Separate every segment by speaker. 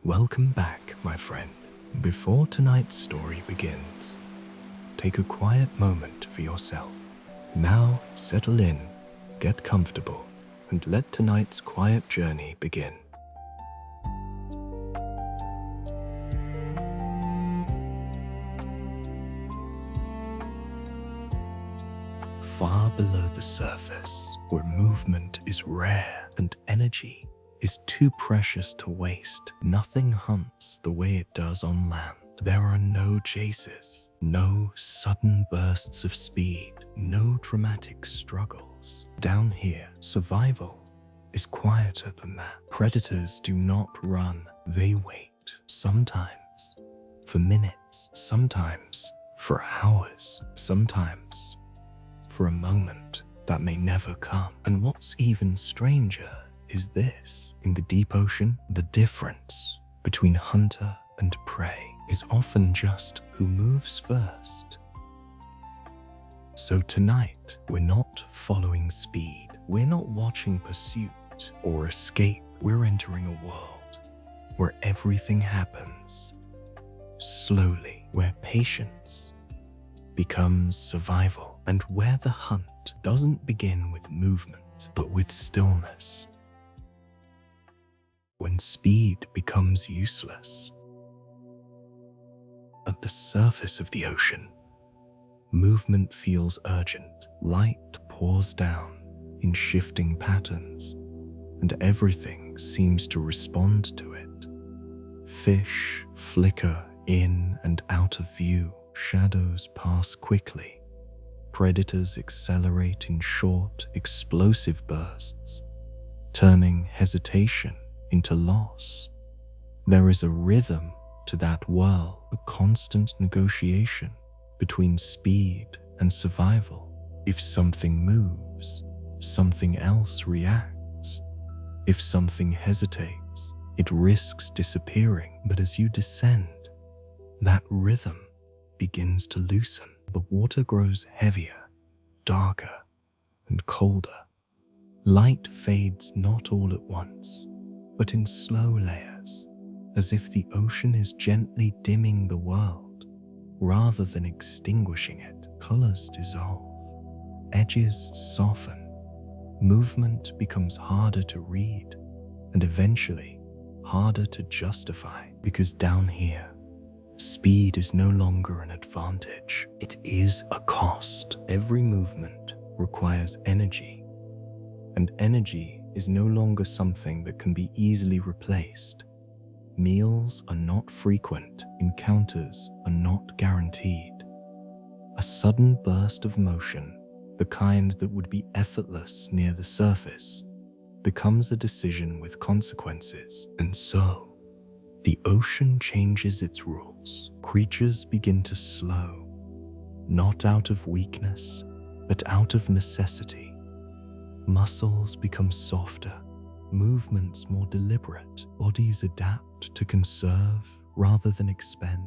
Speaker 1: Welcome back, my friend. Before tonight's story begins, take a quiet moment for yourself. Now, settle in, get comfortable, and let tonight's quiet journey begin. Far below the surface, where movement is rare and energy is too precious to waste, nothing hunts the way it does on land. There are no chases, no sudden bursts of speed, no dramatic struggles. Down here, survival is quieter than that. Predators do not run, they wait. Sometimes for minutes, sometimes for hours, sometimes for a moment that may never come. And what's even stranger is this. In the deep ocean, the difference between hunter and prey is often just who moves first. So tonight, we're not following speed. We're not watching pursuit or escape. We're entering a world where everything happens slowly, where patience becomes survival, and where the hunt doesn't begin with movement, but with stillness. When speed becomes useless. At the surface of the ocean, movement feels urgent. Light pours down in shifting patterns, and everything seems to respond to it. Fish flicker in and out of view. Shadows pass quickly. Predators accelerate in short, explosive bursts, turning hesitation into loss. There is a rhythm to that whirl, a constant negotiation between speed and survival. If something moves, something else reacts. If something hesitates, it risks disappearing. But as you descend, that rhythm begins to loosen. The water grows heavier, darker, and colder. Light fades not all at once, but in slow layers, as if the ocean is gently dimming the world rather than extinguishing it. Colors dissolve, edges soften, movement becomes harder to read, and eventually harder to justify, because down here, speed is no longer an advantage. It is a cost. Every movement requires energy, and energy is no longer something that can be easily replaced. Meals are not frequent, encounters are not guaranteed. A sudden burst of motion, the kind that would be effortless near the surface, becomes a decision with consequences. And so, the ocean changes its rules. Creatures begin to slow, not out of weakness, but out of necessity. Muscles become softer, movements more deliberate. Bodies adapt to conserve rather than expend.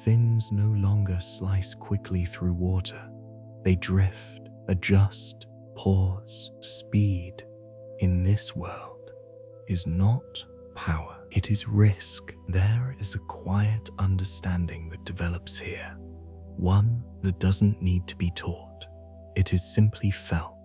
Speaker 1: Fins no longer slice quickly through water. They drift, adjust, pause. Speed in this world is not power. It is risk. There is a quiet understanding that develops here, one that doesn't need to be taught. It is simply felt.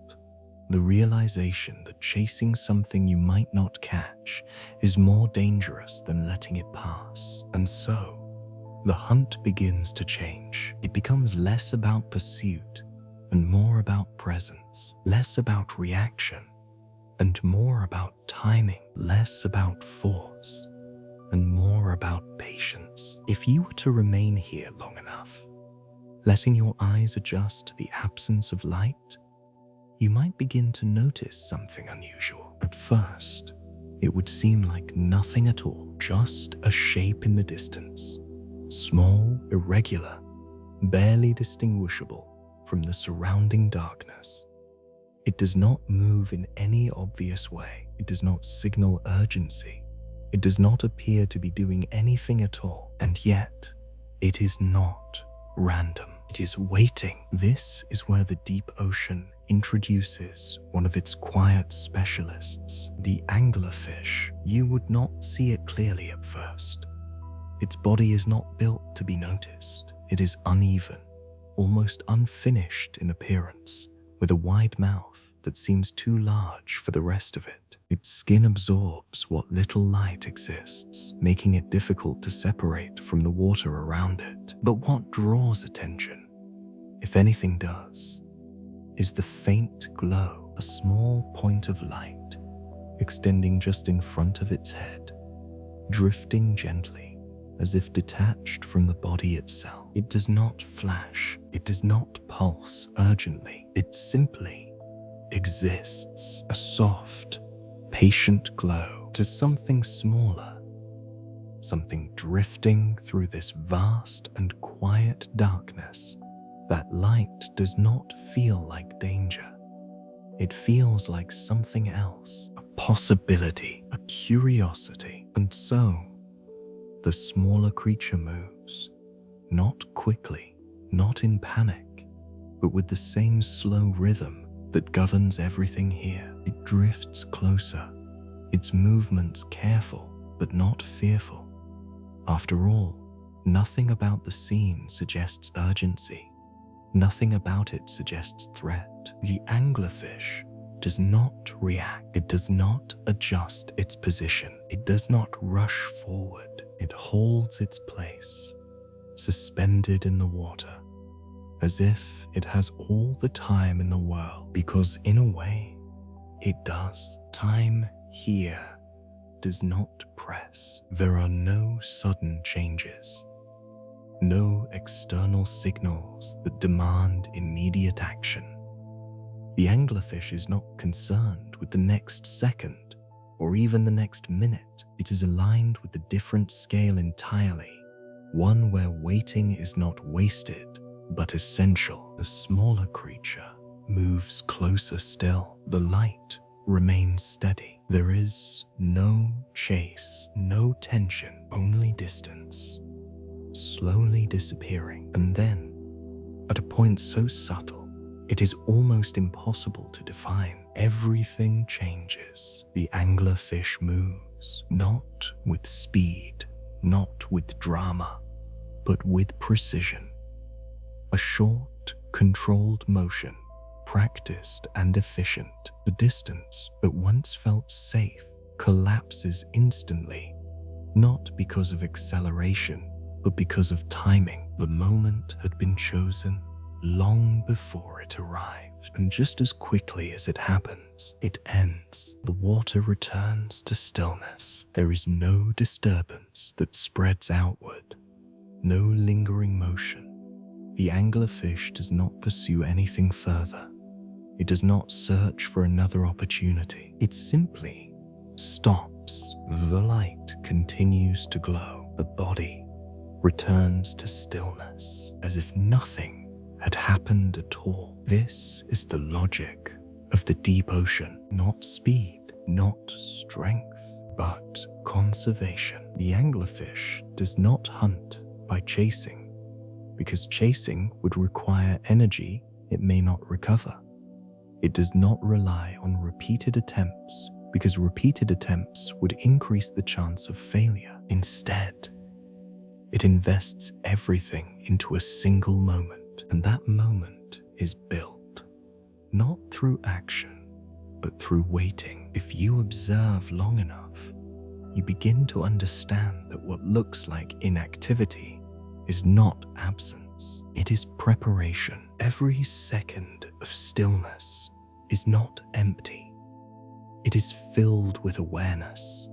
Speaker 1: The realization that chasing something you might not catch is more dangerous than letting it pass. And so, the hunt begins to change. It becomes less about pursuit and more about presence, less about reaction and more about timing, less about force and more about patience. If you were to remain here long enough, letting your eyes adjust to the absence of light, you might begin to notice something unusual. At first, it would seem like nothing at all, just a shape in the distance, small, irregular, barely distinguishable from the surrounding darkness. It does not move in any obvious way. It does not signal urgency. It does not appear to be doing anything at all. And yet, it is not random. It is waiting. This is where the deep ocean introduces one of its quiet specialists, the anglerfish. You would not see it clearly at first. Its body is not built to be noticed. It is uneven, almost unfinished in appearance, with a wide mouth that seems too large for the rest of it. Its skin absorbs what little light exists, making it difficult to separate from the water around it. But what draws attention, if anything does, is the faint glow, a small point of light extending just in front of its head, drifting gently as if detached from the body itself. It does not flash, it does not pulse urgently, it simply exists, a soft, patient glow to something smaller, something drifting through this vast and quiet darkness. That light does not feel like danger. It feels like something else, a possibility, a curiosity. And so, the smaller creature moves, not quickly, not in panic, but with the same slow rhythm that governs everything here. It drifts closer, its movements careful but not fearful. After all, nothing about the scene suggests urgency. Nothing about it suggests threat. The anglerfish does not react. It does not adjust its position. It does not rush forward. It holds its place, suspended in the water, as if it has all the time in the world, because in a way, it does. Time here does not press. There are no sudden changes, no external signals that demand immediate action. The anglerfish is not concerned with the next second or even the next minute. It is aligned with a different scale entirely, one where waiting is not wasted, but essential. The smaller creature moves closer still. The light remains steady. There is no chase, no tension, only distance, slowly disappearing. And then, at a point so subtle, it is almost impossible to define, everything changes. The anglerfish moves, not with speed, not with drama, but with precision. A short, controlled motion, practiced and efficient. The distance that once felt safe collapses instantly, not because of acceleration, but because of timing. The moment had been chosen long before it arrived, and just as quickly as it happens, it ends. The water returns to stillness. There is no disturbance that spreads outward, no lingering motion. The anglerfish does not pursue anything further. It does not search for another opportunity. It simply stops. The light continues to glow. The body returns to stillness, as if nothing had happened at all. This is the logic of the deep ocean. Not speed, not strength, but conservation. The anglerfish does not hunt by chasing, because chasing would require energy it may not recover. It does not rely on repeated attempts, because repeated attempts would increase the chance of failure. Instead, it invests everything into a single moment, and that moment is built, not through action, but through waiting. If you observe long enough, you begin to understand that what looks like inactivity is not absence, it is preparation. Every second of stillness is not empty. It is filled with awareness.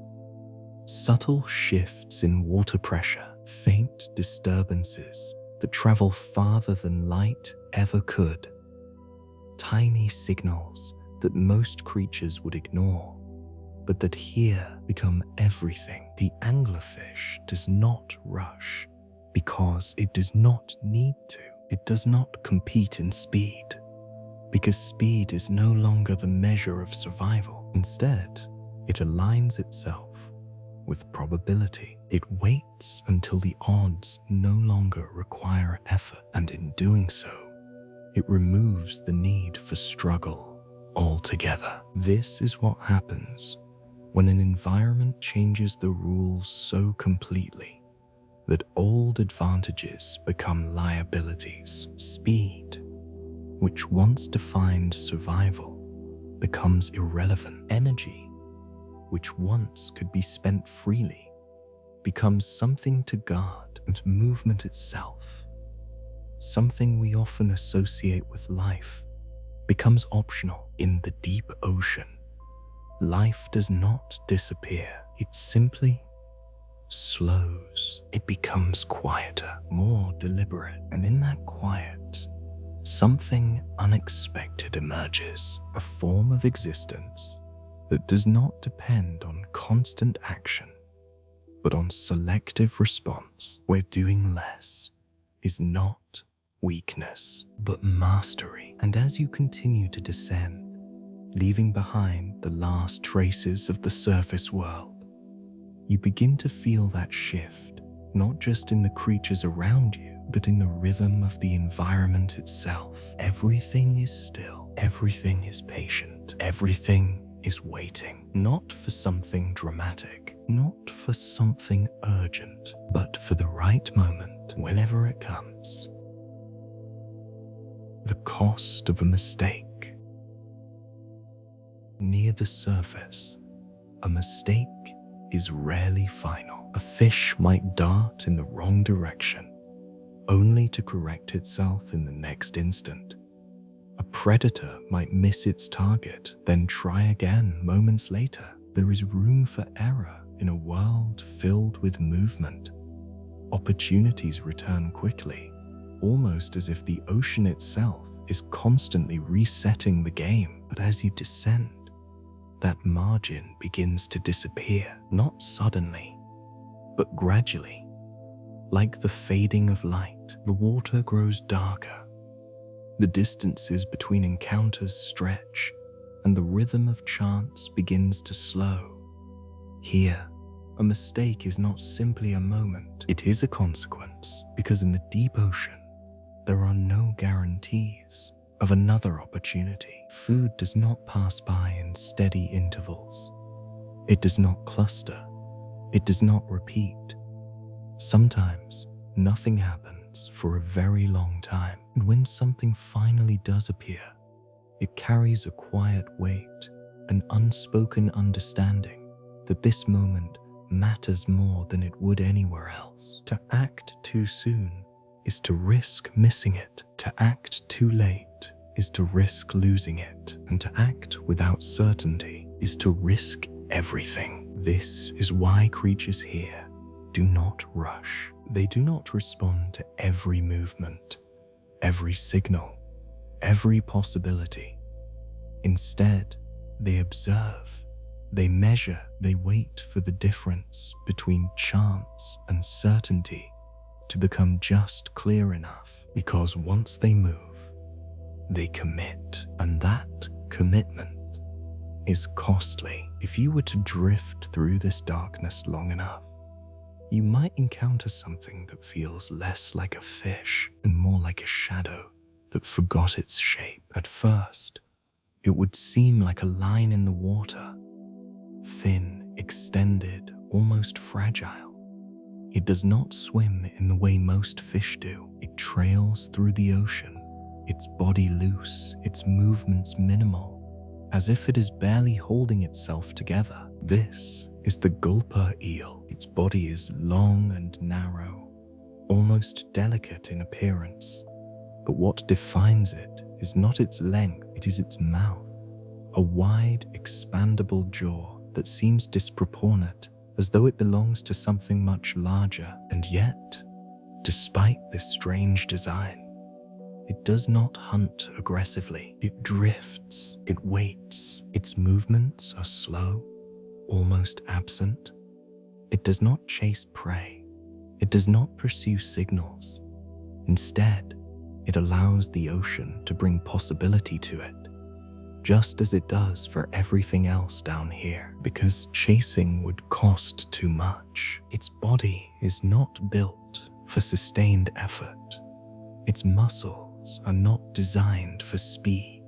Speaker 1: Subtle shifts in water pressure, faint disturbances that travel farther than light ever could. Tiny signals that most creatures would ignore, but that here become everything. The anglerfish does not rush because it does not need to. It does not compete in speed, because speed is no longer the measure of survival. Instead, it aligns itself with probability. It waits until the odds no longer require effort, and in doing so, It removes the need for struggle altogether. This is what happens when an environment changes the rules so completely that old advantages become liabilities. Speed, which once defined survival, becomes irrelevant. Energy, which once could be spent freely, becomes something to guard, and movement itself, something we often associate with life, becomes optional. In the deep ocean, life does not disappear. It simply slows. It becomes quieter, more deliberate, and in that quiet, something unexpected emerges, a form of existence that does not depend on constant action, but on selective response, where doing less is not weakness, but mastery. And as you continue to descend, leaving behind the last traces of the surface world, you begin to feel that shift, not just in the creatures around you, but in the rhythm of the environment itself. Everything is still, everything is patient, everything is waiting, not for something dramatic, not for something urgent, but for the right moment whenever it comes. The cost of a mistake. Near the surface, a mistake is rarely final. A fish might dart in the wrong direction, only to correct itself in the next instant. A predator might miss its target, then try again moments later. There is room for error in a world filled with movement. Opportunities return quickly, almost as if the ocean itself is constantly resetting the game. But as you descend, that margin begins to disappear, not suddenly, but gradually. Like the fading of light, the water grows darker. The distances between encounters stretch, and the rhythm of chance begins to slow. Here, a mistake is not simply a moment, it is a consequence, because in the deep ocean, there are no guarantees of another opportunity. Food does not pass by in steady intervals. It does not cluster. It does not repeat. Sometimes, nothing happens for a very long time, and when something finally does appear, it carries a quiet weight, an unspoken understanding that this moment matters more than it would anywhere else. To act too soon is to risk missing it. To act too late is to risk losing it. And to act without certainty is to risk everything. This is why creatures here do not rush. They do not respond to every movement, every signal, every possibility. Instead, they observe, they measure, they wait for the difference between chance and certainty to become just clear enough. Because once they move, they commit, and that commitment is costly. If you were to drift through this darkness long enough, you might encounter something that feels less like a fish and more like a shadow that forgot its shape. At first, it would seem like a line in the water, thin, extended, almost fragile. It does not swim in the way most fish do. It trails through the ocean, its body loose, its movements minimal, as if it is barely holding itself together. This is the gulper eel. Its body is long and narrow, almost delicate in appearance. But what defines it is not its length, it is its mouth, a wide, expandable jaw that seems disproportionate, as though it belongs to something much larger. And yet, despite this strange design, it does not hunt aggressively. It drifts, it waits. Its movements are slow, almost absent. It does not chase prey. It does not pursue signals. Instead, it allows the ocean to bring possibility to it, just as it does for everything else down here, because chasing would cost too much. Its body is not built for sustained effort. Its muscles emotions are not designed for speed.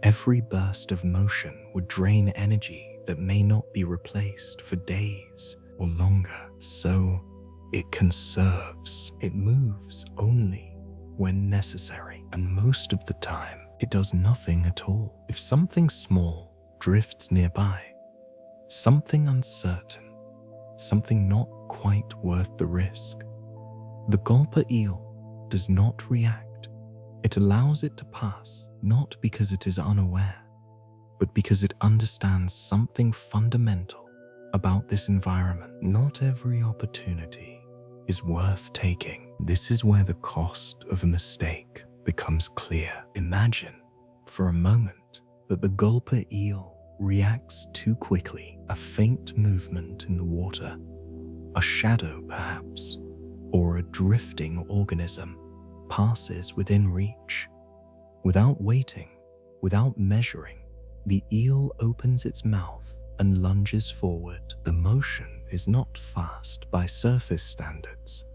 Speaker 1: Every burst of motion would drain energy that may not be replaced for days or longer. So it conserves. It moves only when necessary, and most of the time it does nothing at all. If something small drifts nearby, something uncertain, something not quite worth the risk, the gulper eel does not react. It allows it to pass, not because it is unaware, but because it understands something fundamental about this environment. Not every opportunity is worth taking. This is where the cost of a mistake becomes clear. Imagine for a moment that the gulper eel reacts too quickly. A faint movement in the water, a shadow perhaps, or a drifting organism passes within reach. Without waiting, without measuring, the eel opens its mouth and lunges forward. The motion is not fast by surface standards,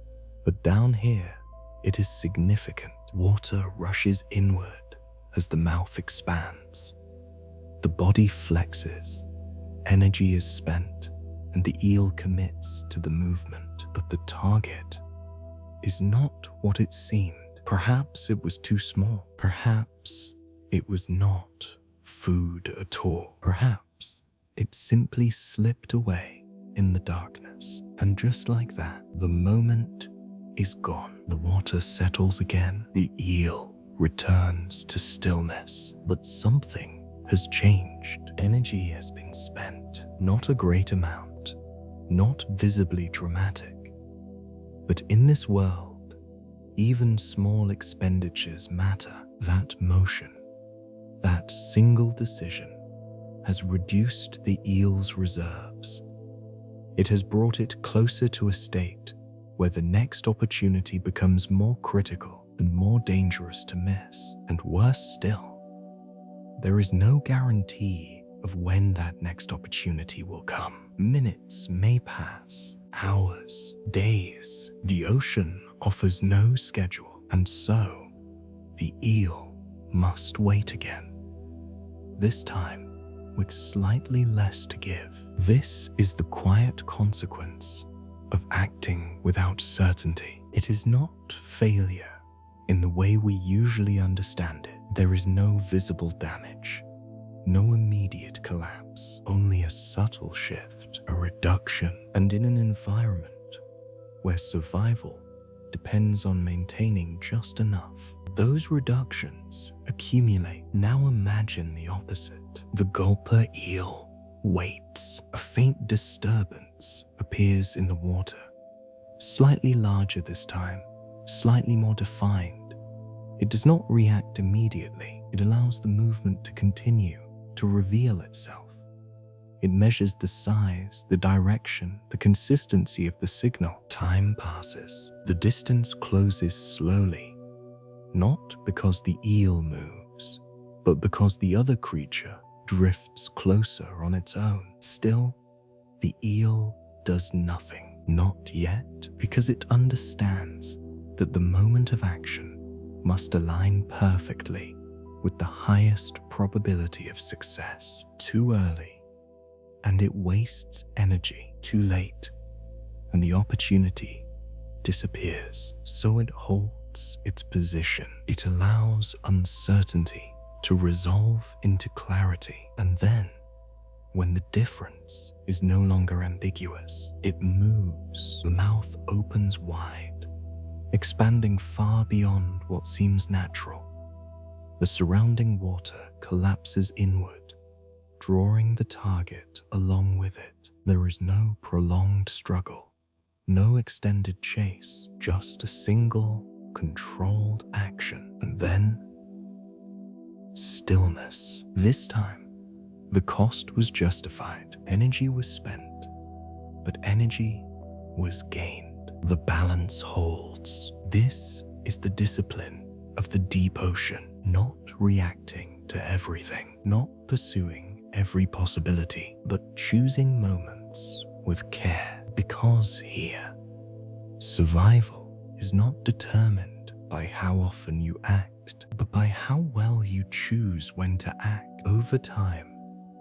Speaker 1: but down here it is significant. Water rushes inward as the mouth expands. The body flexes, energy is spent, and the eel commits to the movement. But the target is not what it seemed. Perhaps it was too small. Perhaps it was not food at all. Perhaps it simply slipped away in the darkness. And just like that, the moment is gone. The water settles again. The eel returns to stillness. But something has changed. Energy has been spent. Not a great amount, not visibly dramatic. But in this world, even small expenditures matter. That motion, that single decision, has reduced the eel's reserves. It has brought it closer to a state where the next opportunity becomes more critical and more dangerous to miss. And worse still, there is no guarantee of when that next opportunity will come. Minutes may pass, hours, days. The ocean offers no schedule, and so the eel must wait again. This time with slightly less to give. This is the quiet consequence of acting without certainty. It is not failure in the way we usually understand it. There is no visible damage, no immediate collapse, only a subtle shift, a reduction. And in an environment where survival depends on maintaining just enough, those reductions accumulate. Now imagine the opposite. The gulper eel waits. A faint disturbance appears in the water, slightly larger this time, slightly more defined. It does not react immediately. It allows the movement to continue, to reveal itself. It measures the size, the direction, the consistency of the signal. Time passes. The distance closes slowly, not because the eel moves, but because the other creature drifts closer on its own. Still, the eel does nothing. Not yet, because it understands that the moment of action must align perfectly with the highest probability of success. Too early, and it wastes energy. Too late, and the opportunity disappears. So it holds its position. It allows uncertainty to resolve into clarity. And then, when the difference is no longer ambiguous, it moves. The mouth opens wide, expanding far beyond what seems natural. The surrounding water collapses inward, drawing the target along with it. There is no prolonged struggle, no extended chase, just a single, controlled action. And then, stillness. This time, the cost was justified. Energy was spent, but energy was gained. The balance holds. This is the discipline of the deep ocean. Not reacting to everything, not pursuing every possibility, but choosing moments with care. Because here, survival is not determined by how often you act, but by how well you choose when to act. Over time,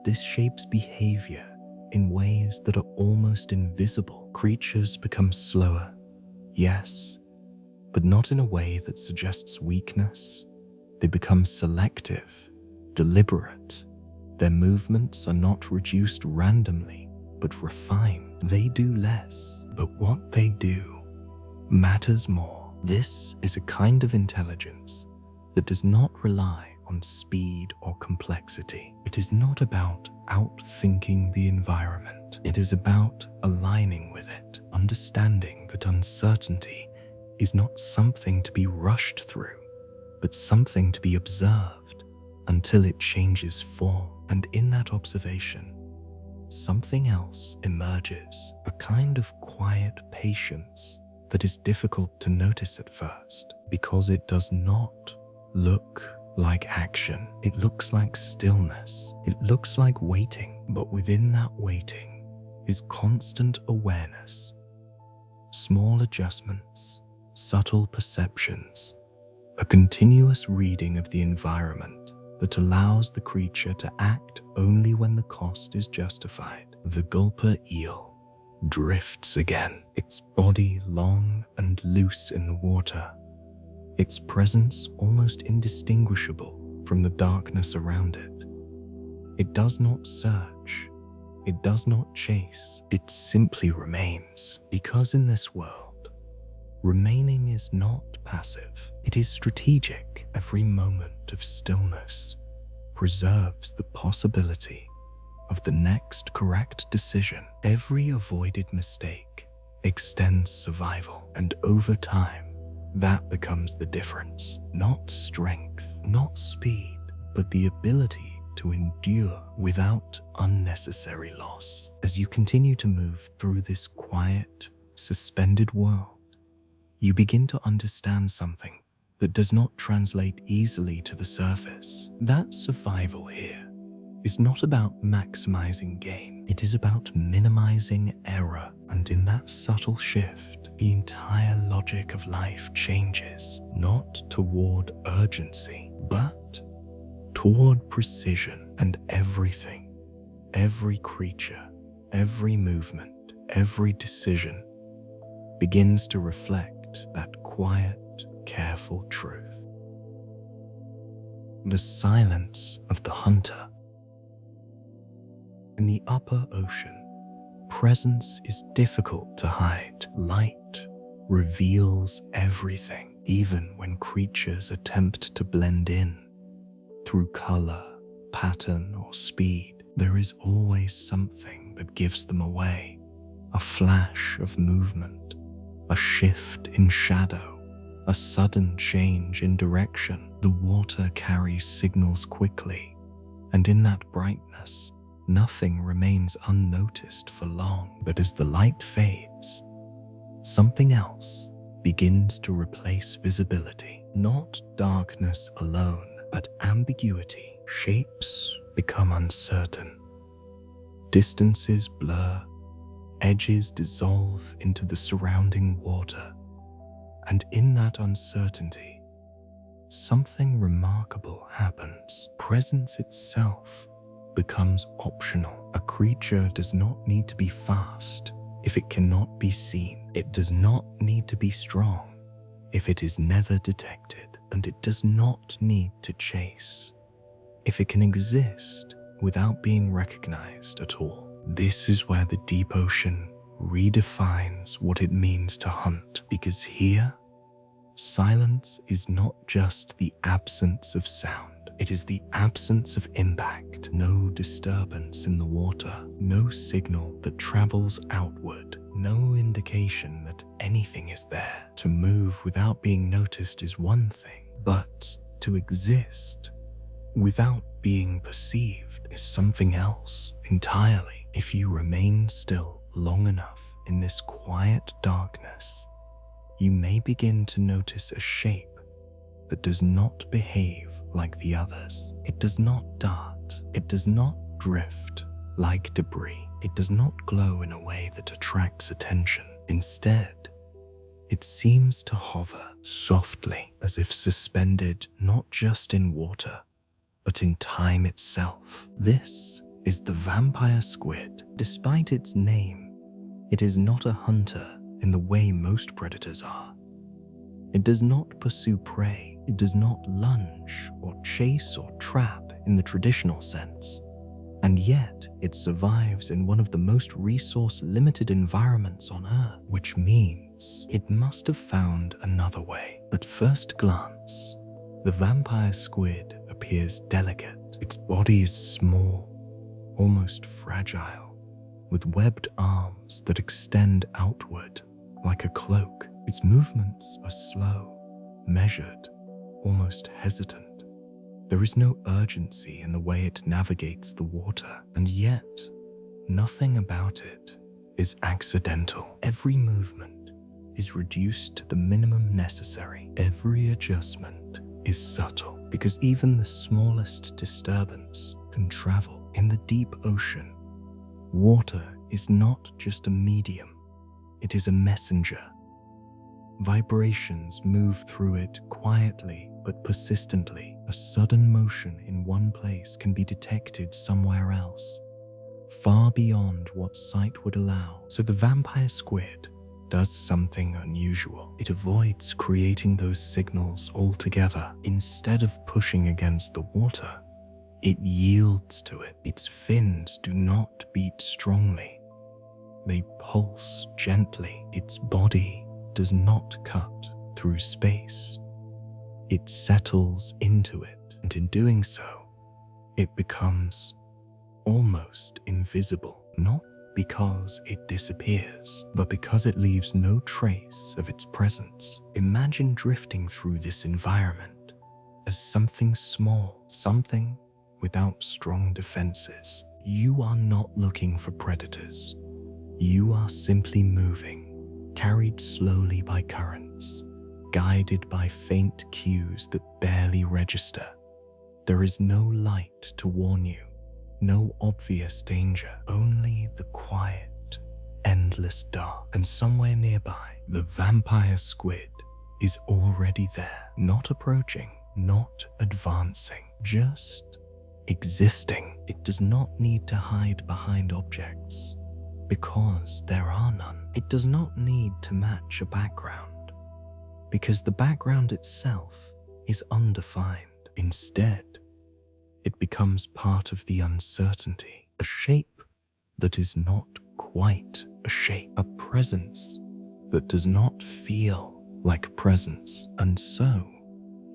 Speaker 1: this shapes behavior in ways that are almost invisible. Creatures become slower, yes, but not in a way that suggests weakness. They become selective, deliberate. Their movements are not reduced randomly, but refined. They do less, but what they do matters more. This is a kind of intelligence that does not rely on speed or complexity. It is not about outthinking the environment. It is about aligning with it, understanding that uncertainty is not something to be rushed through, but something to be observed until it changes form. And in that observation, something else emerges, a kind of quiet patience that is difficult to notice at first, because it does not look like action. It looks like stillness. It looks like waiting, but within that waiting is constant awareness, small adjustments, subtle perceptions, a continuous reading of the environment that allows the creature to act only when the cost is justified. The gulper eel drifts again, its body long and loose in the water, its presence almost indistinguishable from the darkness around it. It does not search, it does not chase, it simply remains, because in this world, remaining is not passive, it is strategic. Every moment of stillness preserves the possibility of the next correct decision. Every avoided mistake extends survival, and over time, that becomes the difference. Not strength, not speed, but the ability to endure without unnecessary loss. As you continue to move through this quiet, suspended world, you begin to understand something that does not translate easily to the surface. That survival here is not about maximizing gain. It is about minimizing error. And in that subtle shift, the entire logic of life changes, not toward urgency, but toward precision. And everything, every creature, every movement, every decision begins to reflect that quiet, careful truth. The silence of the hunter. In the upper ocean, presence is difficult to hide. Light reveals everything, even when creatures attempt to blend in. Through color, pattern, or speed, there is always something that gives them away. A flash of movement, a shift in shadow, a sudden change in direction. The water carries signals quickly, and in that brightness, nothing remains unnoticed for long. But as the light fades, something else begins to replace visibility. Not darkness alone, but ambiguity. Shapes become uncertain. Distances blur, edges dissolve into the surrounding water. And in that uncertainty, something remarkable happens. Presence itself becomes optional. A creature does not need to be fast if it cannot be seen. It does not need to be strong if it is never detected. And it does not need to chase if it can exist without being recognized at all. This is where the deep ocean redefines what it means to hunt, because here, silence is not just the absence of sound. It is the absence of impact. No disturbance in the water, no signal that travels outward, no indication that anything is there. To move without being noticed is one thing, but to exist without being perceived is something else entirely. If you remain still long enough in this quiet darkness, you may begin to notice a shape that does not behave like the others. It does not dart. It does not drift like debris. It does not glow in a way that attracts attention. Instead, it seems to hover, softly, as if suspended not just in water, but in time itself. This is the vampire squid. Despite its name, it is not a hunter in the way most predators are. It does not pursue prey. It does not lunge or chase or trap in the traditional sense. And yet, it survives in one of the most resource-limited environments on Earth, which means it must have found another way. At first glance, the vampire squid appears delicate. Its body is small, almost fragile, with webbed arms that extend outward like a cloak. Its movements are slow, measured, almost hesitant. There is no urgency in the way it navigates the water, and yet nothing about it is accidental. Every movement is reduced to the minimum necessary. Every adjustment is subtle, because even the smallest disturbance can travel. In the deep ocean, water is not just a medium, it is a messenger. Vibrations move through it quietly but persistently. A sudden motion in one place can be detected somewhere else, far beyond what sight would allow. So the vampire squid does something unusual. It avoids creating those signals altogether. Instead of pushing against the water, it yields to it. Its fins do not beat strongly. They pulse gently. Its body does not cut through space. It settles into it, and in doing so, it becomes almost invisible, not because it disappears, but because it leaves no trace of its presence. Imagine drifting through this environment as something small, something without strong defenses. You are not looking for predators. You are simply moving, carried slowly by currents, guided by faint cues that barely register. There is no light to warn you, no obvious danger, only the quiet, endless dark. And somewhere nearby, the vampire squid is already there, not approaching, not advancing, just existing. It does not need to hide behind objects, because there are none. It does not need to match a background, because the background itself is undefined. Instead, it becomes part of the uncertainty, a shape that is not quite a shape, a presence that does not feel like presence. And so,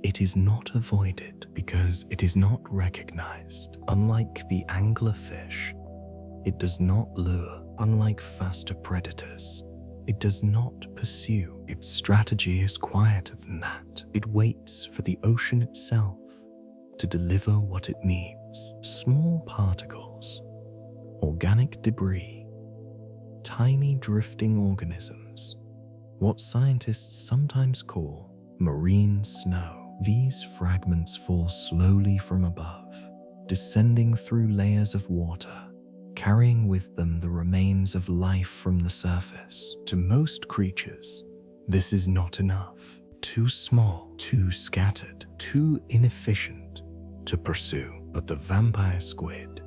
Speaker 1: it is not avoided because it is not recognized. Unlike the anglerfish, it does not lure. Unlike faster predators, it does not pursue. Its strategy is quieter than that. It waits for the ocean itself to deliver what it needs. Small particles, organic debris, tiny drifting organisms, what scientists sometimes call marine snow. These fragments fall slowly from above, descending through layers of water, carrying with them the remains of life from the surface. To most creatures, this is not enough. Too small, too scattered, too inefficient to pursue. But the vampire squid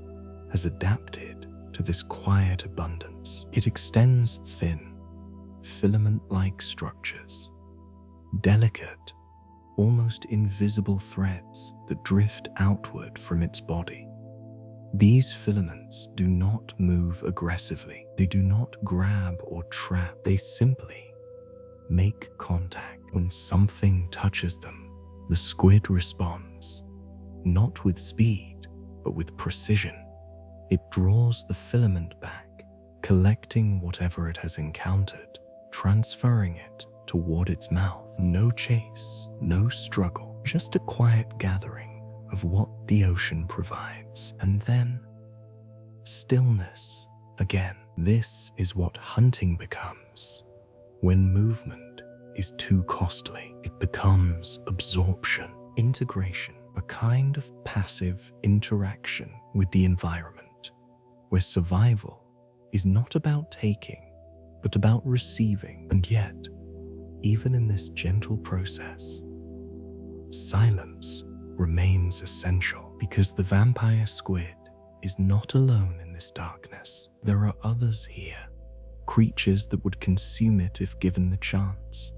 Speaker 1: has adapted to this quiet abundance. It extends thin, filament-like structures, delicate, almost invisible threads that drift outward from its body. These filaments do not move aggressively. They do not grab or trap. They simply make contact. When something touches them, the squid responds, not with speed, but with precision. It draws the filament back, collecting whatever it has encountered, transferring it toward its mouth. No chase, no struggle, just a quiet gathering of what the ocean provides. And then, stillness again. This is what hunting becomes. When movement is too costly, it becomes absorption, integration, a kind of passive interaction with the environment, where survival is not about taking, but about receiving. And yet, even in this gentle process, silence remains essential because the vampire squid is not alone in this darkness. There are others here, creatures that would consume it if given the chance,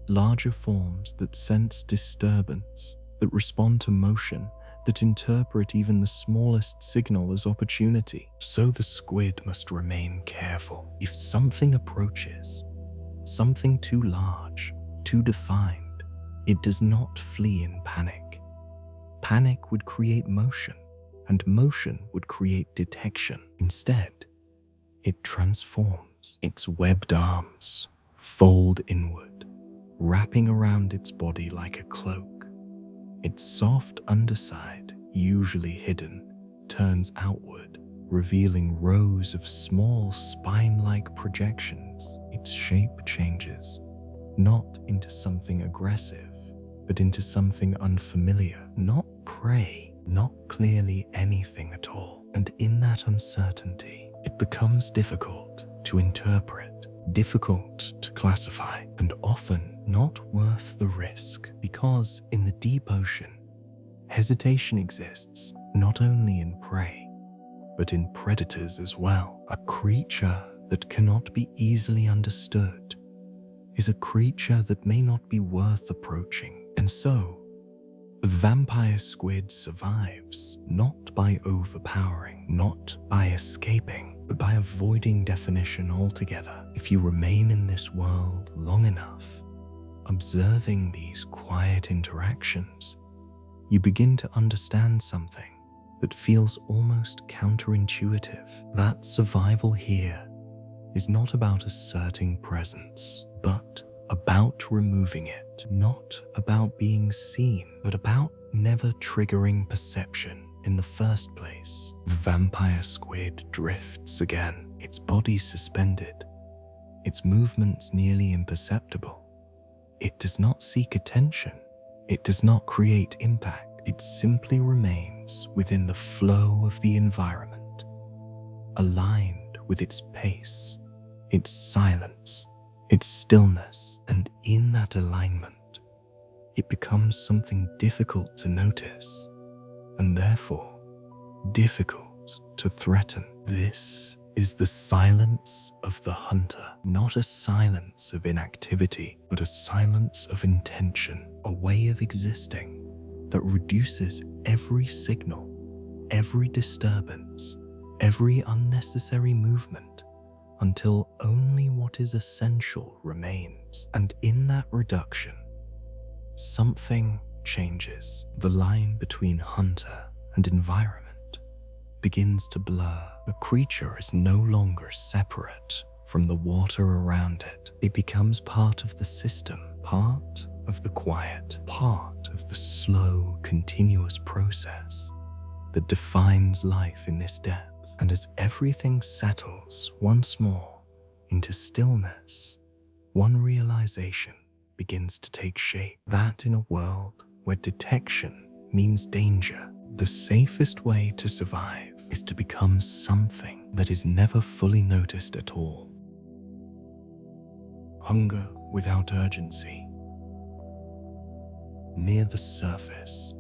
Speaker 1: larger forms that sense disturbance, that respond to motion, that interpret even the smallest signal as opportunity. So the squid must remain careful. If something approaches, something too large, too defined, it does not flee in panic. Panic would create motion, and motion would create detection. Instead, it transforms. Its webbed arms fold inward, wrapping around its body like a cloak. Its soft underside, usually hidden, turns outward, revealing rows of small spine-like projections. Its shape changes, not into something aggressive, but into something unfamiliar, not prey, not clearly anything at all. And in that uncertainty, it becomes difficult to interpret, difficult to classify, and often not worth the risk, because in the deep ocean, hesitation exists not only in prey, but in predators as well. A creature that cannot be easily understood is a creature that may not be worth approaching. And so, the vampire squid survives not by overpowering, not by escaping, but by avoiding definition altogether. If you remain in this world long enough, observing these quiet interactions, you begin to understand something that feels almost counterintuitive. That survival here is not about asserting presence, but about removing it. Not about being seen, but about never triggering perception in the first place. The vampire squid drifts again, its body suspended, its movements nearly imperceptible. It does not seek attention. It does not create impact. It simply remains within the flow of the environment, aligned with its pace, its silence, its stillness. And in that alignment, it becomes something difficult to notice, and therefore difficult to threaten. This is the silence of the hunter, not a silence of inactivity, but a silence of intention, a way of existing that reduces every signal, every disturbance, every unnecessary movement, until only what is essential remains. And in that reduction, something changes. The line between hunter and environment begins to blur. The creature is no longer separate from the water around it. It becomes part of the system, part of the quiet, part of the slow, continuous process that defines life in this depth. And as everything settles once more into stillness, one realization begins to take shape, that in a world where detection means danger, the safest way to survive is to become something that is never fully noticed at all. Hunger without urgency. Near the surface,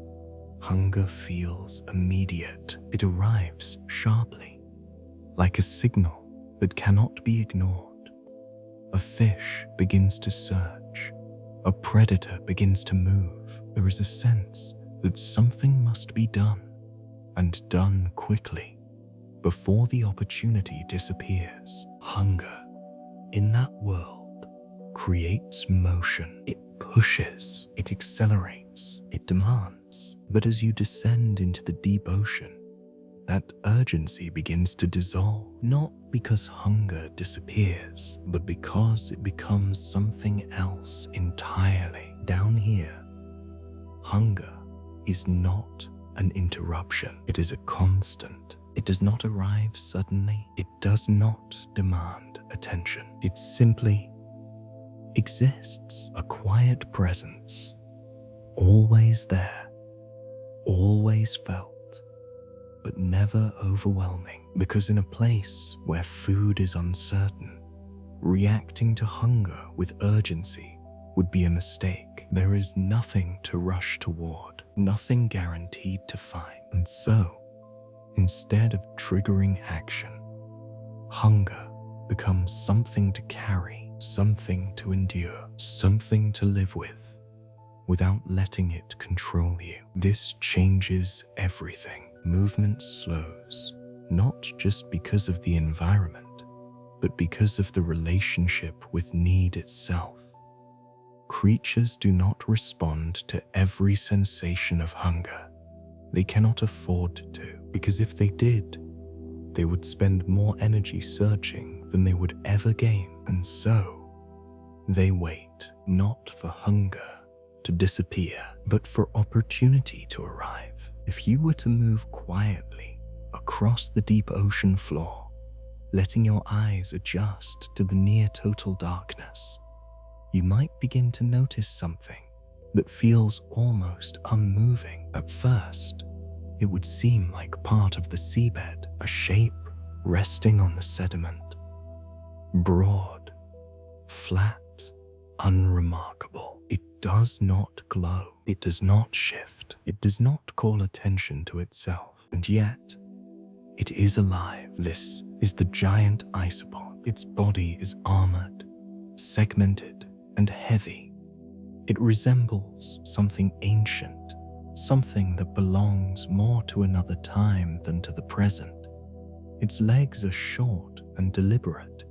Speaker 1: hunger feels immediate. It arrives sharply, like a signal that cannot be ignored. A fish begins to search. A predator begins to move. There is a sense that something must be done, and done quickly, before the opportunity disappears. Hunger, in that world, creates motion. It pushes, it accelerates, it demands. But as you descend into the deep ocean, that urgency begins to dissolve, not because hunger disappears, but because it becomes something else entirely. Down here, hunger is not an interruption. It is a constant. It does not arrive suddenly. It does not demand attention. It simply exists, a quiet presence, always there, always felt, but never overwhelming. Because in a place where food is uncertain, reacting to hunger with urgency would be a mistake. There is nothing to rush toward, nothing guaranteed to find. And so, instead of triggering action, hunger becomes something to carry, something to endure, something to live with, without letting it control you. This changes everything. Movement slows, not just because of the environment, but because of the relationship with need itself. Creatures do not respond to every sensation of hunger. They cannot afford to, because if they did, they would spend more energy searching than they would ever gain. And so, they wait, not for hunger to disappear, but for opportunity to arrive. If you were to move quietly across the deep ocean floor, letting your eyes adjust to the near total darkness, you might begin to notice something that feels almost unmoving. At first, it would seem like part of the seabed, a shape resting on the sediment. Broad, flat, unremarkable. It does not glow. It does not shift. It does not call attention to itself. And yet, it is alive. This is the giant isopod. Its body is armored, segmented, and heavy. It resembles something ancient, something that belongs more to another time than to the present. Its legs are short and deliberate,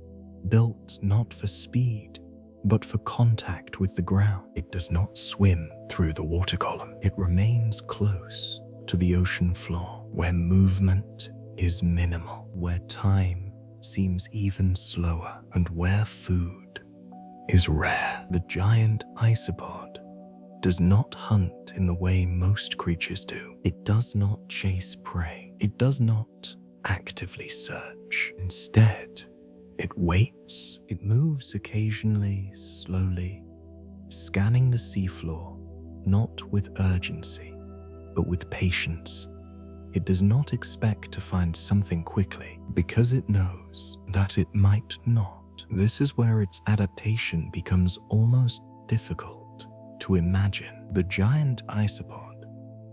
Speaker 1: built not for speed, but for contact with the ground. It does not swim through the water column. It remains close to the ocean floor, where movement is minimal, where time seems even slower, and where food is rare. The giant isopod does not hunt in the way most creatures do. It does not chase prey. It does not actively search. Instead, it waits. It moves occasionally, slowly, scanning the seafloor, not with urgency, but with patience. It does not expect to find something quickly, because it knows that it might not. This is where its adaptation becomes almost difficult to imagine. The giant isopod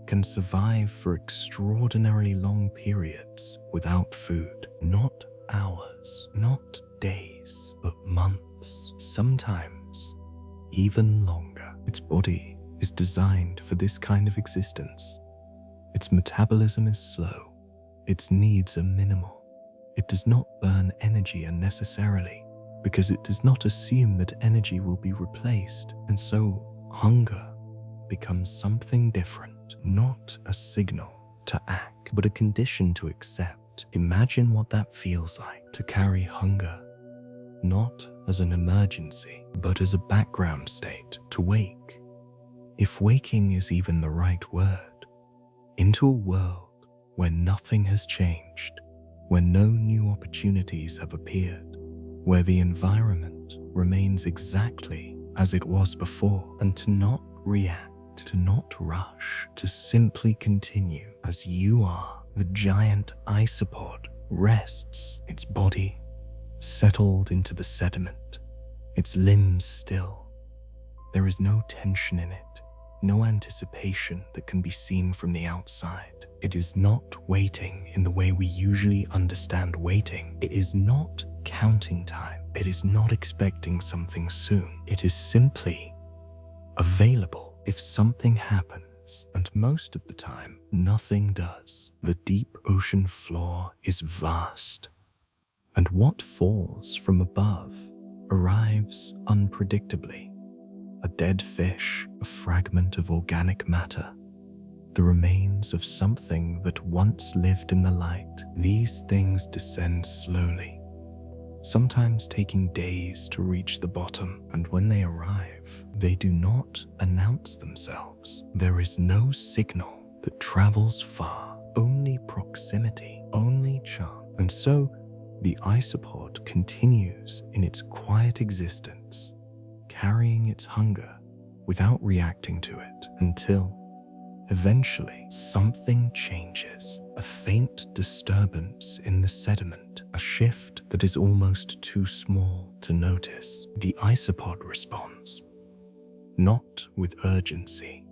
Speaker 1: can survive for extraordinarily long periods without food. Not hours, not days, but months, sometimes even longer. Its body is designed for this kind of existence. Its metabolism is slow. Its needs are minimal. It does not burn energy unnecessarily, because it does not assume that energy will be replaced. And so, hunger becomes something different, not a signal to act, but a condition to accept. Imagine what that feels like, to carry hunger, not as an emergency, but as a background state, to wake, if waking is even the right word, into a world where nothing has changed, where no new opportunities have appeared, where the environment remains exactly as it was before, and to not react, to not rush, to simply continue as you are. The giant isopod rests, its body settled into the sediment, its limbs still. There is no tension in it, no anticipation that can be seen from the outside. It is not waiting in the way we usually understand waiting. It is not counting time. It is not expecting something soon. It is simply available if something happens, and most of the time, nothing does. The deep ocean floor is vast, and what falls from above arrives unpredictably. A dead fish, a fragment of organic matter, the remains of something that once lived in the light. These things descend slowly, sometimes taking days to reach the bottom, and when they arrive, they do not announce themselves. There is no signal that travels far, only proximity, only chance. And so, the isopod continues in its quiet existence, carrying its hunger without reacting to it, until eventually something changes. A faint disturbance in the sediment, a shift that is almost too small to notice. The isopod responds, not with urgency,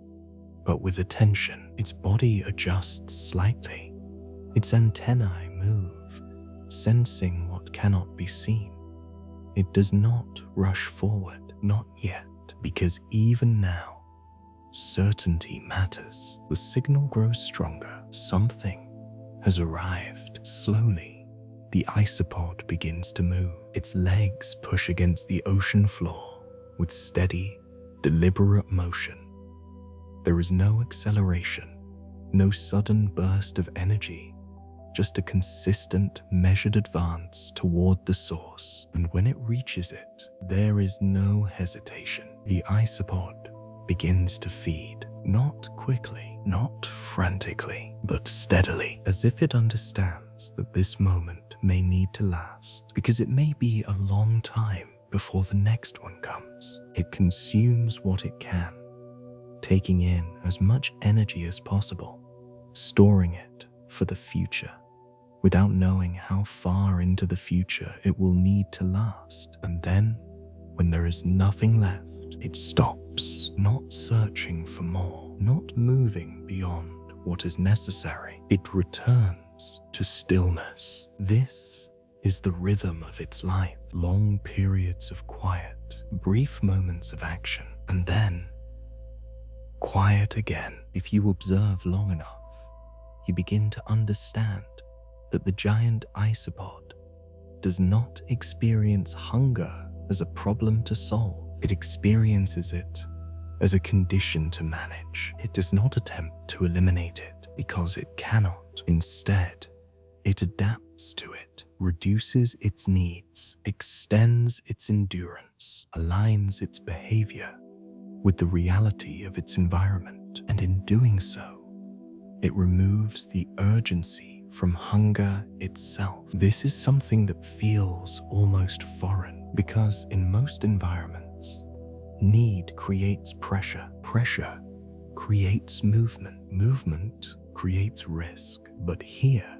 Speaker 1: but with attention. Its body adjusts slightly. Its antennae move, sensing what cannot be seen. It does not rush forward, not yet, because even now, certainty matters. The signal grows stronger. Something has arrived. Slowly, the isopod begins to move. Its legs push against the ocean floor with steady, deliberate motion. There is no acceleration, no sudden burst of energy, just a consistent, measured advance toward the source. And when it reaches it, there is no hesitation. The isopod begins to feed, not quickly, not frantically, but steadily, as if it understands that this moment may need to last, because it may be a long time before the next one comes. It consumes what it can, taking in as much energy as possible, storing it for the future, without knowing how far into the future it will need to last. And then, when there is nothing left, it stops, not searching for more, not moving beyond what is necessary. It returns to stillness. This is the rhythm of its life. Long periods of quiet, brief moments of action, and then quiet again. If you observe long enough, you begin to understand that the giant isopod does not experience hunger as a problem to solve. It experiences it as a condition to manage. It does not attempt to eliminate it because it cannot. Instead, it adapts to it, reduces its needs, extends its endurance, aligns its behavior with the reality of its environment. And in doing so, it removes the urgency from hunger itself. This is something that feels almost foreign, because in most environments, need creates pressure. Pressure creates movement. Movement creates risk. But here,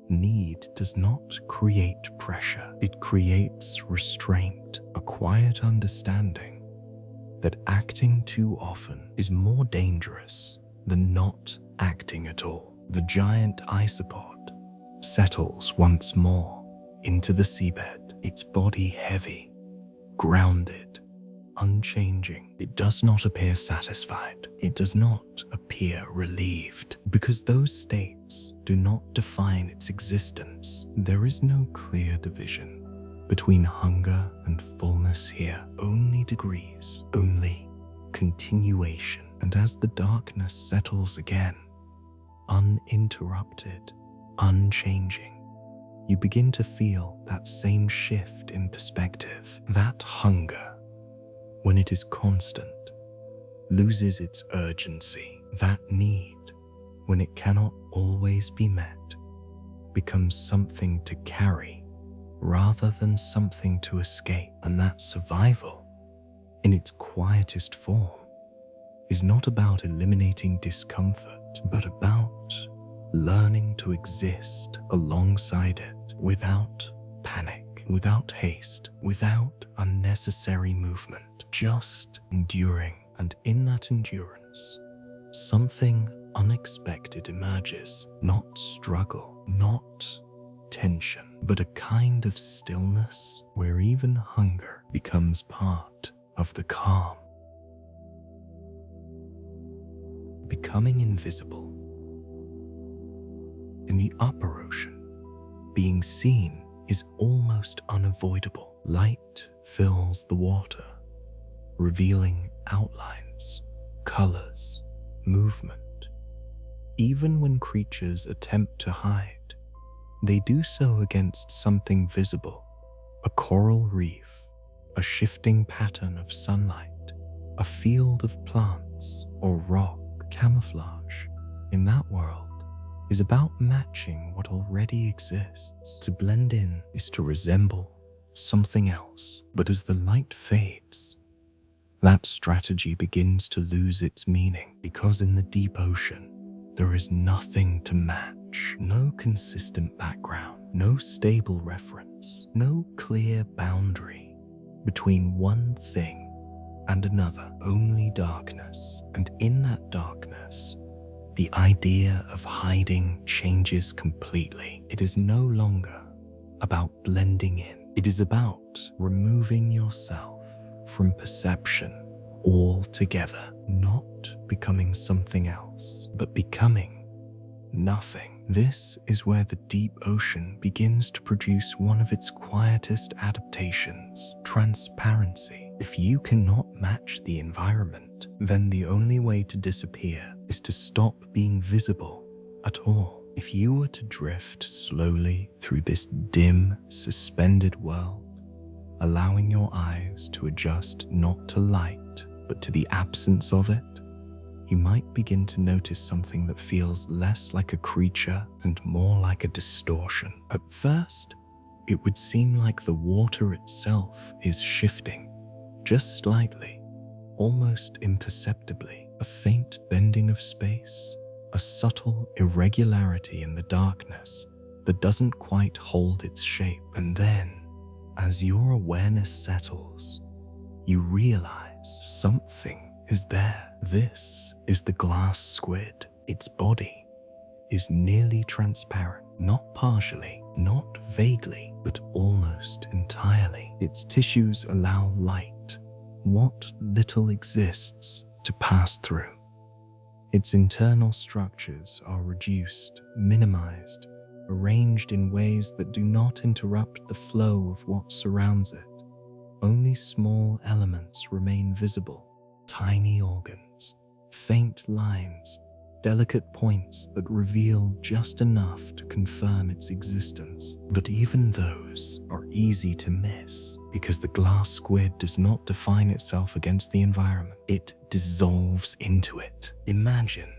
Speaker 1: need does not create pressure. It creates restraint, a quiet understanding that acting too often is more dangerous than not acting at all. The giant isopod settles once more into the seabed, its body heavy, grounded, unchanging. It does not appear satisfied. It does not appear relieved, because those states do not define its existence. There is no clear division between hunger and fullness here. Only degrees, only continuation. And as the darkness settles again, uninterrupted, unchanging, you begin to feel that same shift in perspective. That hunger, when it is constant, loses its urgency. That need, when it cannot always be met, becomes something to carry rather than something to escape. And that survival, in its quietest form, is not about eliminating discomfort, but about learning to exist alongside it without panic, without haste, without unnecessary movement, just enduring. And in that endurance, something unexpected emerges. Not struggle, not tension, but a kind of stillness where even hunger becomes part of the calm. Becoming invisible. In the upper ocean, being seen is almost unavoidable. Light fills the water, revealing outlines, colors, movement. Even when creatures attempt to hide, they do so against something visible: a coral reef, a shifting pattern of sunlight, a field of plants or rock. Camouflage, in that world, is about matching what already exists. To blend in is to resemble something else. But as the light fades, that strategy begins to lose its meaning, because in the deep ocean, there is nothing to match. No consistent background, no stable reference, no clear boundary between one thing and another, only darkness. And in that darkness, the idea of hiding changes completely. It is no longer about blending in. It is about removing yourself from perception altogether, not becoming something else, but becoming nothing. This is where the deep ocean begins to produce one of its quietest adaptations: transparency. If you cannot match the environment, then the only way to disappear is to stop being visible at all. If you were to drift slowly through this dim, suspended world, allowing your eyes to adjust not to light, but to the absence of it, you might begin to notice something that feels less like a creature and more like a distortion. At first, it would seem like the water itself is shifting, just slightly, almost imperceptibly. A faint bending of space, a subtle irregularity in the darkness that doesn't quite hold its shape. And then, as your awareness settles, you realize something is there. This is the glass squid. Its body is nearly transparent, not partially, not vaguely, but almost entirely. Its tissues allow light, what little exists, to pass through. Its internal structures are reduced, minimized, arranged in ways that do not interrupt the flow of what surrounds it. Only small elements remain visible: tiny organs, faint lines, delicate points that reveal just enough to confirm its existence. But even those are easy to miss, because the glass squid does not define itself against the environment. It dissolves into it. Imagine,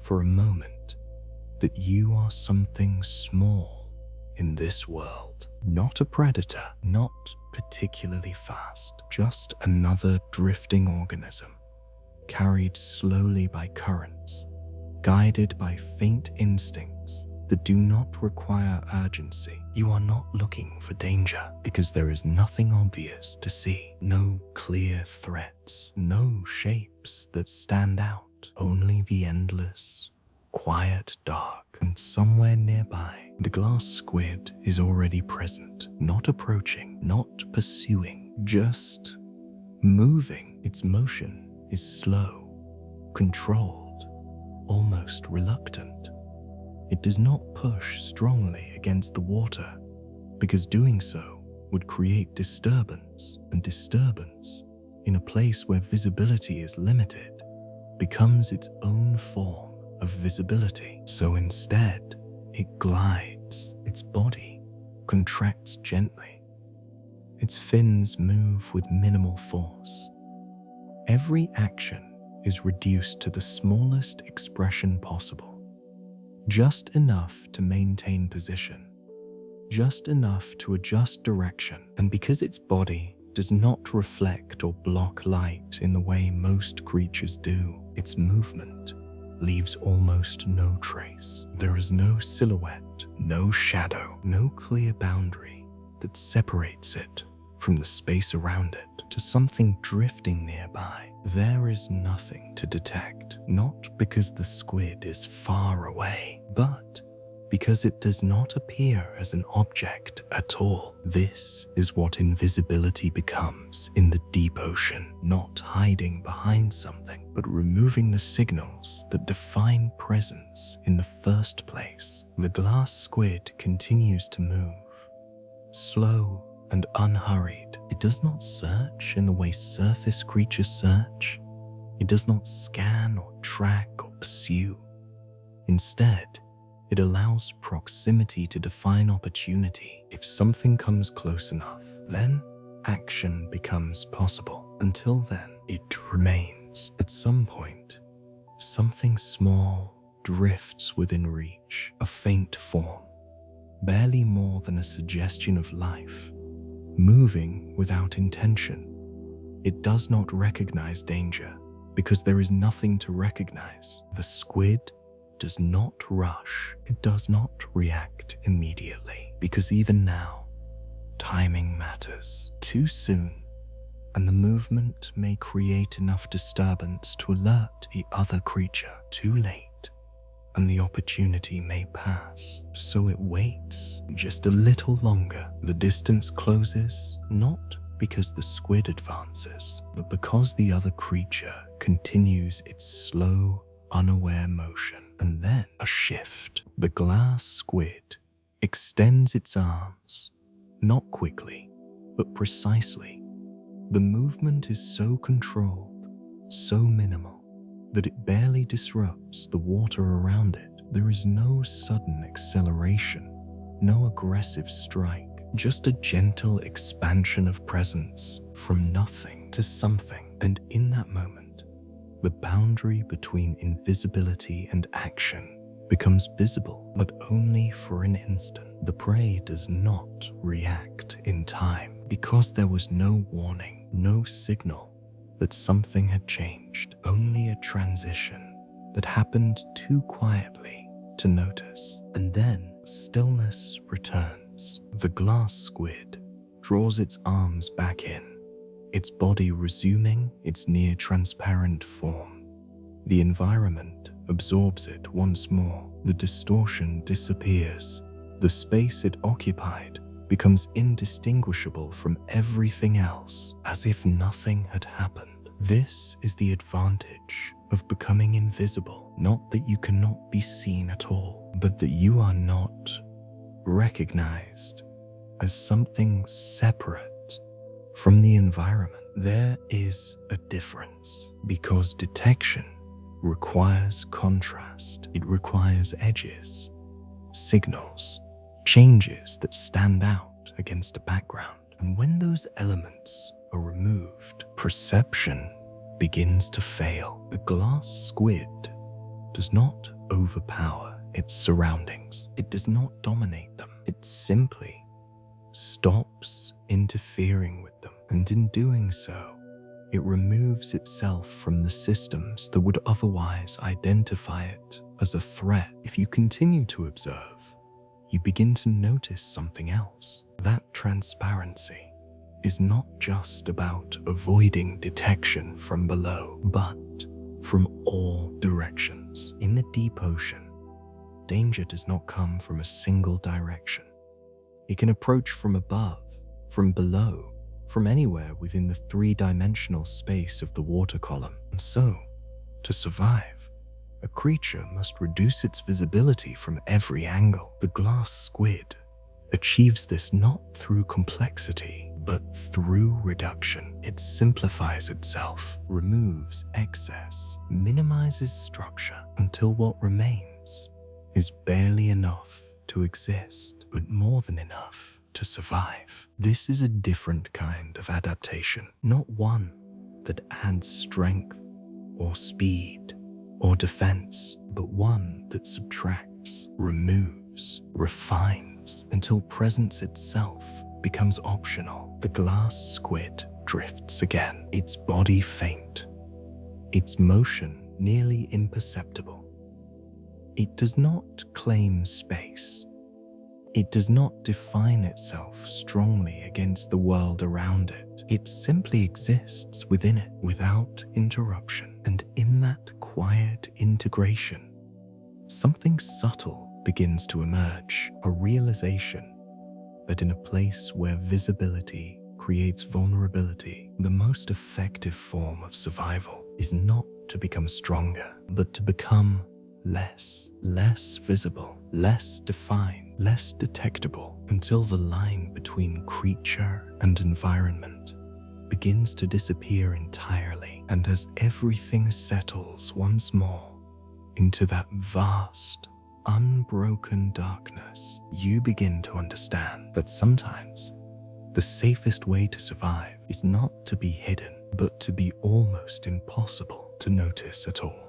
Speaker 1: for a moment, that you are something small in this world. Not a predator, not particularly fast, just another drifting organism, carried slowly by currents, guided by faint instincts that do not require urgency. You are not looking for danger because there is nothing obvious to see. No clear threats, no shapes that stand out, only the endless, quiet dark. And somewhere nearby, the glass squid is already present, not approaching, not pursuing, just moving. Its motion is slow, controlled, almost reluctant. It does not push strongly against the water, because doing so would create disturbance, and disturbance, in a place where visibility is limited, becomes its own form of visibility. So instead, it glides. Its body contracts gently. Its fins move with minimal force. Every action is reduced to the smallest expression possible. Just enough to maintain position. Just enough to adjust direction. And because its body does not reflect or block light in the way most creatures do, its movement leaves almost no trace. There is no silhouette, no shadow, no clear boundary that separates it from the space around it. To something drifting nearby, there is nothing to detect, not because the squid is far away, but because it does not appear as an object at all. This is what invisibility becomes in the deep ocean, not hiding behind something, but removing the signals that define presence in the first place. The glass squid continues to move, slow and unhurried. It does not search in the way surface creatures search. It does not scan or track or pursue. Instead, it allows proximity to define opportunity. If something comes close enough, then action becomes possible. Until then, it remains. At some point, something small drifts within reach, a faint form, barely more than a suggestion of life, moving without intention. It does not recognize danger because there is nothing to recognize. The squid does not rush. It does not react immediately, because even now, timing matters. Too soon, and the movement may create enough disturbance to alert the other creature. Too late, and the opportunity may pass. So it waits just a little longer. The distance closes, not because the squid advances, but because the other creature continues its slow, unaware motion. And then a shift. The glass squid extends its arms, not quickly, but precisely. The movement is so controlled, so minimal, that it barely disrupts the water around it. There is no sudden acceleration, no aggressive strike, just a gentle expansion of presence from nothing to something. And in that moment, the boundary between invisibility and action becomes visible, but only for an instant. The prey does not react in time because there was no warning, no signal that something had changed, only a transition that happened too quietly to notice. And then stillness returns. The glass squid draws its arms back in, its body resuming its near-transparent form. The environment absorbs it once more. The distortion disappears. The space it occupied becomes indistinguishable from everything else, as if nothing had happened. This is the advantage of becoming invisible. Not that you cannot be seen at all, but that you are not recognized as something separate from the environment. There is a difference, because detection requires contrast. It requires edges, signals, changes that stand out against a background. And when those elements are removed, perception begins to fail. The glass squid does not overpower its surroundings. It does not dominate them. It simply stops interfering with them. And in doing so, it removes itself from the systems that would otherwise identify it as a threat. If you continue to observe, you begin to notice something else. That transparency is not just about avoiding detection from below, but from all directions. In the deep ocean, danger does not come from a single direction. It can approach from above, from below, from anywhere within the three-dimensional space of the water column. And so, to survive, a creature must reduce its visibility from every angle. The glass squid achieves this not through complexity, but through reduction. It simplifies itself, removes excess, minimizes structure, until what remains is barely enough to exist, but more than enough to survive. This is a different kind of adaptation, not one that adds strength or speed or defense, but one that subtracts, removes, refines, until presence itself becomes optional. The glass squid drifts again, its body faint, its motion nearly imperceptible. It does not claim space. It does not define itself strongly against the world around it. It simply exists within it without interruption. And in that quiet integration, something subtle begins to emerge, a realization that in a place where visibility creates vulnerability, the most effective form of survival is not to become stronger, but to become less visible, less defined, less detectable, until the line between creature and environment begins to disappear entirely. And as everything settles once more into that vast, unbroken darkness, you begin to understand that sometimes the safest way to survive is not to be hidden, but to be almost impossible to notice at all.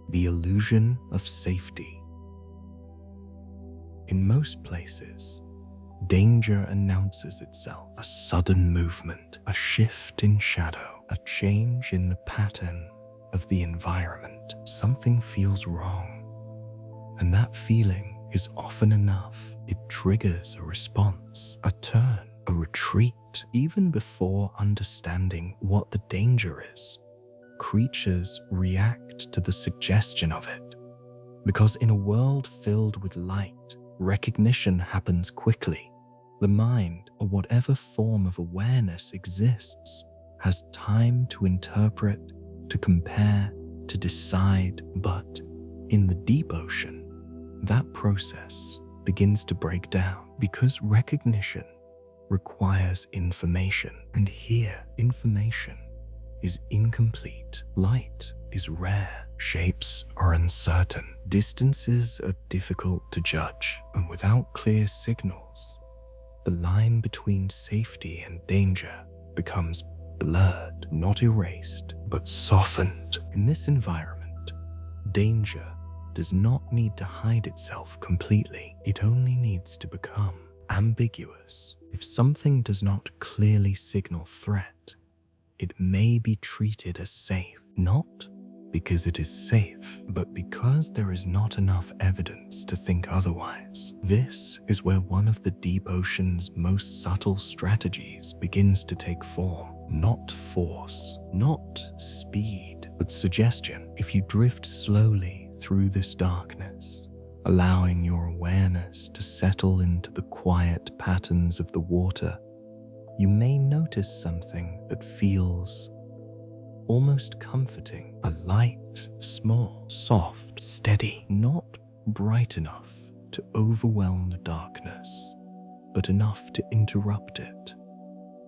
Speaker 1: The illusion of safety. In most places, danger announces itself. A sudden movement, a shift in shadow, a change in the pattern of the environment. Something feels wrong, and that feeling is often enough. It triggers a response, a turn a retreat. Even before understanding what the danger is, creatures react to the suggestion of it. Because in a world filled with light, recognition happens quickly. The mind, or whatever form of awareness exists, has time to interpret, to compare, to decide. But in the deep ocean, that process begins to break down because recognition requires information. And here, information is incomplete. Light is rare. Shapes are uncertain. Distances are difficult to judge. And without clear signals, the line between safety and danger becomes blurred, not erased, but softened. In this environment, danger does not need to hide itself completely. It only needs to become ambiguous. If something does not clearly signal threat, it may be treated as safe, not because it is safe, but because there is not enough evidence to think otherwise. This is where one of the deep ocean's most subtle strategies begins to take form. Not force, not speed, but suggestion. If you drift slowly through this darkness, allowing your awareness to settle into the quiet patterns of the water, you may notice something that feels almost comforting. A light, small, soft, steady, not bright enough to overwhelm the darkness, but enough to interrupt it,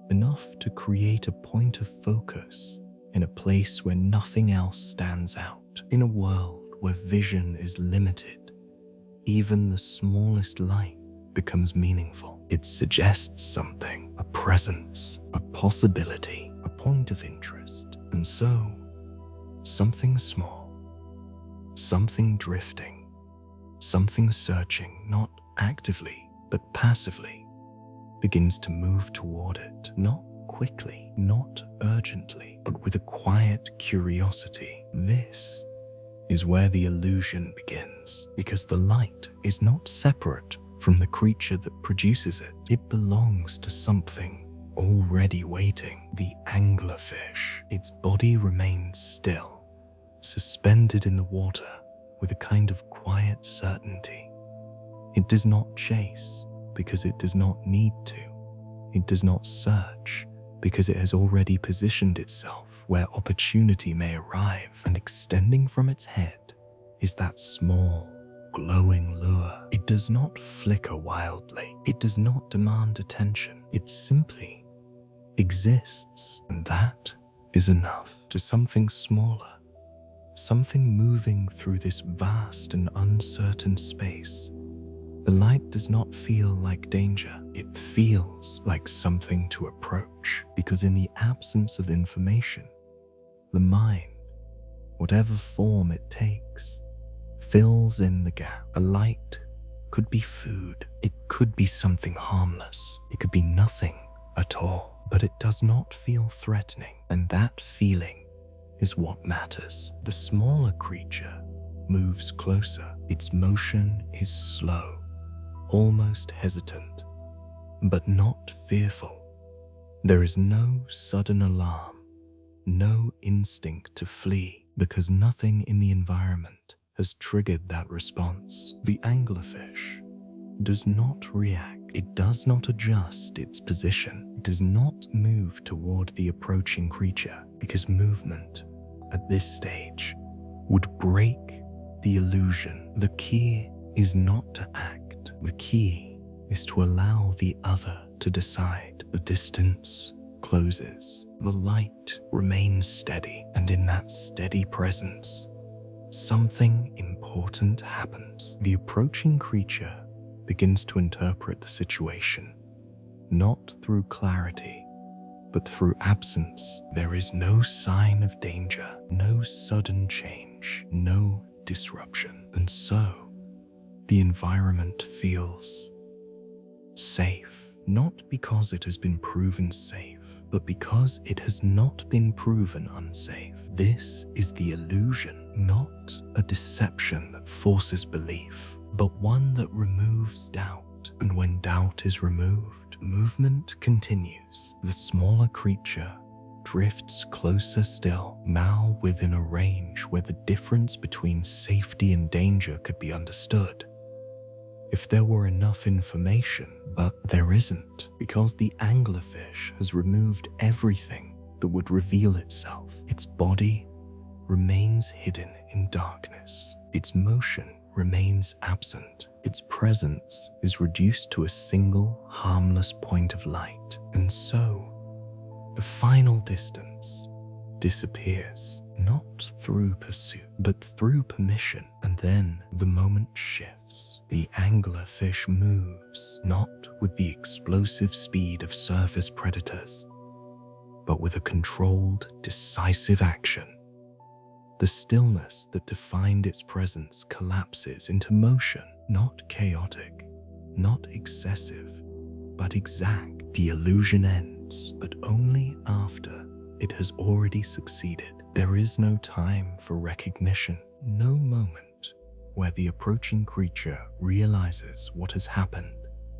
Speaker 1: enough to create a point of focus in a place where nothing else stands out. In a world where vision is limited, even the smallest light becomes meaningful. It suggests something, a presence, a possibility, a point of interest. And so, something small, something drifting, something searching, not actively, but passively, begins to move toward it, not quickly, not urgently, but with a quiet curiosity. This is where the illusion begins, because the light is not separate from the creature that produces it. It belongs to something already waiting. The anglerfish. Its body remains still, suspended in the water with a kind of quiet certainty. It does not chase because it does not need to. It does not search because it has already positioned itself where opportunity may arrive. And extending from its head is that small, glowing lure. It does not flicker wildly. It does not demand attention. It simply exists. And that is enough. To something smaller, something moving through this vast and uncertain space, the light does not feel like danger. It feels like something to approach, because in the absence of information, the mind, whatever form it takes, fills in the gap. A light could be food. It could be something harmless. It could be nothing at all, but it does not feel threatening. And that feeling is what matters. The smaller creature moves closer. Its motion is slow, almost hesitant, but not fearful. There is no sudden alarm, no instinct to flee, because nothing in the environment has triggered that response. The anglerfish does not react. It does not adjust its position. It does not move toward the approaching creature, because movement at this stage would break the illusion. The key is not to act. The key is to allow the other to decide. The distance closes. The light remains steady, and in that steady presence, something important happens. The approaching creature begins to interpret the situation, not through clarity, but through absence. There is no sign of danger, no sudden change, no disruption. And so, the environment feels safe, not because it has been proven safe, but because it has not been proven unsafe. This is the illusion, not a deception that forces belief, but one that removes doubt. And when doubt is removed, Movement continues. The smaller creature drifts closer still, now within a range where the difference between safety and danger could be understood. If there were enough information, but there isn't, because the anglerfish has removed everything that would reveal itself. Its body remains hidden in darkness. Its motion remains absent. Its presence is reduced to a single, harmless point of light. And so, the final distance disappears, not through pursuit, but through permission. And then the moment shifts. The anglerfish moves, not with the explosive speed of surface predators, but with a controlled, decisive action. The stillness that defined its presence collapses into motion, not chaotic, not excessive, but exact. The illusion ends, but only after it has already succeeded. There is no time for recognition, no moment where the approaching creature realizes what has happened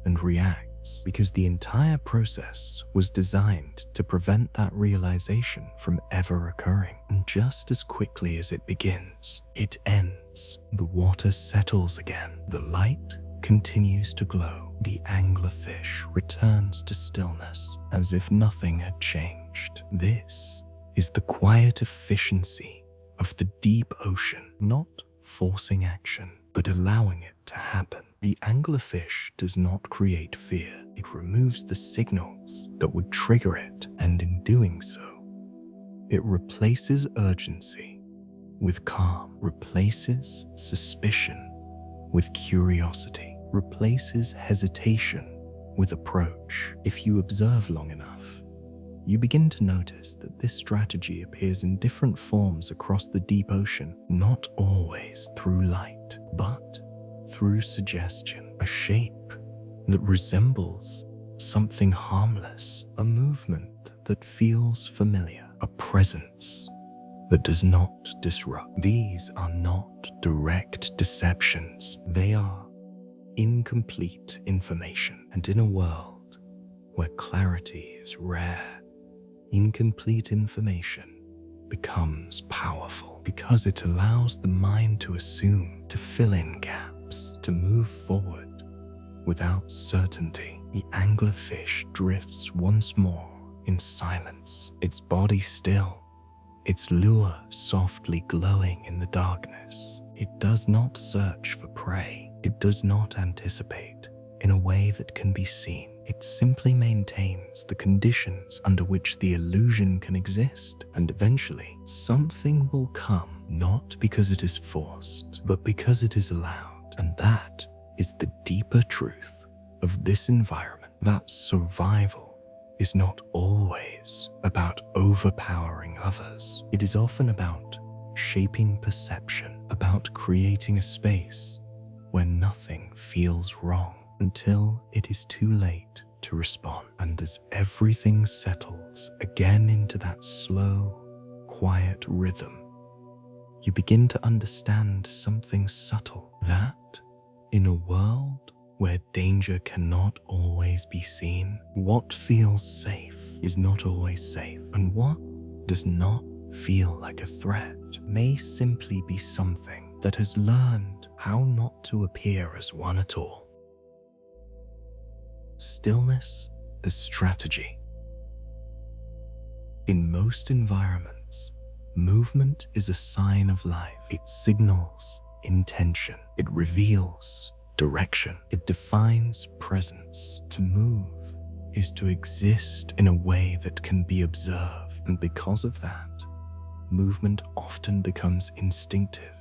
Speaker 1: and reacts, because the entire process was designed to prevent that realization from ever occurring. And just as quickly as it begins, it ends. The water settles again. The light continues to glow. The anglerfish returns to stillness as if nothing had changed. This is the quiet efficiency of the deep ocean, not forcing action, but allowing it to happen. The anglerfish does not create fear. It removes the signals that would trigger it, and in doing so, it replaces urgency with calm, replaces suspicion with curiosity, replaces hesitation with approach. If you observe long enough, you begin to notice that this strategy appears in different forms across the deep ocean, not always through light, but through suggestion, a shape that resembles something harmless, a movement that feels familiar, a presence that does not disrupt. These are not direct deceptions. They are incomplete information. And in a world where clarity is rare, incomplete information becomes powerful because it allows the mind to assume, to fill in gaps, to move forward without certainty. The anglerfish drifts once more in silence, its body still, its lure softly glowing in the darkness. It does not search for prey. It does not anticipate in a way that can be seen. It simply maintains the conditions under which the illusion can exist, and eventually something will come, not because it is forced, but because it is allowed. And that is the deeper truth of this environment, that survival is not always about overpowering others. It is often about shaping perception, about creating a space where nothing feels wrong until it is too late to respond. And as everything settles again into that slow, quiet rhythm, you begin to understand something subtle, that in a world where danger cannot always be seen, what feels safe is not always safe, and what does not feel like a threat may simply be something that has learned how not to appear as one at all. Stillness as strategy. In most environments, movement is a sign of life. It signals intention. It reveals direction. It defines presence. To move is to exist in a way that can be observed. And because of that, movement often becomes instinctive.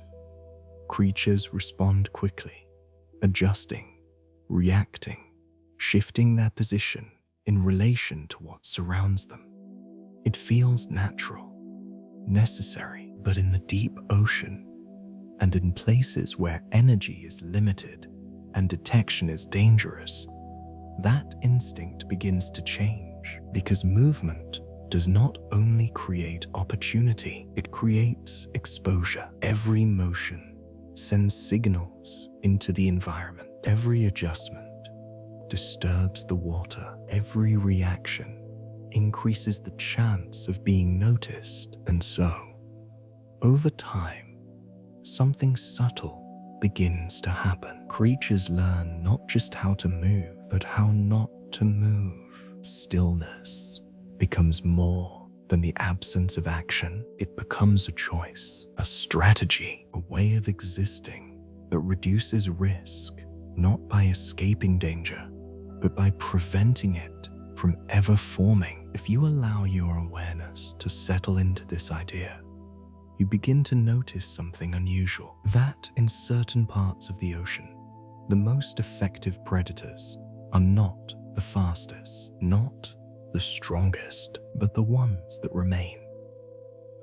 Speaker 1: Creatures respond quickly, adjusting, reacting, shifting their position in relation to what surrounds them. It feels natural, necessary, but in the deep ocean and in places where energy is limited and detection is dangerous, that instinct begins to change, because movement does not only create opportunity, it creates exposure. Every motion sends signals into the environment. Every adjustment disturbs the water. Every reaction increases the chance of being noticed, and so, over time, something subtle begins to happen. Creatures learn not just how to move, but how not to move. Stillness becomes more than the absence of action. It becomes a choice, a strategy, a way of existing that reduces risk, not by escaping danger, but by preventing it from ever forming. If you allow your awareness to settle into this idea, you begin to notice something unusual. That in certain parts of the ocean, the most effective predators are not the fastest, not the strongest, but the ones that remain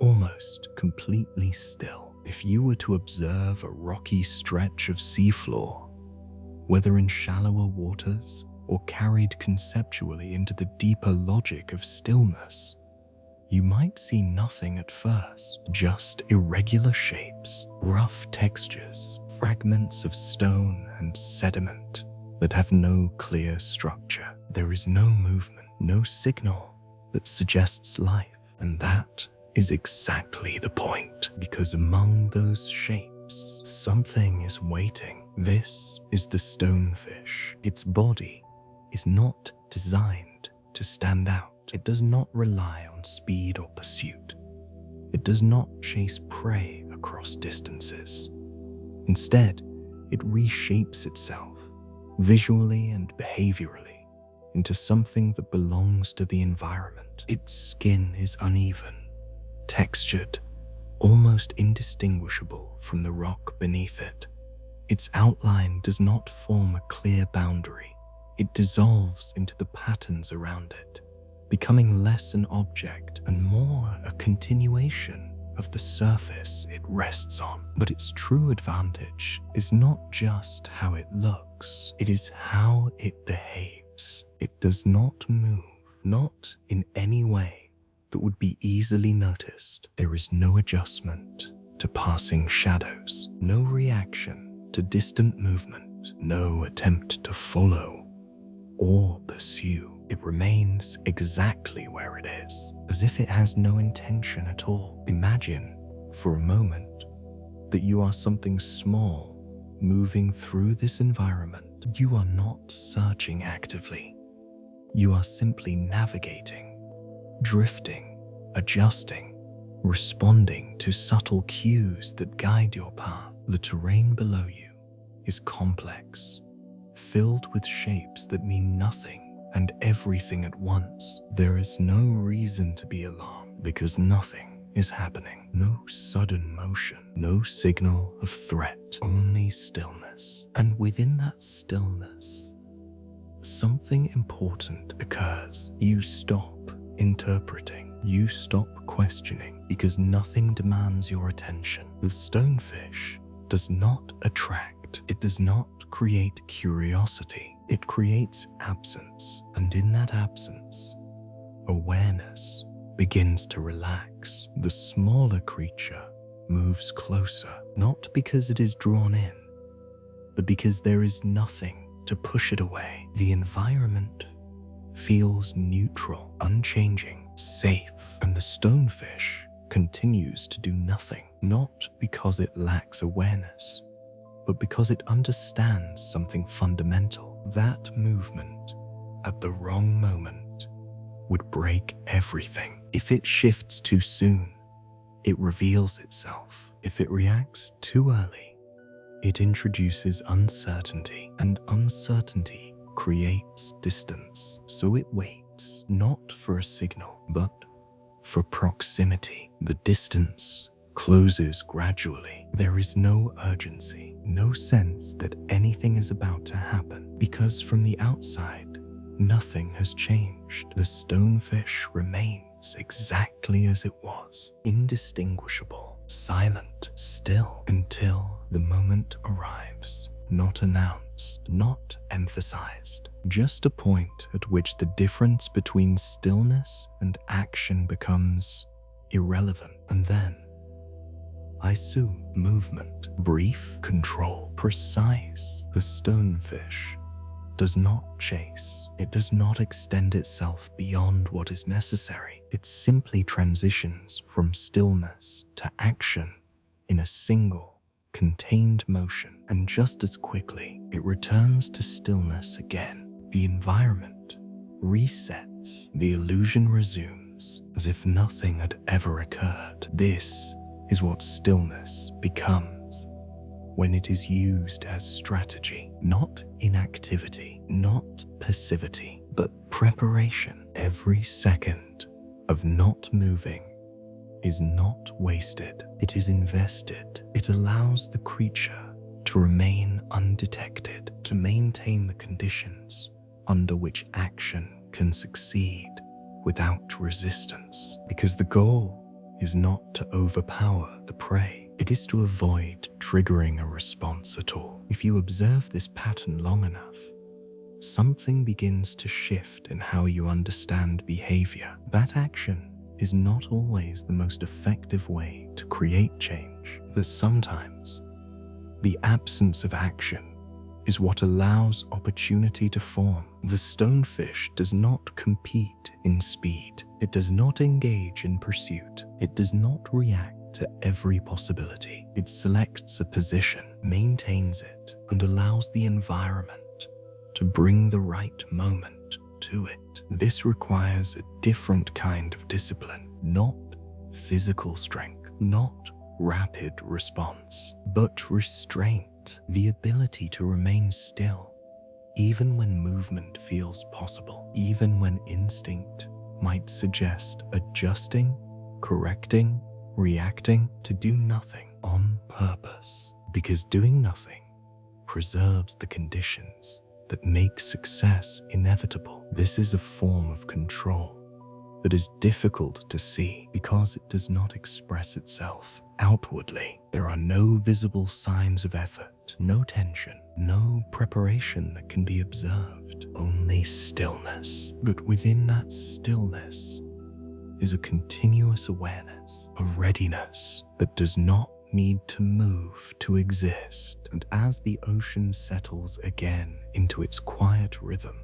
Speaker 1: almost completely still. If you were to observe a rocky stretch of seafloor, whether in shallower waters or carried conceptually into the deeper logic of stillness, you might see nothing at first, just irregular shapes, rough textures, fragments of stone and sediment that have no clear structure. There is no movement, no signal that suggests life, and that is exactly the point, because among those shapes, something is waiting. This is the stonefish. Its body is not designed to stand out. It does not rely on speed or pursuit. It does not chase prey across distances. Instead, it reshapes itself, visually and behaviorally, into something that belongs to the environment. Its skin is uneven, textured, almost indistinguishable from the rock beneath it. Its outline does not form a clear boundary. It dissolves into the patterns around it, becoming less an object and more a continuation of the surface it rests on. But its true advantage is not just how it looks, it is how it behaves. It does not move, not in any way that would be easily noticed. There is no adjustment to passing shadows, no reaction to distant movement, no attempt to follow or pursue. It remains exactly where it is, as if it has no intention at all. Imagine, for a moment, that you are something small moving through this environment. You are not searching actively. You are simply navigating, drifting, adjusting, responding to subtle cues that guide your path. The terrain below you is complex, filled with shapes that mean nothing and everything at once. There is no reason to be alarmed because nothing is happening. No sudden motion, no signal of threat, only stillness. And within that stillness, something important occurs. You stop interpreting. You stop questioning because nothing demands your attention. The stonefish does not attract. It does not create curiosity. It creates absence, and in that absence, awareness begins to relax. The smaller creature moves closer, not because it is drawn in, but because there is nothing to push it away. The environment feels neutral, unchanging, safe, and the stonefish continues to do nothing, not because it lacks awareness, but because it understands something fundamental. That movement at the wrong moment would break everything. If it shifts too soon, it reveals itself. If it reacts too early, it introduces uncertainty, and uncertainty creates distance. So it waits, not for a signal, but for proximity. The distance closes gradually. There is no urgency, no sense that anything is about to happen, because from the outside, nothing has changed. The stonefish remains exactly as it was, indistinguishable, silent, still, until the moment arrives, not announced, not emphasized, just a point at which the difference between stillness and action becomes irrelevant. And then, movement, brief, control, precise. The stonefish does not chase. It does not extend itself beyond what is necessary. It simply transitions from stillness to action in a single, contained motion. And just as quickly, it returns to stillness again. The environment resets. The illusion resumes as if nothing had ever occurred. This is what stillness becomes when it is used as strategy, not inactivity, not passivity, but preparation. Every second of not moving is not wasted. It is invested. It allows the creature to remain undetected, to maintain the conditions under which action can succeed without resistance. Because the goal is not to overpower the prey. It is to avoid triggering a response at all. If you observe this pattern long enough, something begins to shift in how you understand behavior. That action is not always the most effective way to create change. That sometimes the absence of action is what allows opportunity to form. The stonefish does not compete in speed. It does not engage in pursuit. It does not react to every possibility. It selects a position, maintains it, and allows the environment to bring the right moment to it. This requires a different kind of discipline, not physical strength, not rapid response, but restraint, the ability to remain still, even when movement feels possible, even when instinct might suggest adjusting, correcting, reacting, to do nothing on purpose, because doing nothing preserves the conditions that make success inevitable. This is a form of control that is difficult to see because it does not express itself outwardly. There are no visible signs of effort, no tension, no preparation that can be observed, only stillness. But within that stillness is a continuous awareness, a readiness that does not need to move to exist. And as the ocean settles again into its quiet rhythm,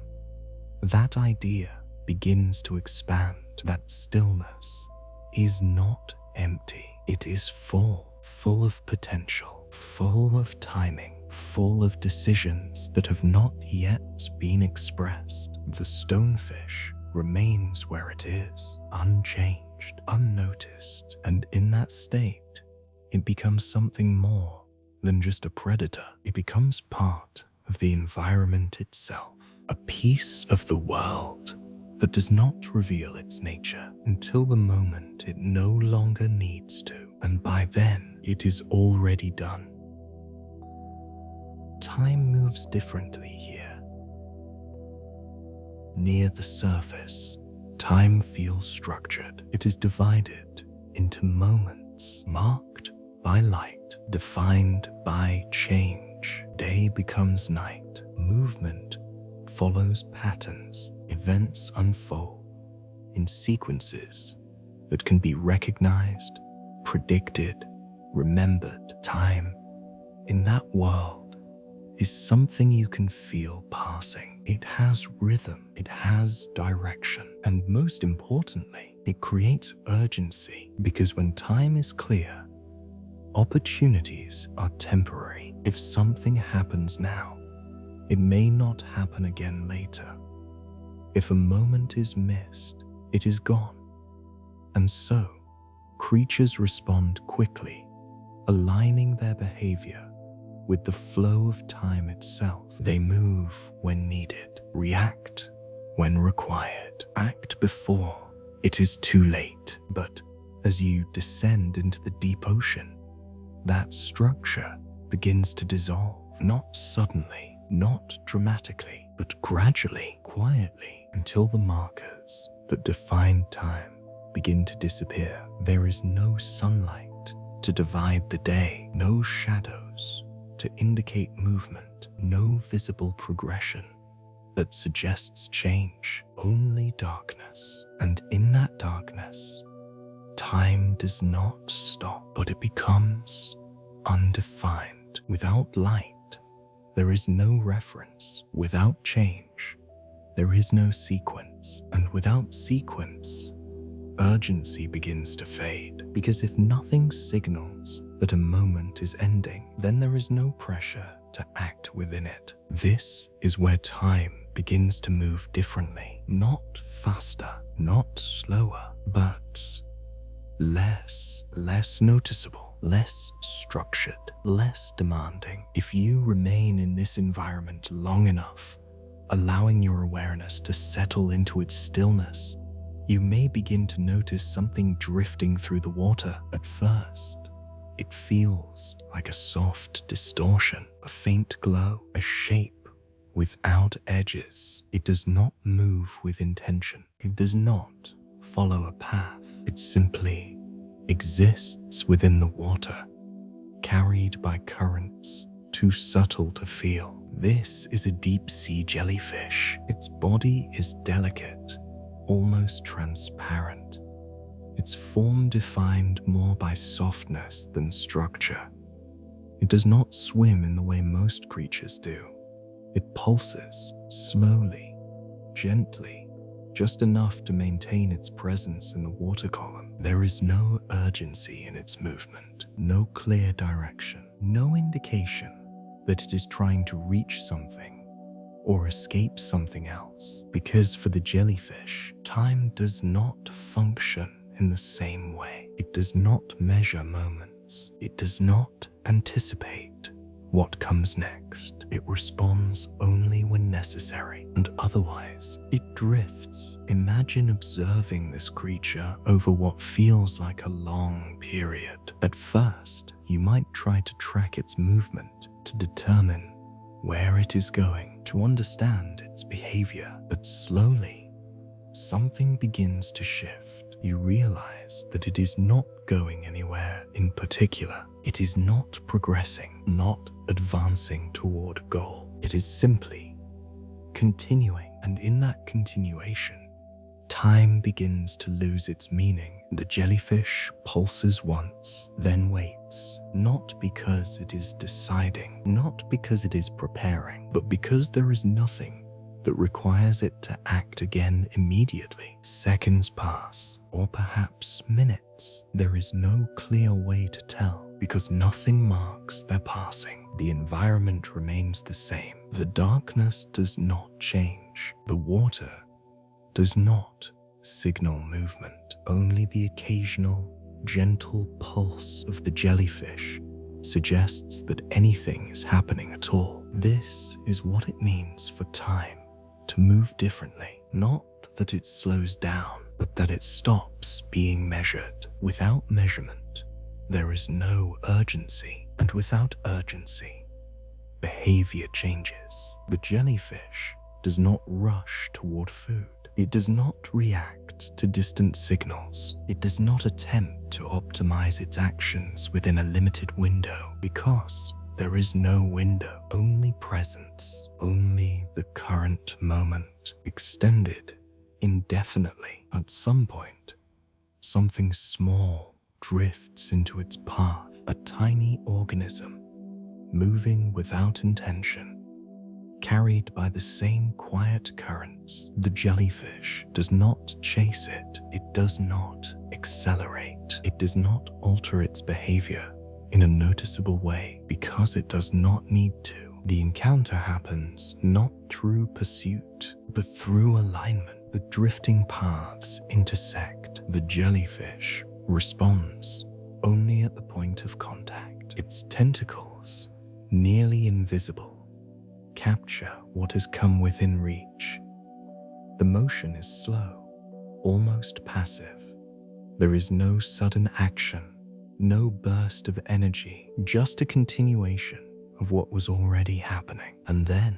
Speaker 1: that idea begins to expand. That stillness is not empty. It is full of potential, full of timing, full of decisions that have not yet been expressed. The stonefish remains where it is, unchanged, unnoticed, and in that state, it becomes something more than just a predator. It becomes part of the environment itself, a piece of the world that does not reveal its nature until the moment it no longer needs to, and by then it is already done. Time moves differently here. Near the surface, time feels structured. It is divided into moments, marked by light, defined by change. Day becomes night. Movement follows patterns. Events unfold in sequences that can be recognized, predicted, remembered. Time in that world is something you can feel passing. It has rhythm, it has direction, and most importantly, it creates urgency, because when time is clear, opportunities are temporary. If something happens now, it may not happen again later. If a moment is missed, it is gone. And so, creatures respond quickly, aligning their behavior with the flow of time itself. They move when needed, react when required, act before it is too late. But as you descend into the deep ocean, that structure begins to dissolve, not suddenly, not dramatically, but gradually, quietly, until the markers that define time begin to disappear. There is no sunlight to divide the day, no shadows to indicate movement, no visible progression that suggests change, only darkness. And in that darkness, time does not stop, but it becomes undefined. Without light, there is no reference. Without change, there is no sequence. And without sequence, urgency begins to fade. Because if nothing signals that a moment is ending, then there is no pressure to act within it. This is where time begins to move differently. Not faster, not slower, but less noticeable, less structured, less demanding. If you remain in this environment long enough, allowing your awareness to settle into its stillness, you may begin to notice something drifting through the water. At first, it feels like a soft distortion, a faint glow, a shape without edges. It does not move with intention. It does not follow a path. It simply exists within the water, carried by currents too subtle to feel. This is a deep-sea jellyfish. Its body is delicate, almost transparent. Its form defined more by softness than structure. It does not swim in the way most creatures do. It pulses slowly, gently, just enough to maintain its presence in the water column. There is no urgency in its movement, no clear direction, no indication that it is trying to reach something or escape something else. Because for the jellyfish, time does not function in the same way. It does not measure moments. It does not anticipate what comes next. It responds only when necessary, and otherwise it drifts. Imagine observing this creature over what feels like a long period. At first, you might try to track its movement to determine where it is going, to understand its behavior. But slowly, something begins to shift. You realize that it is not going anywhere in particular. It is not progressing, not advancing toward a goal. It is simply continuing, and in that continuation, time begins to lose its meaning. The jellyfish pulses once, then waits, not because it is deciding, not because it is preparing, but because there is nothing that requires it to act again immediately. Seconds pass, or perhaps minutes. There is no clear way to tell, because nothing marks their passing. The environment remains the same. The darkness does not change. The water does not signal movement. Only the occasional, gentle pulse of the jellyfish suggests that anything is happening at all. This is what it means for time to move differently. Not that it slows down, but that it stops being measured. Without measurement, there is no urgency, and without urgency, behavior changes. The jellyfish does not rush toward food. It does not react to distant signals. It does not attempt to optimize its actions within a limited window, because there is no window, only presence, only the current moment, extended indefinitely. At some point, something small drifts into its path, a tiny organism moving without intention, carried by the same quiet currents. The jellyfish does not chase it. It does not accelerate. It does not alter its behavior in a noticeable way, because it does not need to. The encounter happens not through pursuit, but through alignment. The drifting paths intersect. The jellyfish responds only at the point of contact. Its tentacles, nearly invisible, capture what has come within reach. The motion is slow, almost passive. There is no sudden action, no burst of energy, just a continuation of what was already happening. And then,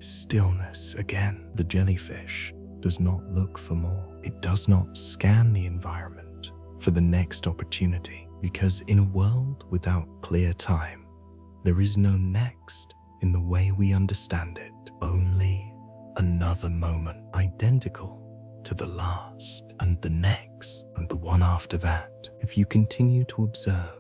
Speaker 1: stillness again. The jellyfish does not look for more. It does not scan the environment for the next opportunity, because in a world without clear time, there is no next in the way we understand it, only another moment, identical to the last, and the next, and the one after that. If you continue to observe,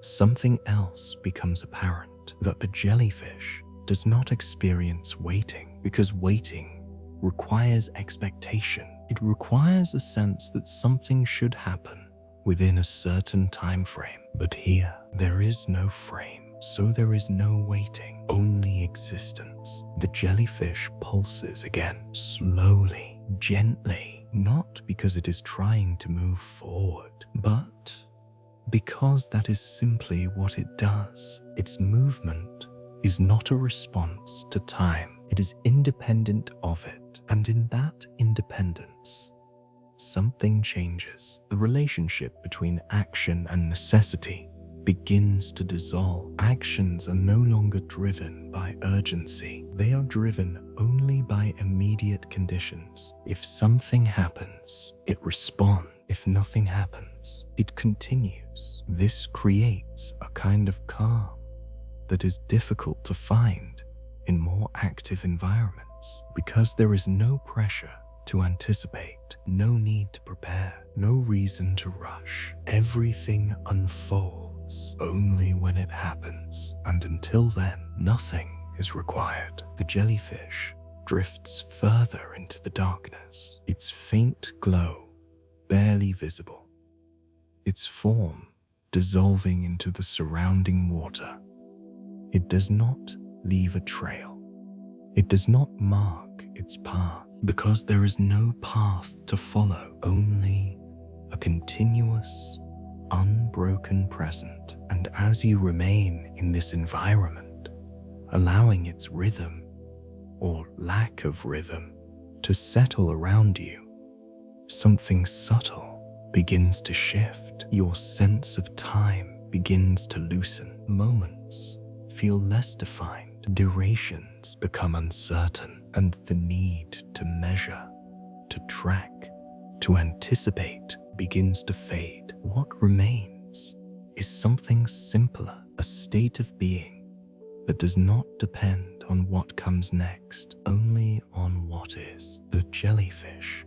Speaker 1: something else becomes apparent. that the jellyfish does not experience waiting because waiting requires expectation. It requires a sense that something should happen within a certain time frame. But here, there is no frame, so there is no waiting, only existence. The jellyfish pulses again, slowly, gently, not because it is trying to move forward, but because that is simply what it does. Its movement is not a response to time. It is independent of it, and in that independence, something changes. The relationship between action and necessity begins to dissolve. Actions are no longer driven by urgency. They are driven only by immediate conditions. If something happens, it responds. If nothing happens, it continues. This creates a kind of calm that is difficult to find in more active environments, because there is no pressure to anticipate, no need to prepare, no reason to rush. Everything unfolds only when it happens, and until then, nothing is required. The jellyfish drifts further into the darkness, its faint glow barely visible, its form dissolving into the surrounding water. It does not leave a trail. It does not mark its path, because there is no path to follow, only a continuous, unbroken present. And as you remain in this environment, allowing its rhythm, or lack of rhythm, to settle around you, something subtle begins to shift. Your sense of time begins to loosen. Moments feel less defined. Durations become uncertain, and the need to measure, to track, to anticipate begins to fade. What remains is something simpler, a state of being that does not depend on what comes next, only on what is. The jellyfish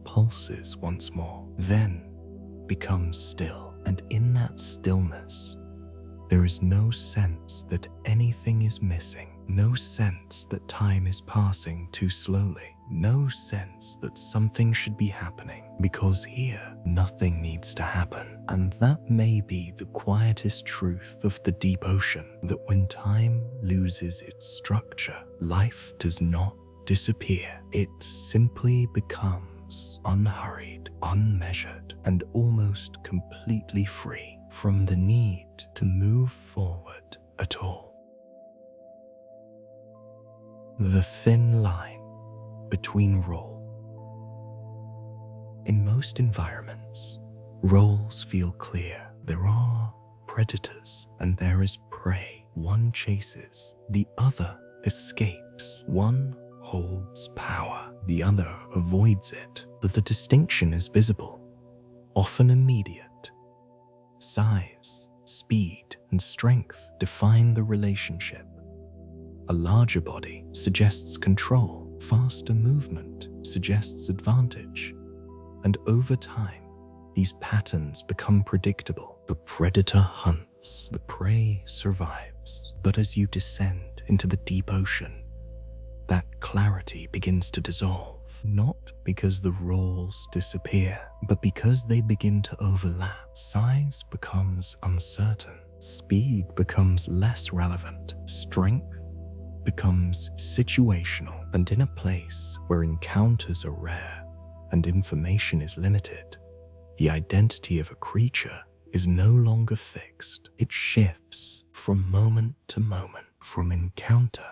Speaker 1: pulses once more, then becomes still, and in that stillness, there is no sense that anything is missing, no sense that time is passing too slowly, no sense that something should be happening, because here nothing needs to happen. And that may be the quietest truth of the deep ocean, that when time loses its structure, life does not disappear. It simply becomes unhurried, unmeasured, and almost completely free from the need to move forward at all. The thin line between role. In most environments, roles feel clear. There are predators and there is prey. One chases, the other escapes. One holds power, the other avoids it. But the distinction is visible, often immediate. Size, speed, and strength define the relationship. A larger body suggests control, faster movement suggests advantage, and over time, these patterns become predictable. The predator hunts, the prey survives. But as you descend into the deep ocean, that clarity begins to dissolve, not because the roles disappear, but because they begin to overlap. Size becomes uncertain, speed becomes less relevant, strength becomes situational, and in a place where encounters are rare and information is limited, the identity of a creature is no longer fixed. It shifts from moment to moment, from encounter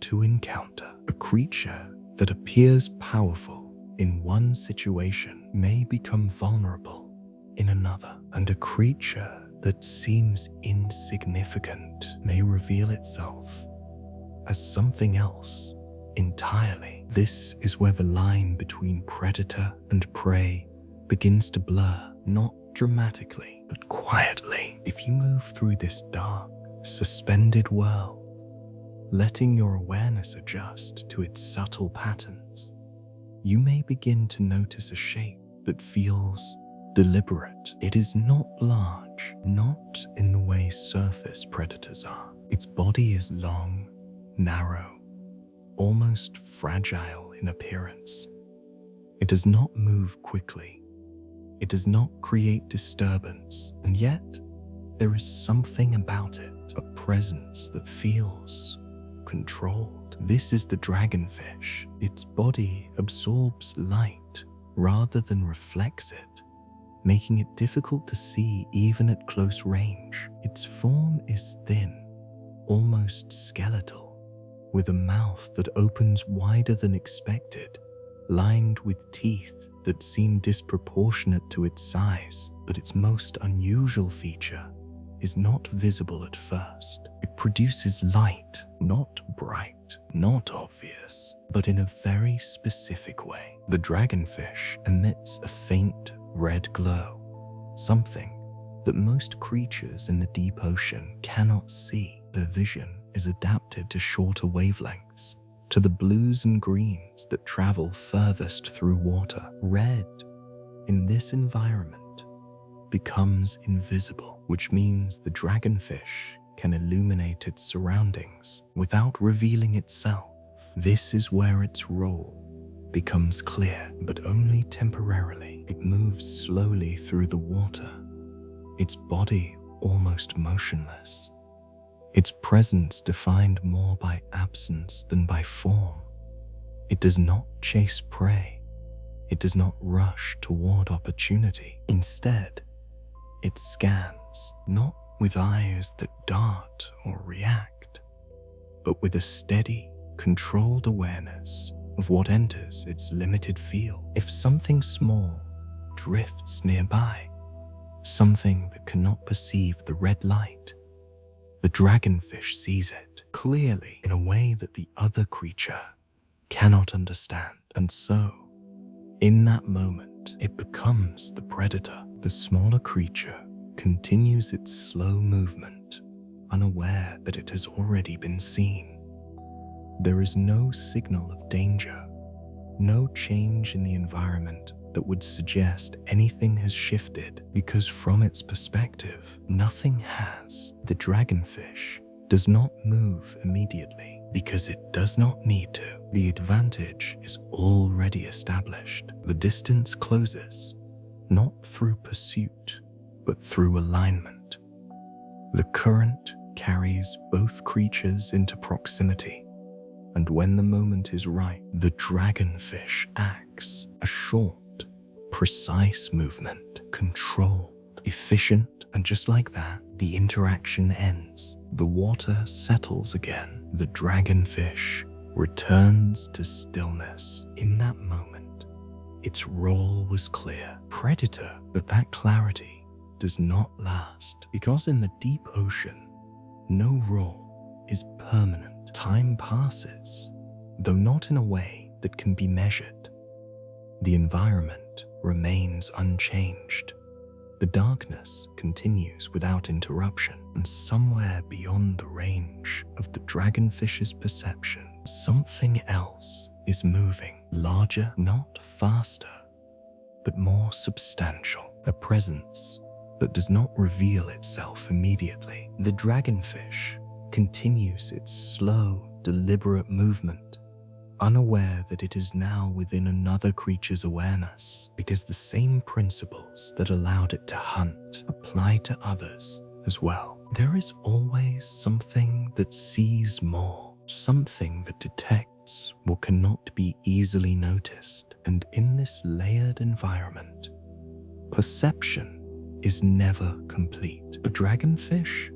Speaker 1: to encounter. A creature that appears powerful in one situation may become vulnerable in another, and a creature that seems insignificant may reveal itself as something else entirely. This is where the line between predator and prey begins to blur, not dramatically, but quietly. If you move through this dark, suspended world, letting your awareness adjust to its subtle patterns, you may begin to notice a shape that feels deliberate. It is not large, not in the way surface predators are. Its body is long, narrow, almost fragile in appearance. It does not move quickly. It does not create disturbance, and yet there is something about it, a presence that feels controlled. This is the dragonfish. Its body absorbs light rather than reflects it, making it difficult to see even at close range. Its form is thin, almost skeletal, with a mouth that opens wider than expected, lined with teeth that seem disproportionate to its size. But its most unusual feature is not visible at first. It produces light, not bright, not obvious, but in a very specific way. The dragonfish emits a faint red glow, something that most creatures in the deep ocean cannot see. Their vision is adapted to shorter wavelengths, to the blues and greens that travel furthest through water. Red, in this environment, becomes invisible, which means the dragonfish can illuminate its surroundings without revealing itself. This is where its role becomes clear, but only temporarily. It moves slowly through the water, its body almost motionless, its presence defined more by absence than by form. It does not chase prey. It does not rush toward opportunity. Instead, it scans, not with eyes that dart or react, but with a steady, controlled awareness of what enters its limited field. If something small drifts nearby, something that cannot perceive the red light, the dragonfish sees it clearly in a way that the other creature cannot understand. And so, in that moment, it becomes the predator. The smaller creature continues its slow movement, unaware that it has already been seen. There is no signal of danger, no change in the environment that would suggest anything has shifted, because from its perspective, nothing has. The dragonfish does not move immediately because it does not need to. The advantage is already established. The distance closes, not through pursuit, but through alignment. The current carries both creatures into proximity, and when the moment is right, the dragonfish acts. A short, precise movement, controlled, efficient, and just like that, the interaction ends. The water settles again. The dragonfish returns to stillness. In that moment, its role was clear. Predator, but that clarity does not last, because in the deep ocean, no role is permanent. Time passes, though not in a way that can be measured. The environment remains unchanged. The darkness continues without interruption, and somewhere beyond the range of the dragonfish's perception, something else is moving, larger, not faster, but more substantial. A presence that does not reveal itself immediately. The dragonfish continues its slow, deliberate movement, unaware that it is now within another creature's awareness, because the same principles that allowed it to hunt apply to others as well. There is always something that sees more, something that detects what cannot be easily noticed, and in this layered environment, perception is never complete. The dragonfish,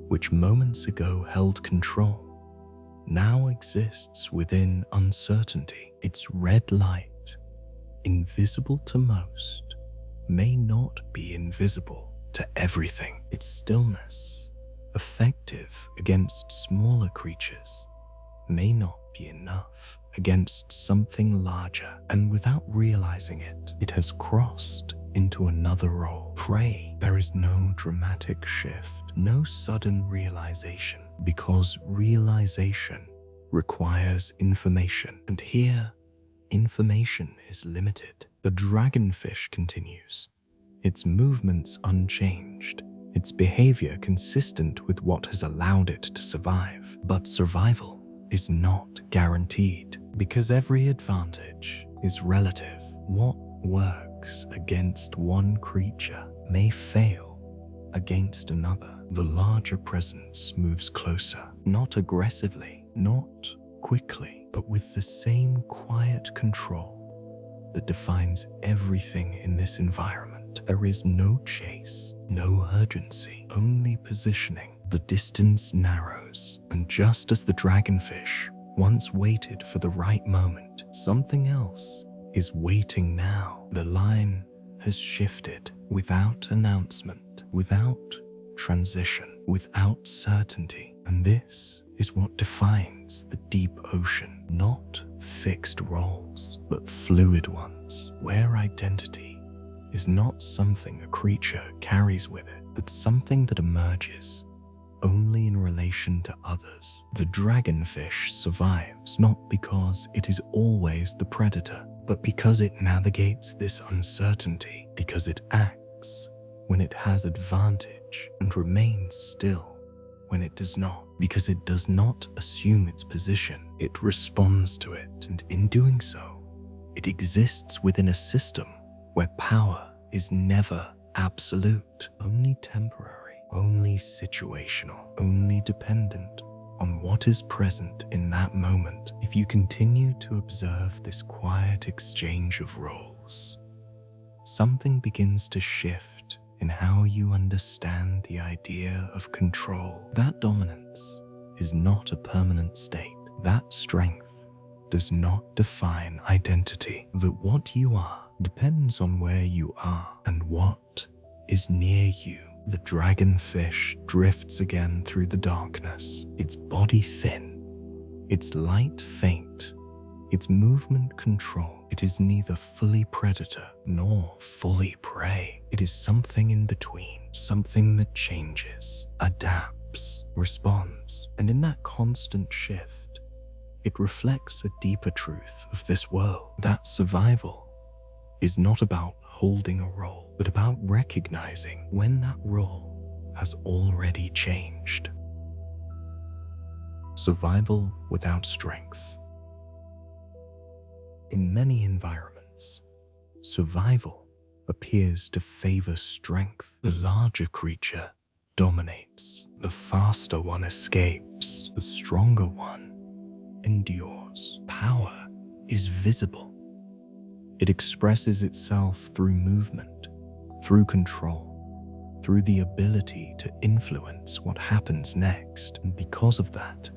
Speaker 1: which moments ago held control, now exists within uncertainty. Its red light, invisible to most, may not be invisible to everything. Its stillness, effective against smaller creatures, may not be enough against something larger, and without realizing it, it has crossed into another role. Prey. There is no dramatic shift, no sudden realization, because realization requires information, and here, information is limited. The dragonfish continues, its movements unchanged, its behavior consistent with what has allowed it to survive. But survival is not guaranteed, because every advantage is relative. What works against one creature may fail against another. The larger presence moves closer, not aggressively, not quickly, but with the same quiet control that defines everything in this environment. There is no chase, no urgency, only positioning. The distance narrows, and just as the dragonfish once waited for the right moment, something else is waiting now. The line has shifted without announcement, without transition, without certainty. And this is what defines the deep ocean. Not fixed roles, but fluid ones, where identity is not something a creature carries with it, but something that emerges only in relation to others. The dragonfish survives not because it is always the predator, but because it navigates this uncertainty, because it acts when it has advantage and remains still when it does not, because it does not assume its position, it responds to it, and in doing so, it exists within a system where power is never absolute, only temporary, only situational, only dependent on what is present in that moment. If you continue to observe this quiet exchange of roles, something begins to shift in how you understand the idea of control. That dominance is not a permanent state. That strength does not define identity. That what you are depends on where you are and what is near you. The dragonfish drifts again through the darkness, its body thin, its light faint, its movement controlled. It is neither fully predator nor fully prey. It is something in between, something that changes, adapts, responds. And in that constant shift, it reflects a deeper truth of this world, that survival is not about holding a role, but about recognizing when that role has already changed. Survival without strength. In many environments, survival appears to favor strength. The larger creature dominates, the faster one escapes, the stronger one endures. Power is visible. It expresses itself through movement, through control, through the ability to influence what happens next. And because of that,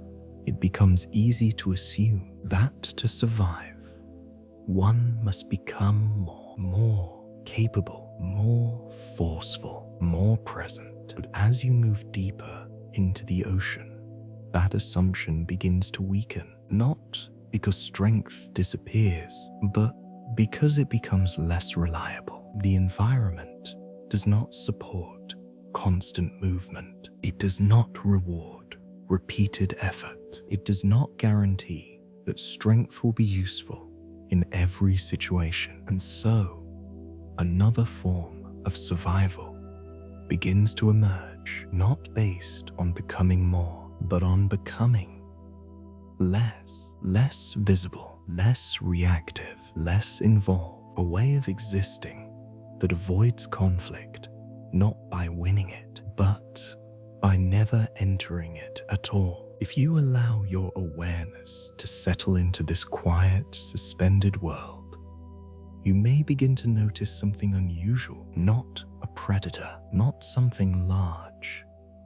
Speaker 1: it becomes easy to assume that to survive, one must become more capable, more forceful, more present. But as you move deeper into the ocean, that assumption begins to weaken, not because strength disappears, but because it becomes less reliable. The environment does not support constant movement. It does not reward repeated effort. It does not guarantee that strength will be useful in every situation. And so, another form of survival begins to emerge, not based on becoming more, but on becoming less visible, less reactive, less involved. A way of existing that avoids conflict, not by winning it, but by never entering it at all. If you allow your awareness to settle into this quiet, suspended world, you may begin to notice something unusual, not a predator, not something large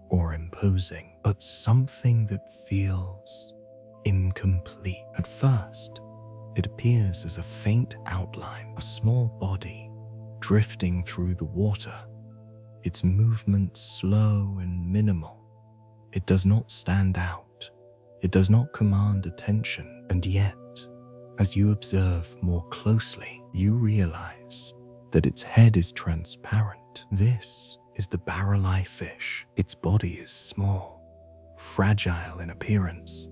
Speaker 1: or imposing, but something that feels incomplete. At first, it appears as a faint outline, a small body drifting through the water, its movement slow and minimal. It does not stand out. It does not command attention. And yet, as you observe more closely, you realize that its head is transparent. This is the barrel-eye fish. Its body is small, fragile in appearance,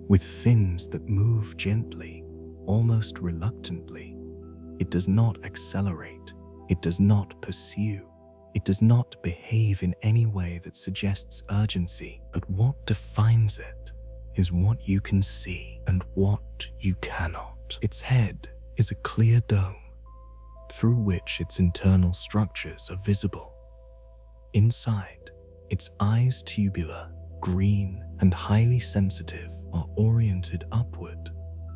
Speaker 1: with fins that move gently, almost reluctantly. It does not accelerate. It does not pursue. It does not behave in any way that suggests urgency, but what defines it is what you can see and what you cannot. Its head is a clear dome through which its internal structures are visible. Inside, its eyes, tubular, green, and highly sensitive, are oriented upward,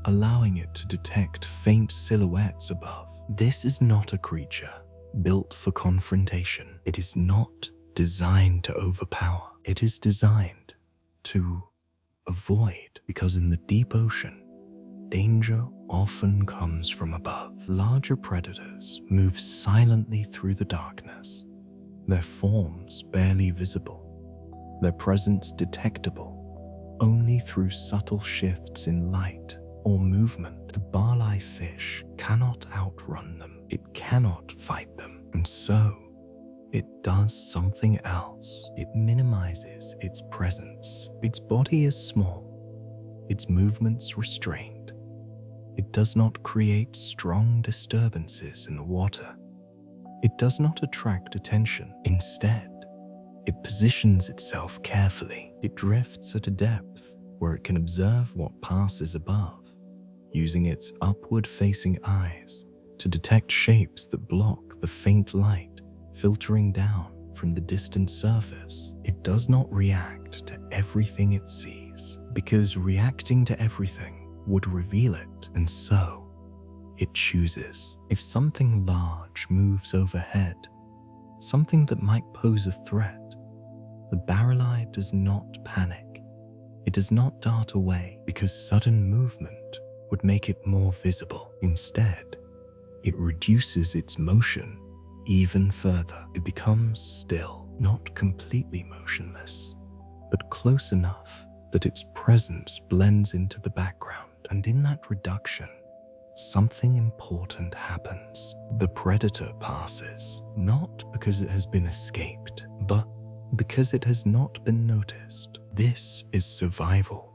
Speaker 1: allowing it to detect faint silhouettes above. This is not a creature built for confrontation. It is not designed to overpower. It is designed to avoid, because in the deep ocean, danger often comes from above. Larger predators move silently through the darkness, their forms barely visible, their presence detectable only through subtle shifts in light or movement. The barley fish cannot outrun them. It cannot fight them. And so, it does something else. It minimizes its presence. Its body is small, its movements restrained. It does not create strong disturbances in the water. It does not attract attention. Instead, it positions itself carefully. It drifts at a depth where it can observe what passes above, using its upward-facing eyes to detect shapes that block the faint light filtering down from the distant surface. It does not react to everything it sees, because reacting to everything would reveal it, and so it chooses. If something large moves overhead, something that might pose a threat, the barreleye does not panic. It does not dart away, because sudden movement would make it more visible. Instead, it reduces its motion even further. It becomes still, not completely motionless, but close enough that its presence blends into the background. And in that reduction, something important happens. The predator passes, not because it has been escaped, but because it has not been noticed. This is survival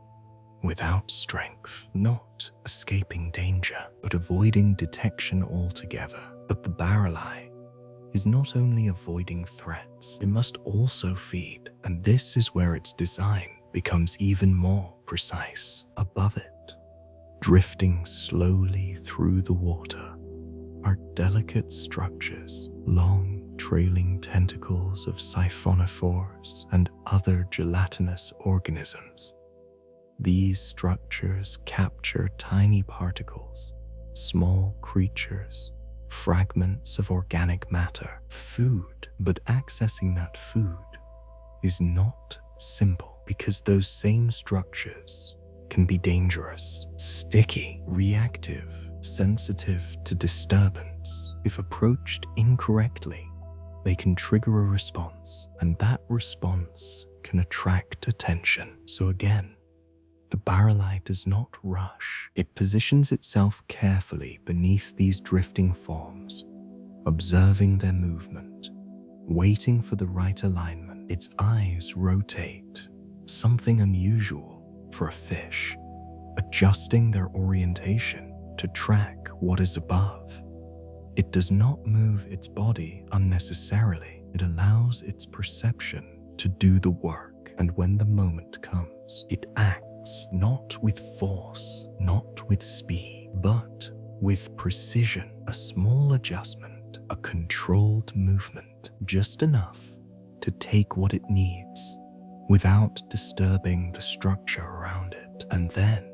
Speaker 1: without strength, not escaping danger, but avoiding detection altogether. But the barreleye is not only avoiding threats, it must also feed, and this is where its design becomes even more precise. Above it, drifting slowly through the water, are delicate structures, long trailing tentacles of siphonophores and other gelatinous organisms. These structures capture tiny particles, small creatures, fragments of organic matter, food. But accessing that food is not simple, because those same structures can be dangerous, sticky, reactive, sensitive to disturbance. If approached incorrectly, they can trigger a response, and that response can attract attention. So again, the barreleye does not rush. It positions itself carefully beneath these drifting forms, observing their movement, waiting for the right alignment. Its eyes rotate, something unusual for a fish, adjusting their orientation to track what is above. It does not move its body unnecessarily. It allows its perception to do the work, and when the moment comes, it acts. Not with force, not with speed, but with precision. A small adjustment, a controlled movement, just enough to take what it needs without disturbing the structure around it. And then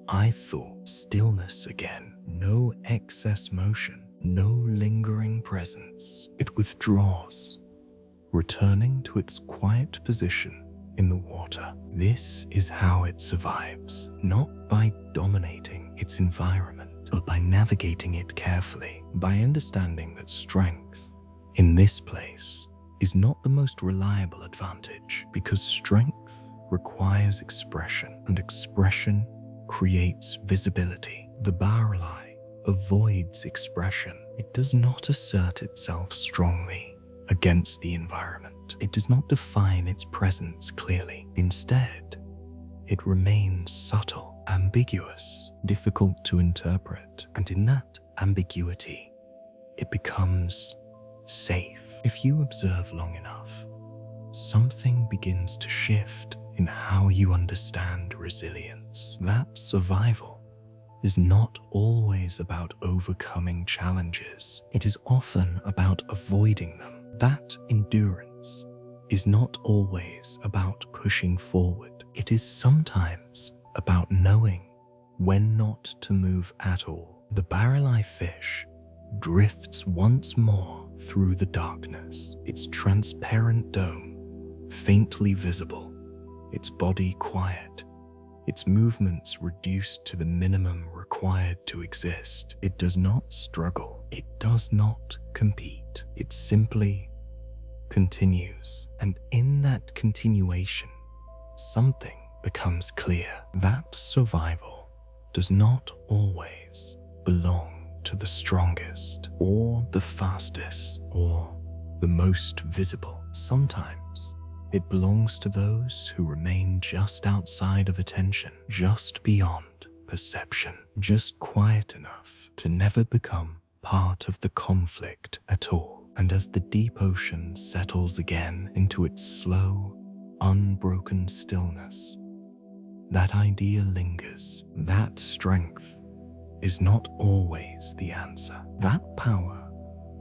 Speaker 1: I thought stillness again. No excess motion, no lingering presence. It withdraws, returning to its quiet position in the water. This is how it survives, not by dominating its environment, but by navigating it carefully, by understanding that strength in this place is not the most reliable advantage, because strength requires expression, and expression creates visibility. The barreleye avoids expression. It does not assert itself strongly against the environment. It does not define its presence clearly. Instead, it remains subtle, ambiguous, difficult to interpret, and in that ambiguity, it becomes safe. If you observe long enough, something begins to shift in how you understand resilience. That survival is not always about overcoming challenges. It is often about avoiding them. That endurance is not always about pushing forward. It is sometimes about knowing when not to move at all. The barrel-eye fish drifts once more through the darkness, its transparent dome faintly visible, its body quiet, its movements reduced to the minimum required to exist. It does not struggle. It does not compete. It simply continues. And in that continuation, something becomes clear. That survival does not always belong to the strongest or the fastest or the most visible. Sometimes it belongs to those who remain just outside of attention, just beyond perception, just quiet enough to never become part of the conflict at all. And as the deep ocean settles again into its slow, unbroken stillness, that idea lingers. That strength is not always the answer. That power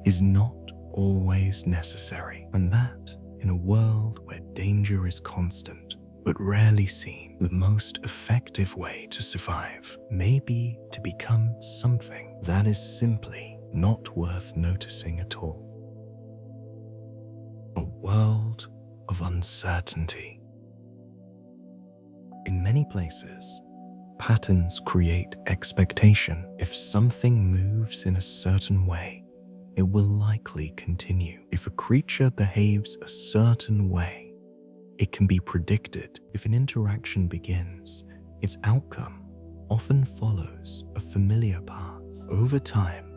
Speaker 1: is not always necessary. And that, in a world where danger is constant but rarely seen, the most effective way to survive may be to become something that is simply not worth noticing at all. A world of uncertainty. In many places, patterns create expectation. If something moves in a certain way, it will likely continue. If a creature behaves a certain way, it can be predicted. If an interaction begins, its outcome often follows a familiar path. Over time,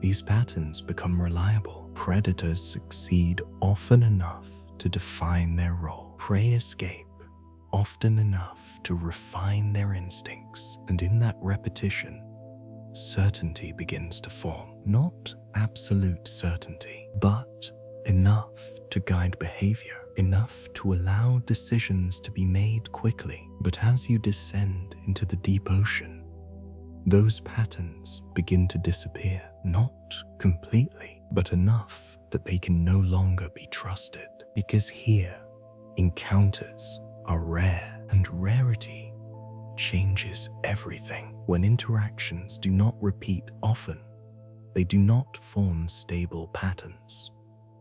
Speaker 1: these patterns become reliable. Predators succeed often enough to define their role. Prey escape often enough to refine their instincts. And in that repetition, certainty begins to form. Not absolute certainty, but enough to guide behavior, enough to allow decisions to be made quickly. But as you descend into the deep ocean, those patterns begin to disappear. Not completely, but enough that they can no longer be trusted. Because here, encounters are rare, and rarity changes everything. When interactions do not repeat often, they do not form stable patterns.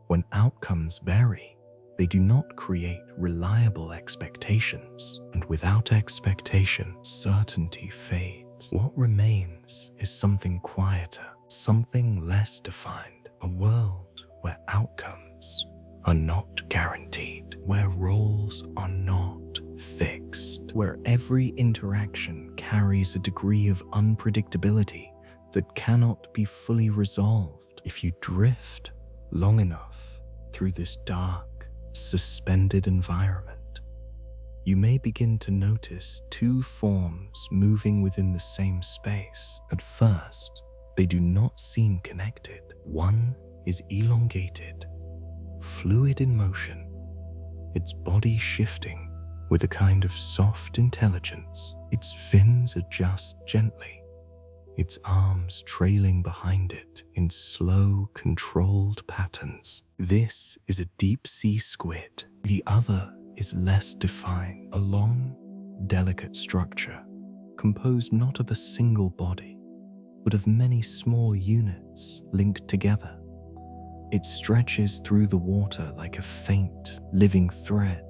Speaker 1: When outcomes vary, they do not create reliable expectations. And without expectation, certainty fades. What remains is something quieter, something less defined, a world where outcomes are not guaranteed, where roles are not fixed, where every interaction carries a degree of unpredictability that cannot be fully resolved. If you drift long enough through this dark, suspended environment, you may begin to notice two forms moving within the same space. At first, they do not seem connected. One is elongated, fluid in motion, its body shifting with a kind of soft intelligence. Its fins adjust gently, its arms trailing behind it in slow, controlled patterns. This is a deep-sea squid. The other is less defined, a long, delicate structure composed not of a single body, but of many small units linked together. It stretches through the water like a faint, living thread,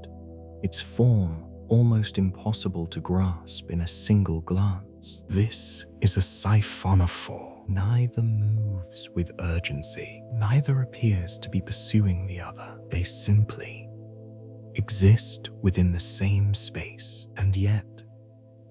Speaker 1: its form almost impossible to grasp in a single glance. This is a siphonophore. Neither moves with urgency, neither appears to be pursuing the other. They simply exist within the same space, and yet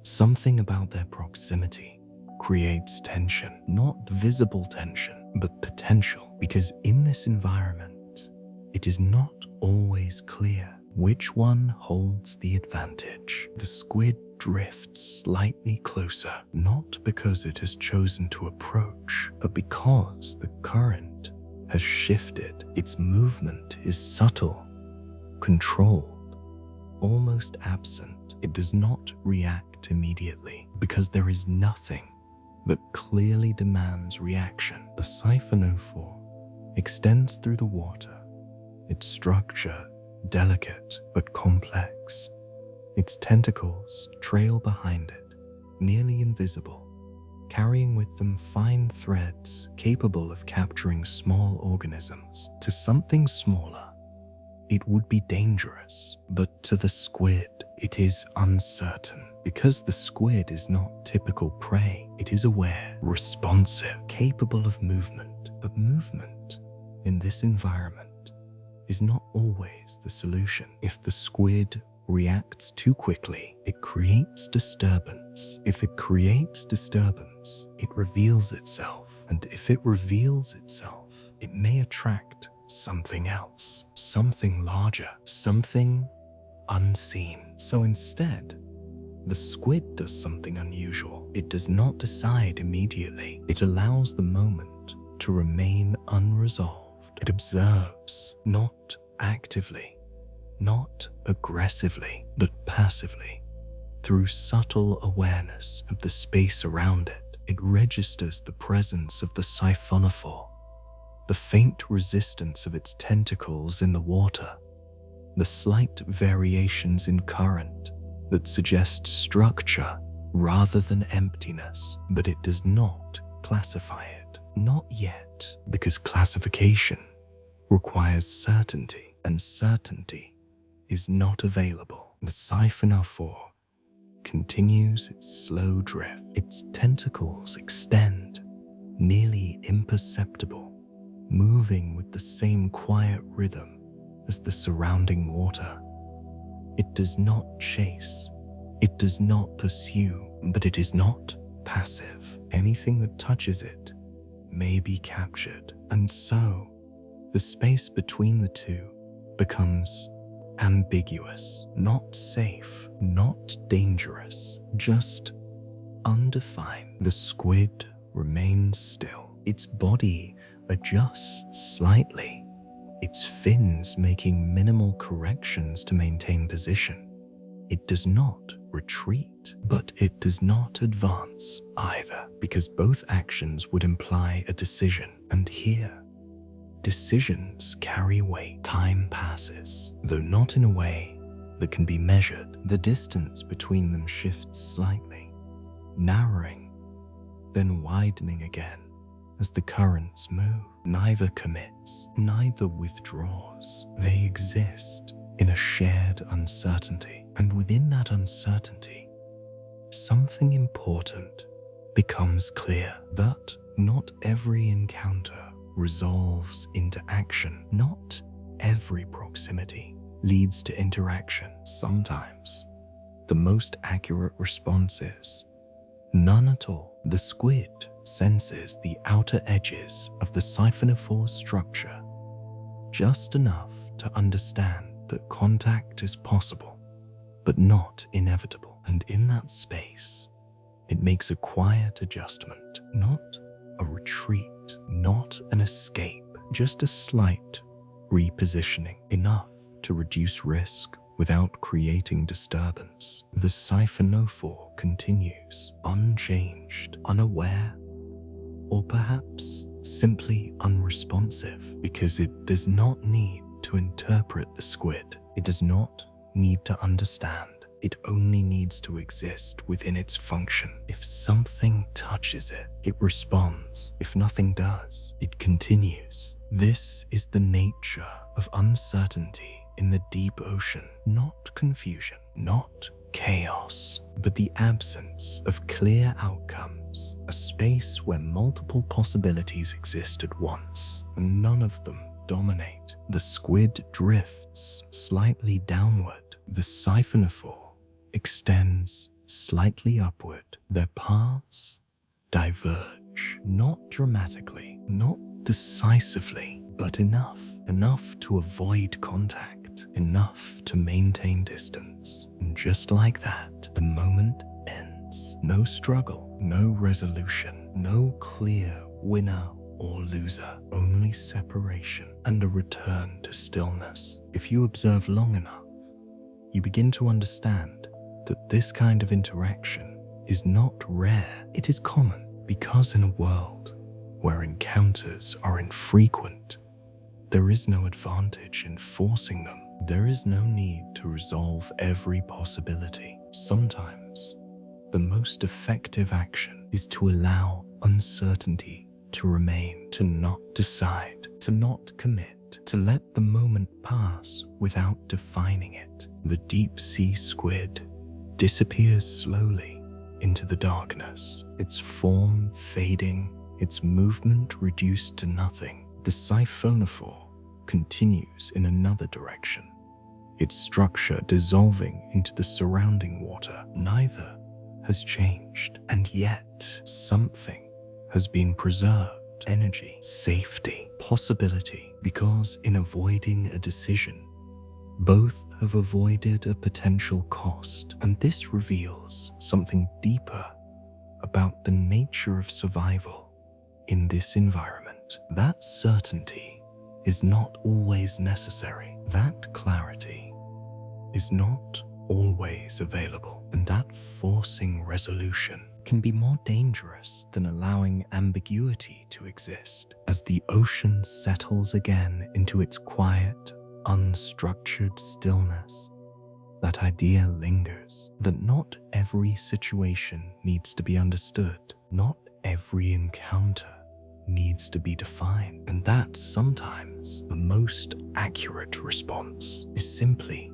Speaker 1: something about their proximity creates tension. Not visible tension, but potential, because in this environment, it is not always clear which one holds the advantage. The squid drifts slightly closer, not because it has chosen to approach, but because the current has shifted. Its movement is subtle, controlled, almost absent. It does not react immediately because there is nothing that clearly demands reaction. The siphonophore extends through the water, its structure delicate but complex. Its tentacles trail behind it, nearly invisible, carrying with them fine threads capable of capturing small organisms. To something smaller, it would be dangerous, but to the squid, it is uncertain. Because the squid is not typical prey, it is aware, responsive, capable of movement. But movement in this environment is not always the solution. If the squid reacts too quickly, it creates disturbance. If it creates disturbance, it reveals itself. And if it reveals itself, it may attract something else, something larger, something unseen. So instead, the squid does something unusual. It does not decide immediately. It allows the moment to remain unresolved. It observes, not actively, not aggressively, but passively. Through subtle awareness of the space around it, it registers the presence of the siphonophore, the faint resistance of its tentacles in the water, the slight variations in current that suggest structure rather than emptiness. But it does not classify it. Not yet, because classification requires certainty, and certainty is not available. The siphonophore continues its slow drift. Its tentacles extend, nearly imperceptible, moving with the same quiet rhythm as the surrounding water. It does not chase, it does not pursue, but it is not passive. Anything that touches it may be captured, and so the space between the two becomes ambiguous, not safe, not dangerous, just undefined. The squid remains still. Its body adjusts slightly, its fins making minimal corrections to maintain position. It does not retreat, but it does not advance either, because both actions would imply a decision. And here, decisions carry weight. Time passes, though not in a way that can be measured. The distance between them shifts slightly, narrowing, then widening again as the currents move. Neither commits, neither withdraws. They exist in a shared uncertainty, and within that uncertainty, something important becomes clear: that not every encounter resolves into action. Not every proximity leads to interaction. Sometimes the most accurate response is none at all. The squid senses the outer edges of the siphonophore's structure just enough to understand that contact is possible, but not inevitable. And in that space, it makes a quiet adjustment, not a retreat, not an escape, just a slight repositioning, enough to reduce risk without creating disturbance. The siphonophore continues, unchanged, unaware, or perhaps simply unresponsive, because it does not need to interpret the squid. It does not need to understand. It only needs to exist within its function. If something touches it, it responds. If nothing does, it continues. This is the nature of uncertainty in the deep ocean. Not confusion, not chaos, but the absence of clear outcomes. A space where multiple possibilities exist at once, and none of them dominate. The squid drifts slightly downward. The siphonophore extends slightly upward. Their paths diverge, not dramatically, not decisively, but enough to avoid contact, enough to maintain distance. And just like that, the moment ends. No struggle, no resolution, no clear winner or loser, only separation and a return to stillness. If you observe long enough, you begin to understand that this kind of interaction is not rare, it is common, because in a world where encounters are infrequent, there is no advantage in forcing them. There is no need to resolve every possibility. Sometimes, the most effective action is to allow uncertainty to remain, to not decide, to not commit, to let the moment pass without defining it. The deep-sea squid disappears slowly into the darkness, its form fading, its movement reduced to nothing. The siphonophore continues in another direction, its structure dissolving into the surrounding water. Neither has changed, and yet something has been preserved. Energy, safety, possibility, because in avoiding a decision, both have avoided a potential cost, and this reveals something deeper about the nature of survival in this environment. That certainty is not always necessary. That clarity is not always available, and that forcing resolution can be more dangerous than allowing ambiguity to exist. As the ocean settles again into its quiet, unstructured stillness, that idea lingers that not every situation needs to be understood, not every encounter needs to be defined, and that sometimes the most accurate response is simply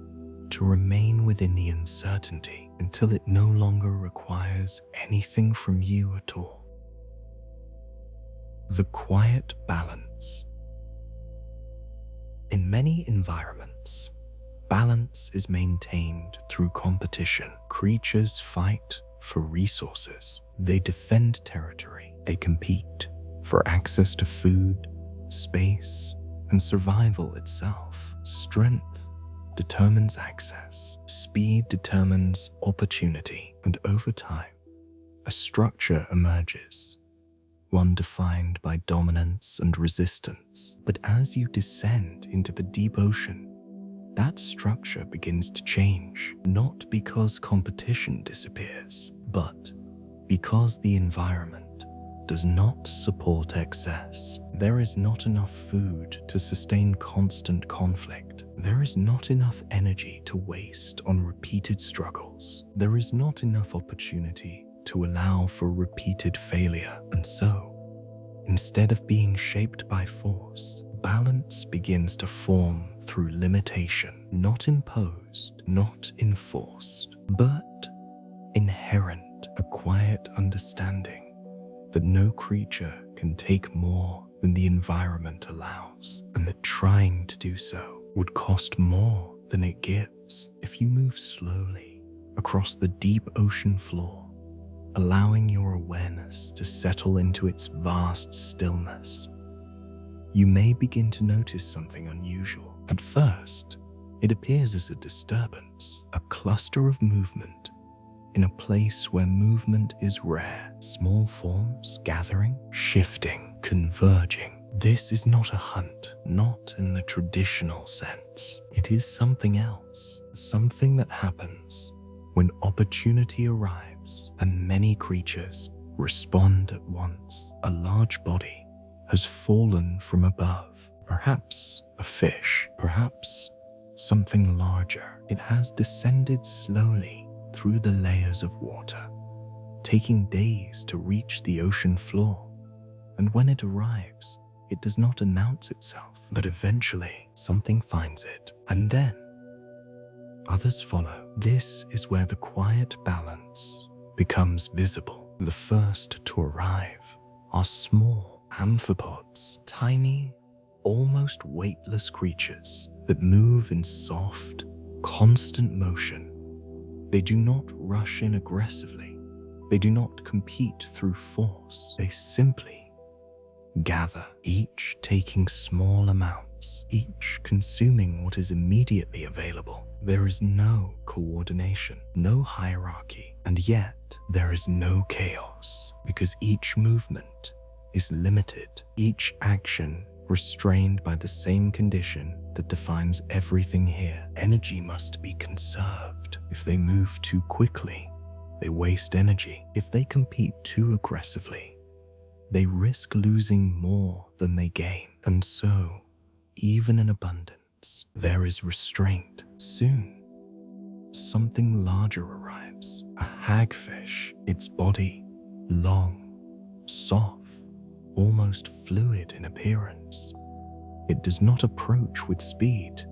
Speaker 1: to remain within the uncertainty until it no longer requires anything from you at all. The quiet balance. In many environments, balance is maintained through competition. Creatures fight for resources. They defend territory. They compete for access to food, space, and survival itself. Strength determines access. Speed determines opportunity. And over time, a structure emerges, one defined by dominance and resistance. But as you descend into the deep ocean, that structure begins to change, not because competition disappears, but because the environment does not support excess. There is not enough food to sustain constant conflict. There is not enough energy to waste on repeated struggles. There is not enough opportunity to allow for repeated failure. And so, instead of being shaped by force, balance begins to form through limitation, not imposed, not enforced, but inherent, a quiet understanding that no creature can take more than the environment allows, and that trying to do so would cost more than it gives. If you move slowly across the deep ocean floor, allowing your awareness to settle into its vast stillness, you may begin to notice something unusual. At first, it appears as a disturbance, a cluster of movement in a place where movement is rare. Small forms gathering, shifting, converging. This is not a hunt, not in the traditional sense. It is something else, something that happens when opportunity arrives and many creatures respond at once. A large body has fallen from above, perhaps a fish, perhaps something larger. It has descended slowly through the layers of water, taking days to reach the ocean floor. And when it arrives, it does not announce itself, but eventually something finds it, and then others follow. This is where the quiet balance becomes visible. The first to arrive are small amphipods, tiny, almost weightless creatures that move in soft, constant motion. They do not rush in aggressively. They do not compete through force. They simply gather, each taking small amounts, each consuming what is immediately available. There is no coordination, no hierarchy, and yet there is no chaos, because each movement is limited, each action restrained by the same condition that defines everything here. Energy must be conserved. If they move too quickly, they waste energy. If they compete too aggressively, they risk losing more than they gain. And so, even in abundance, there is restraint. Soon, something larger arrives. A hagfish, its body long, soft, almost fluid in appearance. It does not approach with speed.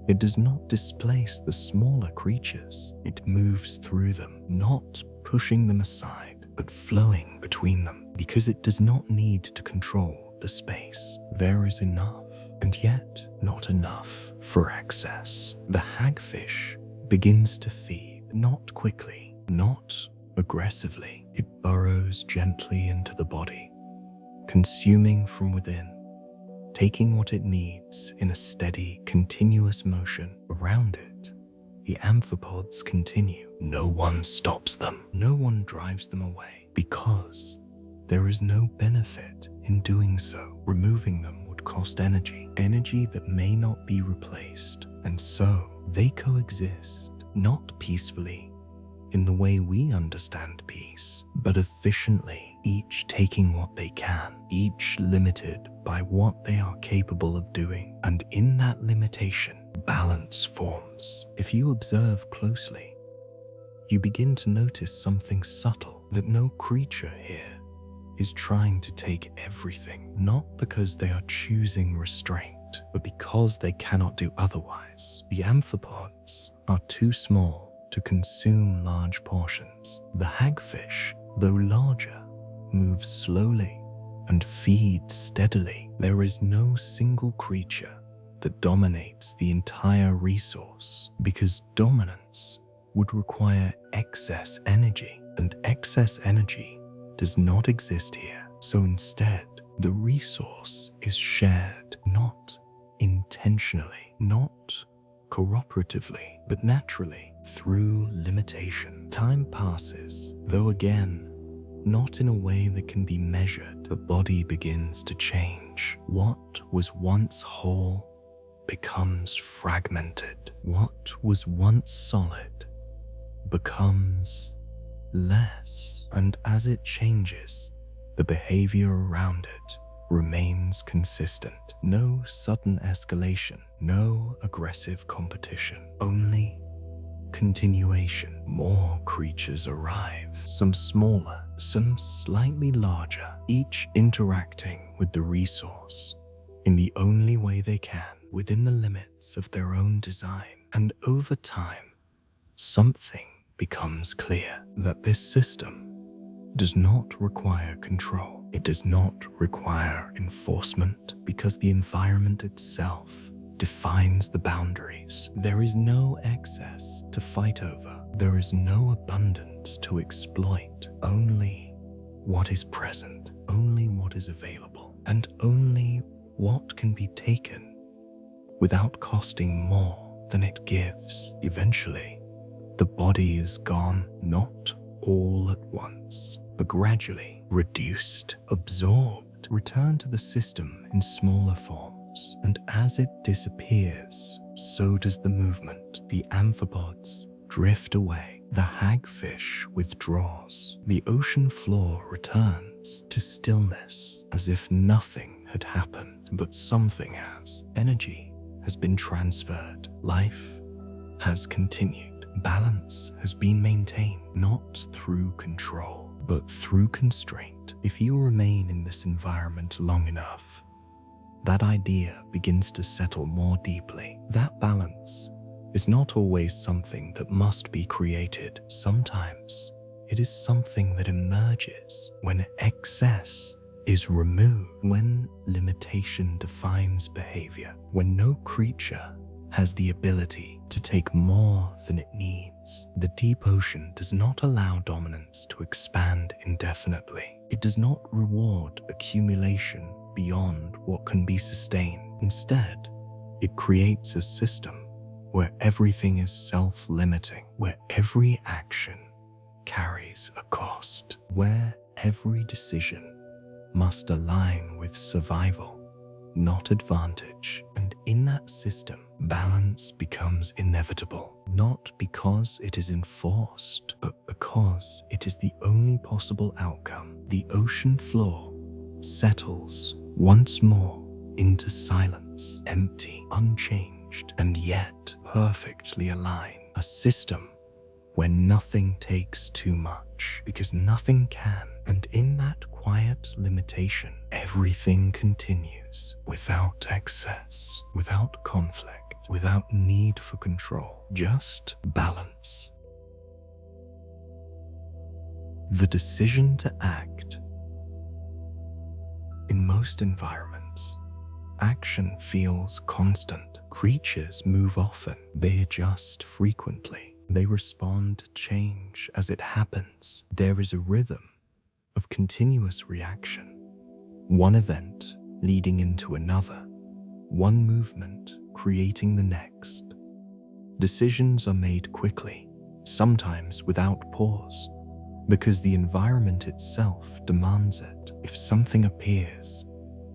Speaker 1: It does not displace the smaller creatures. It moves through them, not pushing them aside, but flowing between them, because it does not need to control the space. There is enough, and yet not enough for excess. The hagfish begins to feed, not quickly, not aggressively. It burrows gently into the body, consuming from within, taking what it needs in a steady, continuous motion. Around it, the amphipods continue. No one stops them. No one drives them away, because there is no benefit in doing so. Removing them would cost energy that may not be replaced. And so they coexist, not peacefully in the way we understand peace, but efficiently, each taking what they can, each limited by what they are capable of doing. And in that limitation, balance forms. If you observe closely, you begin to notice something subtle, that no creature here is trying to take everything, not because they are choosing restraint, but because they cannot do otherwise. The amphipods are too small to consume large portions. The hagfish, though larger, moves slowly and feeds steadily. There is no single creature that dominates the entire resource, because dominance would require excess energy, and excess energy does not exist here. So instead, the resource is shared, not intentionally, not cooperatively, but naturally, through limitation. Time passes, though again, not in a way that can be measured. The body begins to change. What was once whole becomes fragmented. What was once solid becomes less. And as it changes, the behavior around it remains consistent. No sudden escalation, no aggressive competition, only continuation. More creatures arrive, some smaller, some slightly larger, each interacting with the resource in the only way they can, within the limits of their own design. And over time, something becomes clear, that this system does not require control. It does not require enforcement, because the environment itself defines the boundaries. There is no excess to fight over. There is no abundance to exploit. Only what is present, only what is available, and only what can be taken without costing more than it gives. Eventually, the body is gone, not all at once, but gradually reduced, absorbed, returned to the system in smaller forms. And as it disappears, so does the movement. The amphipods drift away. The hagfish withdraws. The ocean floor returns to stillness, as if nothing had happened, but something has. Energy has been transferred. Life has continued. Balance has been maintained, not through control, but through constraint. If you remain in this environment long enough, that idea begins to settle more deeply. That balance is not always something that must be created. Sometimes it is something that emerges when excess is removed, when limitation defines behavior, when no creature has the ability to take more than it needs. The deep ocean does not allow dominance to expand indefinitely. It does not reward accumulation beyond what can be sustained. Instead, it creates a system where everything is self-limiting, where every action carries a cost, where every decision must align with survival, not advantage. And in that system, balance becomes inevitable, not because it is enforced, but because it is the only possible outcome. The ocean floor settles once more into silence, empty, unchanged, and yet perfectly aligned. A system where nothing takes too much, because nothing can. And in that quiet limitation, everything continues without excess, without conflict, without need for control, just balance. The decision to act. In most environments, action feels constant. Creatures move often, they adjust frequently, they respond to change as it happens. There is a rhythm of continuous reaction, one event leading into another, one movement creating the next. Decisions are made quickly, sometimes without pause, because the environment itself demands it. If something appears,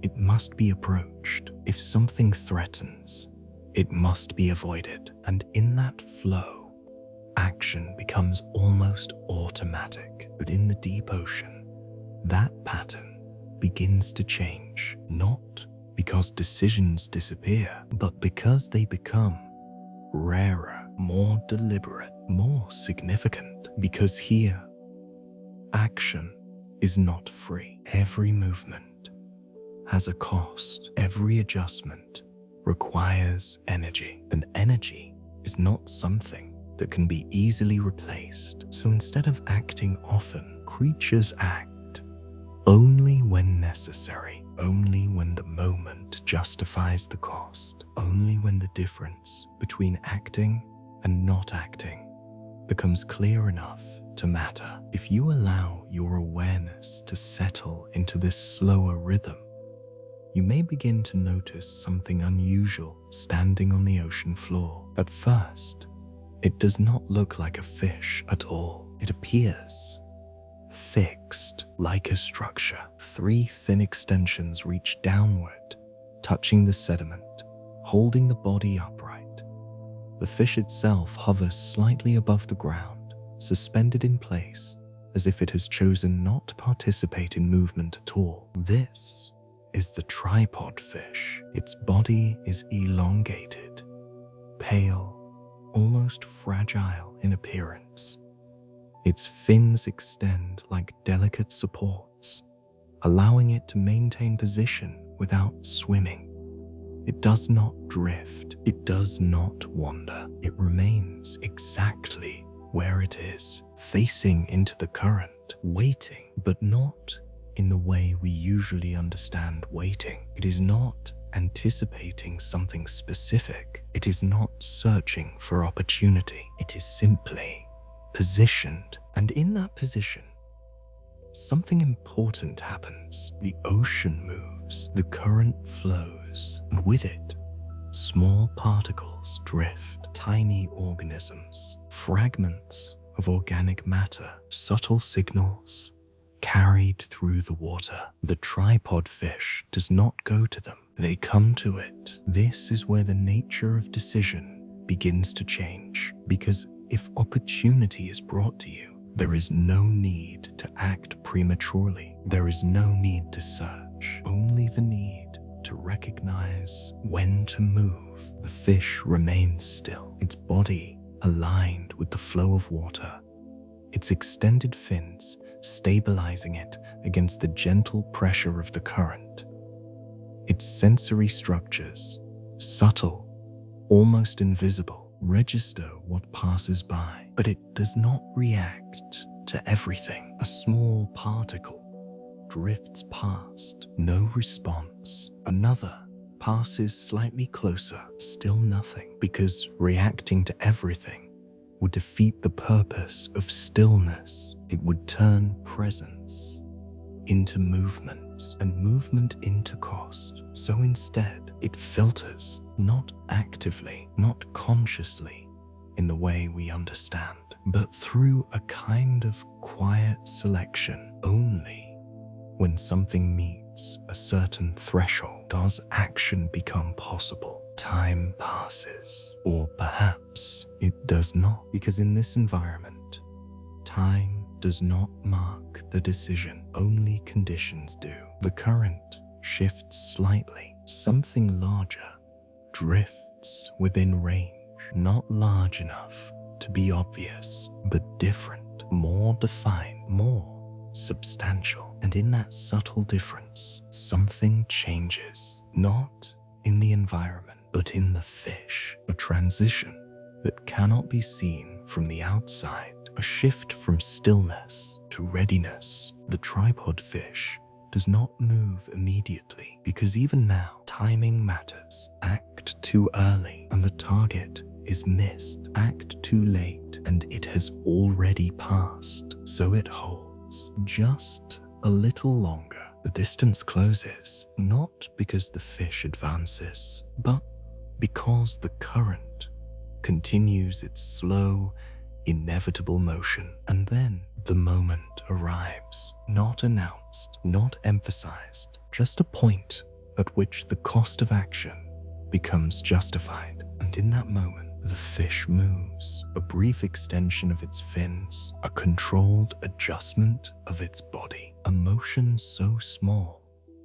Speaker 1: it must be approached. If something threatens, it must be avoided. And in that flow, action becomes almost automatic. But in the deep ocean, that pattern begins to change, not because decisions disappear, but because they become rarer, more deliberate, more significant. Because here, action is not free. Every movement has a cost. Every adjustment requires energy, and energy is not something that can be easily replaced. So instead of acting often, creatures act only when necessary, only when the moment justifies the cost, only when the difference between acting and not acting becomes clear enough to matter. If you allow your awareness to settle into this slower rhythm, you may begin to notice something unusual standing on the ocean floor. At first, it does not look like a fish at all. It appears fixed, like a structure. 3 thin extensions reach downward, touching the sediment, holding the body upright. The fish itself hovers slightly above the ground, suspended in place, as if it has chosen not to participate in movement at all. This is the tripod fish. Its body is elongated, pale, almost fragile in appearance. Its fins extend like delicate supports, allowing it to maintain position without swimming. It does not drift. It does not wander. It remains exactly where it is, facing into the current, waiting, but not in the way we usually understand waiting. It is not anticipating something specific. It is not searching for opportunity. It is simply positioned. And in that position, something important happens. The ocean moves, the current flows, and with it, small particles drift, tiny organisms, fragments of organic matter, subtle signals carried through the water. The tripod fish does not go to them, they come to it. This is where the nature of decision begins to change, because if opportunity is brought to you, there is no need to act prematurely. There is no need to search, only the need to recognize when to move. The fish remains still, its body aligned with the flow of water, its extended fins stabilizing it against the gentle pressure of the current. Its sensory structures, subtle, almost invisible, register what passes by, but it does not react to everything. A small particle drifts past, no response. Another passes slightly closer, still nothing, because reacting to everything would defeat the purpose of stillness. It would turn presence into movement, and movement into cost. So instead, it filters, not actively, not consciously, in the way we understand, but through a kind of quiet selection. Only when something meets a certain threshold, does action become possible? Time passes, or perhaps it does not, because in this environment, time does not mark the decision, only conditions do. The current shifts slightly, something larger drifts within range, not large enough to be obvious, but different, more defined, more substantial. And in that subtle difference, something changes, not in the environment, but in the fish, a transition that cannot be seen from the outside, a shift from stillness to readiness. The tripod fish does not move immediately, because even now, timing matters. Act too early and the target is missed. Act too late and it has already passed. So it holds just a little longer. The distance closes, not because the fish advances, but because the current continues its slow, inevitable motion. And then the moment arrives, not announced, not emphasized, just a point at which the cost of action becomes justified. And in that moment, the fish moves, a brief extension of its fins, a controlled adjustment of its body, a motion so small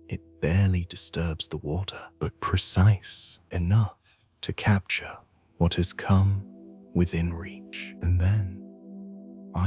Speaker 1: it barely disturbs the water, but precise enough to capture what has come within reach. And then,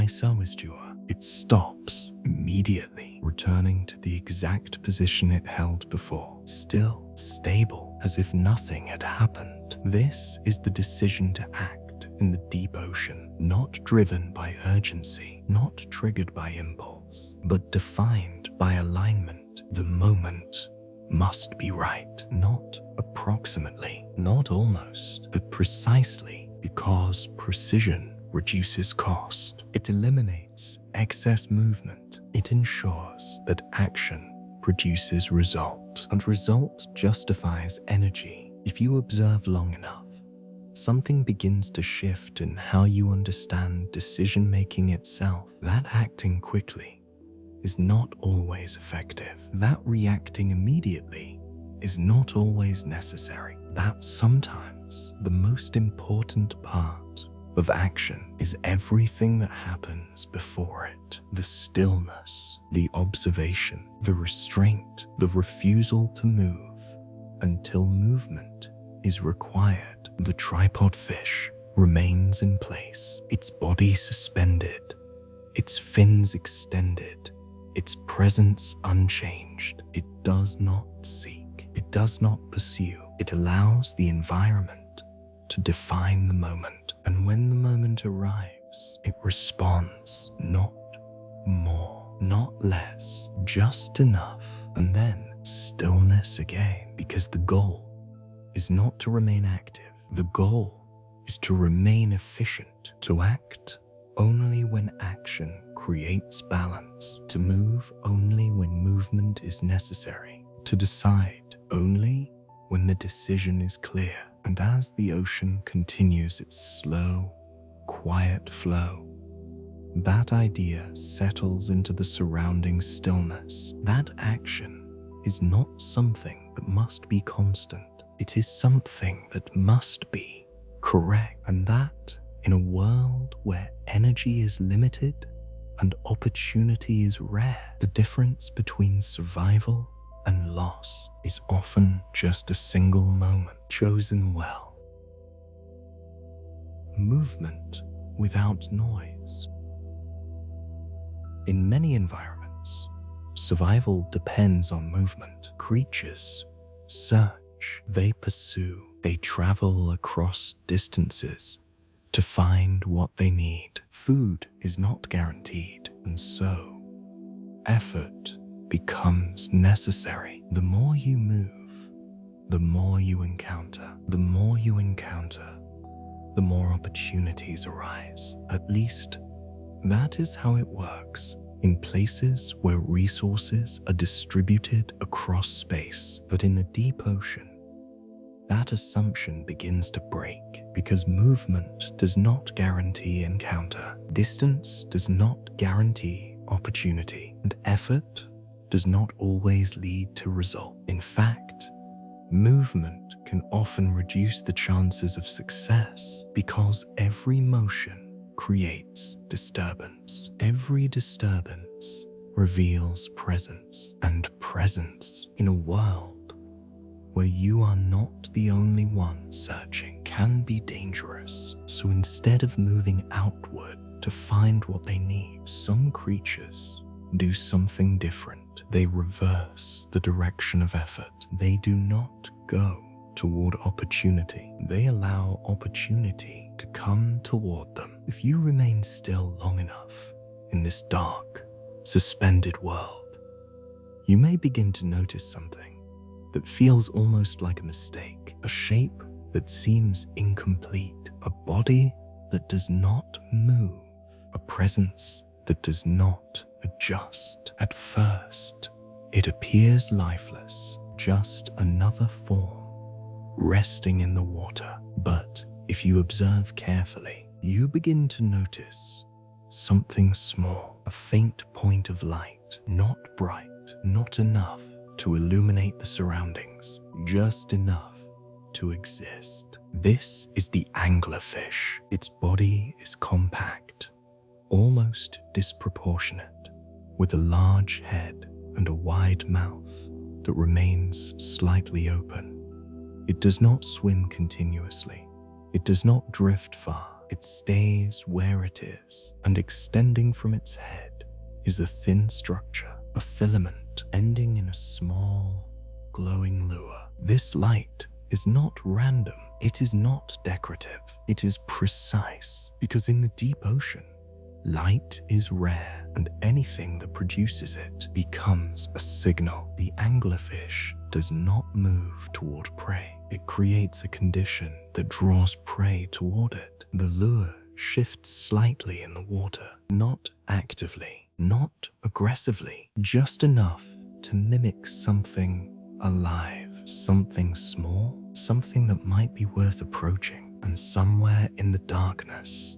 Speaker 1: Isa Wisdua, it stops immediately, returning to the exact position it held before, still stable, as if nothing had happened. This is the decision to act in the deep ocean, not driven by urgency, not triggered by impulse, but defined by alignment. The moment must be right, not approximately, not almost, but precisely, because precision reduces cost. It eliminates excess movement. It ensures that action produces result, and result justifies energy. If you observe long enough, something begins to shift in how you understand decision-making itself. That acting quickly is not always effective. That reacting immediately is not always necessary. That sometimes the most important part of action is everything that happens before it. The stillness, the observation, the restraint, the refusal to move until movement is required. The tripod fish remains in place, its body suspended, its fins extended, its presence unchanged. It does not seek, it does not pursue. It allows the environment to define the moment. And when the moment arrives, it responds, not more, not less, just enough. And then stillness again, because the goal is not to remain active. The goal is to remain efficient, to act only when action creates balance, to move only when movement is necessary, to decide only when the decision is clear. And as the ocean continues its slow, quiet flow, that idea settles into the surrounding stillness. That action is not something that must be constant. It is something that must be correct. And that, in a world where energy is limited and opportunity is rare, the difference between survival and loss is often just a single moment chosen well. Movement without noise. In many environments, survival depends on movement. Creatures search, they pursue, they travel across distances to find what they need. Food is not guaranteed, and so effort becomes necessary. The more you move, the more you encounter. The more you encounter, the more opportunities arise. At least, that is how it works in places where resources are distributed across space. But in the deep ocean, that assumption begins to break, because movement does not guarantee encounter. Distance does not guarantee opportunity, and effort does not always lead to result. In fact, movement can often reduce the chances of success because every motion creates disturbance. Every disturbance reveals presence, and presence in a world where you are not the only one searching can be dangerous. So instead of moving outward to find what they need, some creatures do something different. They reverse the direction of effort. They do not go toward opportunity. They allow opportunity to come toward them. If you remain still long enough in this dark, suspended world, you may begin to notice something that feels almost like a mistake, a shape that seems incomplete, a body that does not move, a presence that does not adjust. At first, it appears lifeless, just another form resting in the water. But if you observe carefully, you begin to notice something small, a faint point of light, not bright, not enough to illuminate the surroundings, just enough to exist. This is the anglerfish. Its body is compact, almost disproportionate, with a large head and a wide mouth that remains slightly open. It does not swim continuously. It does not drift far. It stays where it is, and extending from its head is a thin structure, a filament ending in a small, glowing lure. This light is not random. It is not decorative. It is precise, because in the deep ocean, light is rare, and anything that produces it becomes a signal. The anglerfish does not move toward prey. It creates a condition that draws prey toward it. The lure shifts slightly in the water, not actively, not aggressively, just enough to mimic something alive, something small, something that might be worth approaching. And somewhere in the darkness,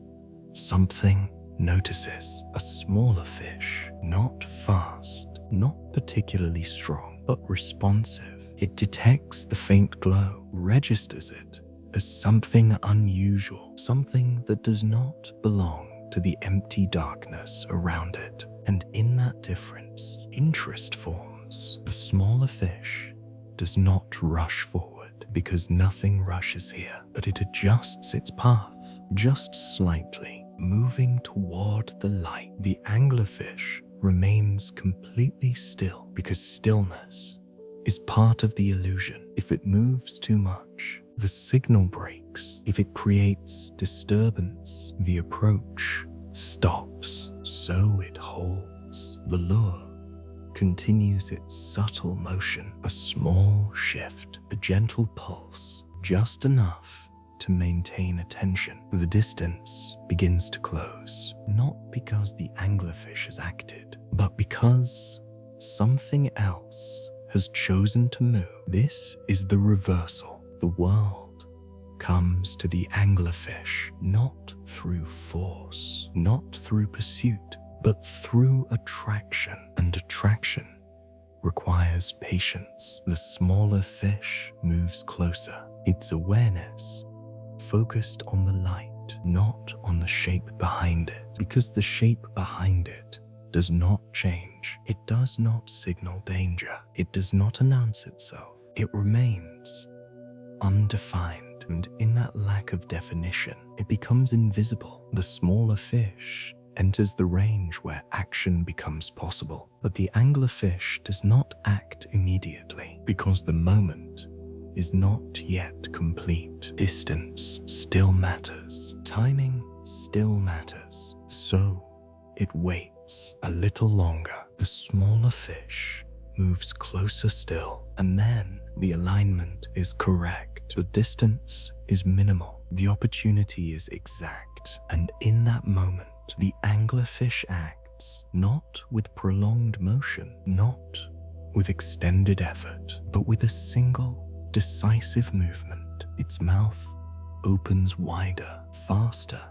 Speaker 1: something notices a smaller fish, not fast, not particularly strong, but responsive. It detects the faint glow, registers it as something unusual, something that does not belong to the empty darkness around it. And in that difference, interest forms. The smaller fish does not rush forward, because nothing rushes here, but it adjusts its path just slightly, moving toward the light. The anglerfish remains completely still, because stillness is part of the illusion. If it moves too much, the signal breaks. If it creates disturbance, the approach stops. So it holds. The lure continues its subtle motion, a small shift, a gentle pulse, just enough to maintain attention. The distance begins to close, not because the anglerfish has acted, but because something else has chosen to move. This is the reversal. The world comes to the anglerfish not through force, not through pursuit, but through attraction. And attraction requires patience. The smaller fish moves closer, its awareness focused on the light, not on the shape behind it, because the shape behind it does not change. It does not signal danger. It does not announce itself. It remains undefined, and in that lack of definition, it becomes invisible. The smaller fish enters the range where action becomes possible, but the anglerfish does not act immediately, because the moment is not yet complete. Distance still matters. Timing still matters. So it waits a little longer. The smaller fish moves closer still, and then the alignment is correct. The distance is minimal. The opportunity is exact. And in that moment, the anglerfish acts not with prolonged motion, not with extended effort, but with a single decisive movement. Its mouth opens wider, faster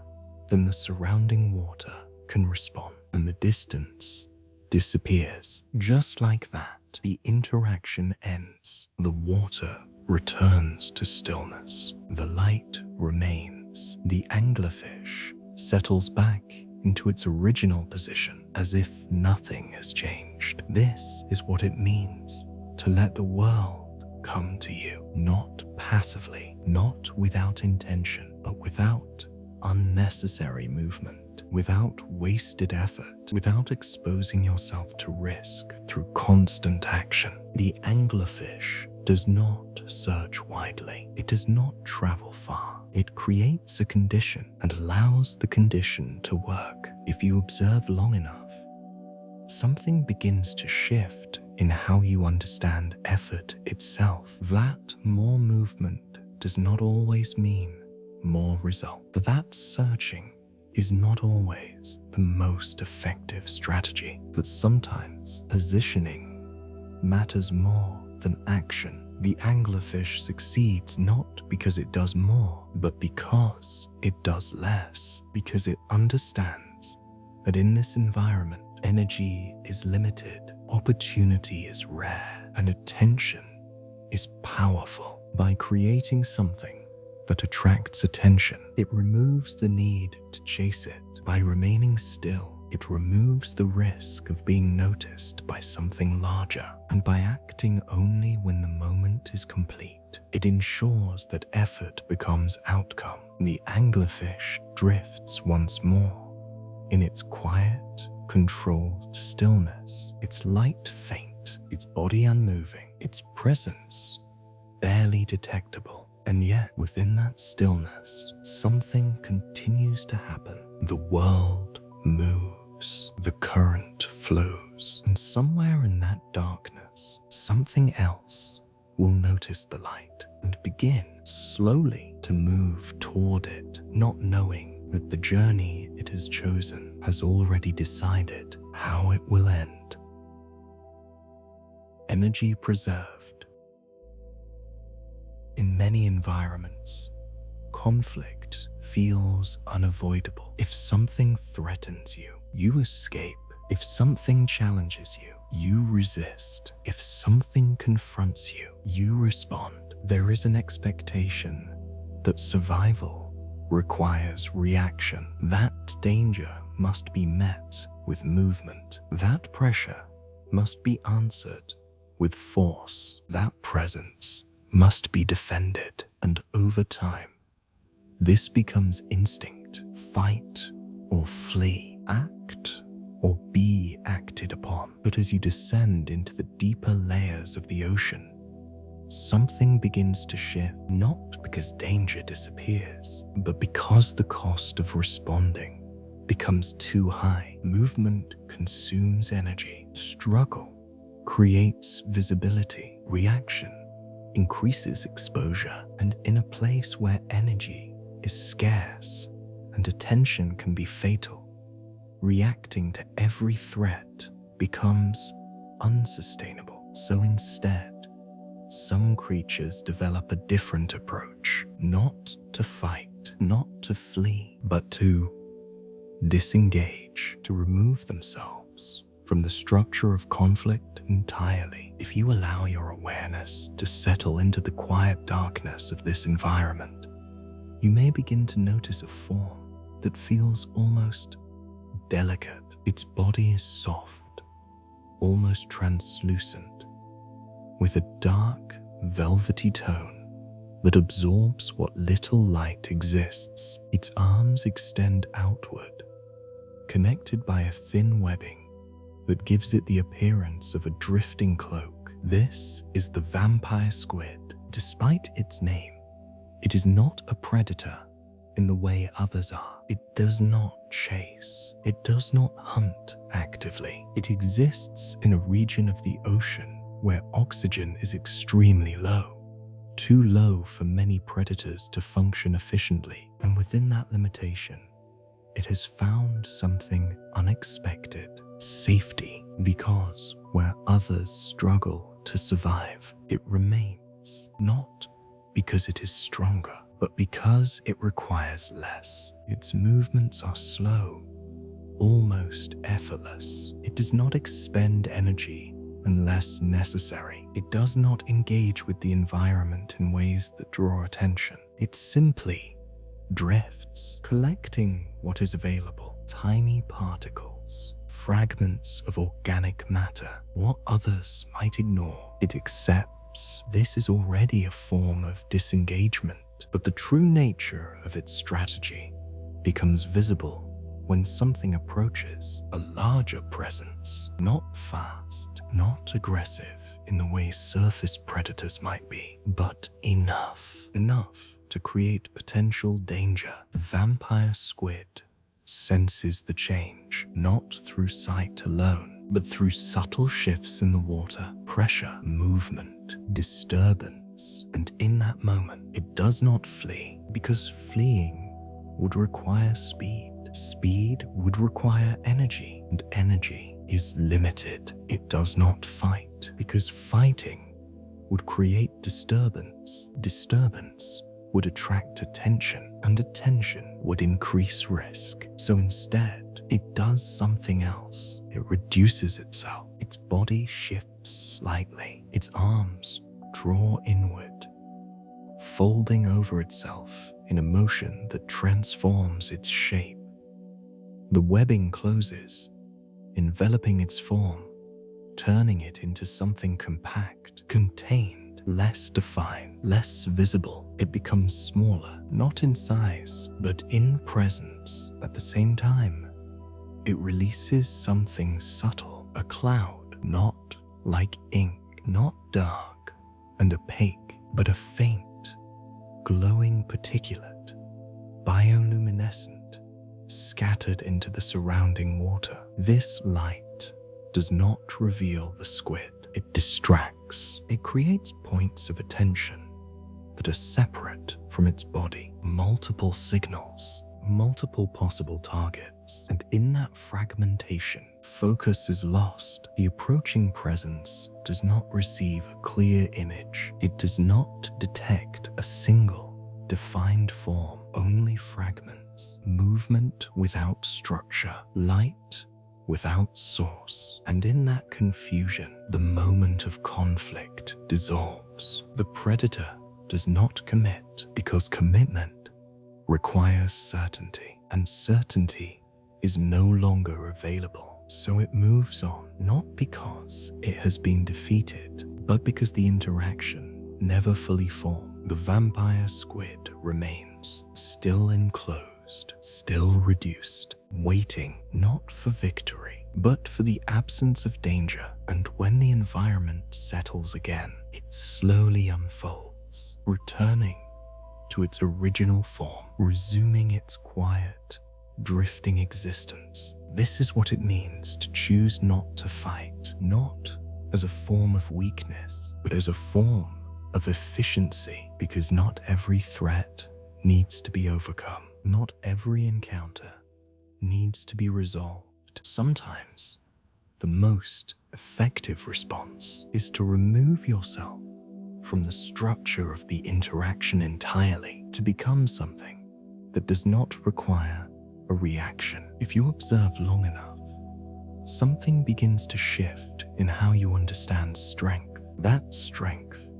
Speaker 1: than the surrounding water can respond, and the distance disappears. Just like that, the interaction ends. The water returns to stillness. The light remains. The anglerfish settles back into its original position as if nothing has changed. This is what it means to let the world come to you, not passively, not without intention, but without unnecessary movement, without wasted effort, without exposing yourself to risk through constant action. The anglerfish does not search widely. It does not travel far. It creates a condition and allows the condition to work. If you observe long enough, something begins to shift in how you understand effort itself. That more movement does not always mean more result. That searching is not always the most effective strategy. That sometimes positioning matters more than action. The anglerfish succeeds not because it does more, but because it does less. Because it understands that in this environment, energy is limited, opportunity is rare, and attention is powerful. By creating something that attracts attention, it removes the need to chase it. By remaining still, it removes the risk of being noticed by something larger. And by acting only when the moment is complete, it ensures that effort becomes outcome. The anglerfish drifts once more in its quiet, controlled stillness, its light faint, its body unmoving, its presence barely detectable. And yet, within that stillness, something continues to happen. The world moves, the current flows, and somewhere in that darkness, something else will notice the light and begin slowly to move toward it, not knowing that the journey it has chosen has already decided how it will end. Energy preserved. In many environments, conflict feels unavoidable. If something threatens you, you escape. If something challenges you, you resist. If something confronts you, you respond. There is an expectation that survival requires reaction. That danger must be met with movement. That pressure must be answered with force. That presence must be defended. And over time, this becomes instinct. Fight or flee, act or be acted upon. But as you descend into the deeper layers of the ocean, something begins to shift, not because danger disappears, but because the cost of responding becomes too high. Movement consumes energy. Struggle creates visibility. Reaction increases exposure. And in a place where energy is scarce and attention can be fatal, reacting to every threat becomes unsustainable. So instead, some creatures develop a different approach, not to fight, not to flee, but to disengage, to remove themselves from the structure of conflict entirely. If you allow your awareness to settle into the quiet darkness of this environment, you may begin to notice a form that feels almost delicate. Its body is soft, almost translucent, with a dark, velvety tone that absorbs what little light exists. Its arms extend outward, connected by a thin webbing that gives it the appearance of a drifting cloak. This is the vampire squid. Despite its name, it is not a predator in the way others are. It does not chase. It does not hunt actively. It exists in a region of the ocean where oxygen is extremely low, too low for many predators to function efficiently. And within that limitation, it has found something unexpected: safety. Because where others struggle to survive, it remains, not because it is stronger, but because it requires less. Its movements are slow, almost effortless. It does not expend energy unless necessary. It does not engage with the environment in ways that draw attention. It simply drifts, collecting what is available, tiny particles, fragments of organic matter, what others might ignore. It accepts this is already a form of disengagement, but the true nature of its strategy becomes visible when something approaches a larger presence, not fast, not aggressive in the way surface predators might be, but enough to create potential danger. The vampire squid senses the change, not through sight alone, but through subtle shifts in the water, pressure, movement, disturbance. And in that moment, it does not flee, because fleeing would require speed. Speed would require energy, and energy is limited. It does not fight, because fighting would create disturbance. Disturbance would attract attention, and attention would increase risk. So instead, it does something else. It reduces itself. Its body shifts slightly. Its arms draw inward, folding over itself in a motion that transforms its shape. The webbing closes, enveloping its form, turning it into something compact, contained, less defined, less visible. It becomes smaller, not in size, but in presence. At the same time, it releases something subtle, a cloud, not like ink, not dark and opaque, but a faint, glowing particulate, bioluminescent, scattered into the surrounding water. This light does not reveal the squid. It distracts. It creates points of attention that are separate from its body. Multiple signals, multiple possible targets. And in that fragmentation, focus is lost. The approaching presence does not receive a clear image. It does not detect a single defined form, only fragments, movement without structure, light without source. And in that confusion, the moment of conflict dissolves. The predator does not commit, because commitment requires certainty, and certainty is no longer available. So it moves on, not because it has been defeated, but because the interaction never fully formed. The vampire squid remains still enclosed, still reduced, waiting not for victory, but for the absence of danger. And when the environment settles again, it slowly unfolds, returning to its original form, resuming its quiet, drifting existence. This is what it means to choose not to fight, not as a form of weakness, but as a form of efficiency, because not every threat needs to be overcome. Not every encounter needs to be resolved. Sometimes the most effective response is to remove yourself from the structure of the interaction entirely, to become something that does not require a reaction. If you observe long enough, something begins to shift in how you understand strength. That strength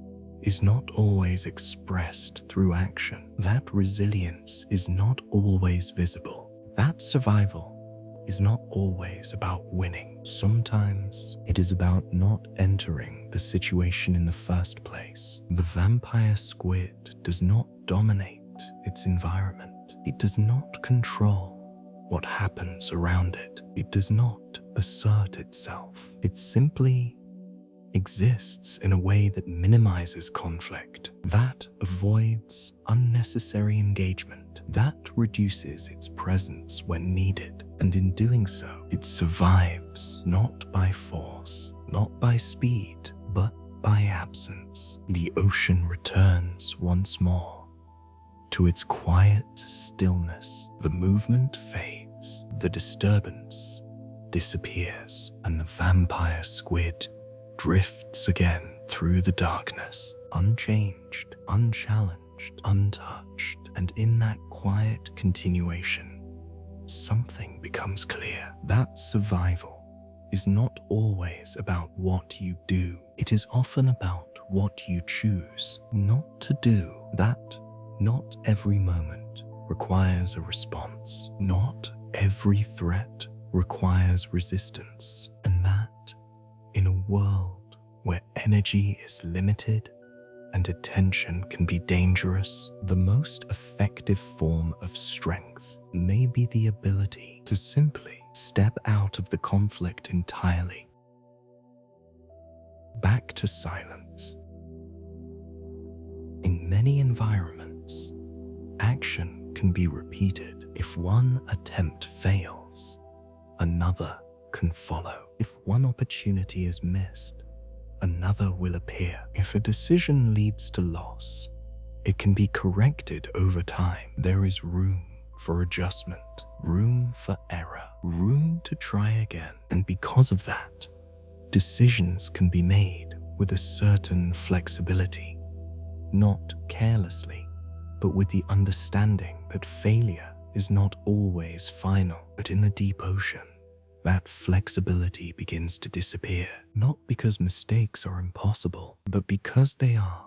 Speaker 1: is not always expressed through action. That resilience is not always visible. That survival is not always about winning. Sometimes it is about not entering the situation in the first place. The vampire squid does not dominate its environment. It does not control what happens around it. It does not assert itself. It simply exists in a way that minimizes conflict, that avoids unnecessary engagement, that reduces its presence when needed. And in doing so, it survives not by force, not by speed, but by absence. The ocean returns once more to its quiet stillness. The movement fades, the disturbance disappears, and the vampire squid drifts again through the darkness, unchanged, unchallenged, untouched. And in that quiet continuation, something becomes clear. That survival is not always about what you do. It is often about what you choose not to do. That not every moment requires a response. Not every threat requires resistance. And that in a world where energy is limited and attention can be dangerous, the most effective form of strength may be the ability to simply step out of the conflict entirely. Back to silence. In many environments, action can be repeated. If one attempt fails, another can follow. If one opportunity is missed, another will appear. If a decision leads to loss, it can be corrected over time. There is room for adjustment, room for error, room to try again. And because of that, decisions can be made with a certain flexibility, not carelessly, but with the understanding that failure is not always final. But in the deep ocean, that flexibility begins to disappear, not because mistakes are impossible, but because they are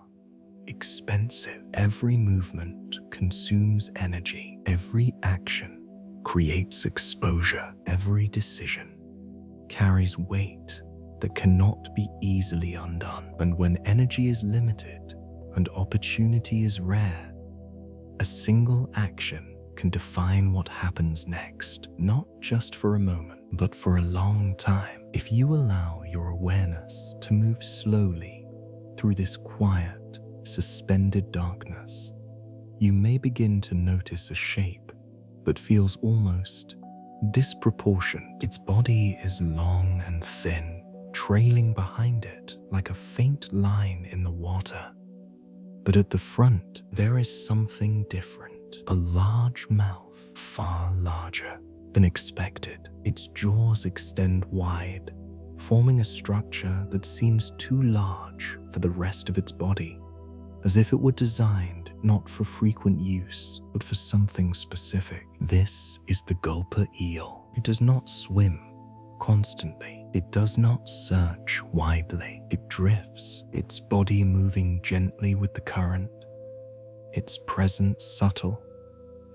Speaker 1: expensive. Every movement consumes energy. Every action creates exposure. Every decision carries weight that cannot be easily undone. And when energy is limited and opportunity is rare, a single action can define what happens next, not just for a moment, but for a long time. If you allow your awareness to move slowly through this quiet, suspended darkness, you may begin to notice a shape that feels almost disproportionate. Its body is long and thin, trailing behind it like a faint line in the water. But at the front, there is something different. A large mouth, far larger than expected. Its jaws extend wide, forming a structure that seems too large for the rest of its body, as if it were designed not for frequent use, but for something specific. This is the gulper eel. It does not swim constantly. It does not search widely. It drifts, its body moving gently with the current, its presence subtle,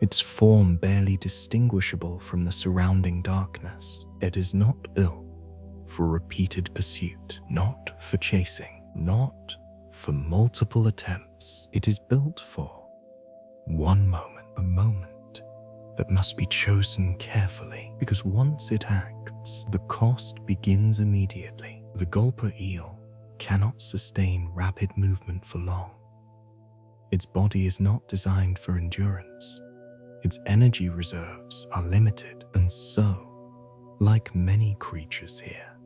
Speaker 1: its form barely distinguishable from the surrounding darkness. It is not built for repeated pursuit, not for chasing, not for multiple attempts. It is built for one moment, a moment that must be chosen carefully, because once it acts, the cost begins immediately. The gulper eel cannot sustain rapid movement for long. Its body is not designed for endurance. Its energy reserves are limited, and so, like many creatures here,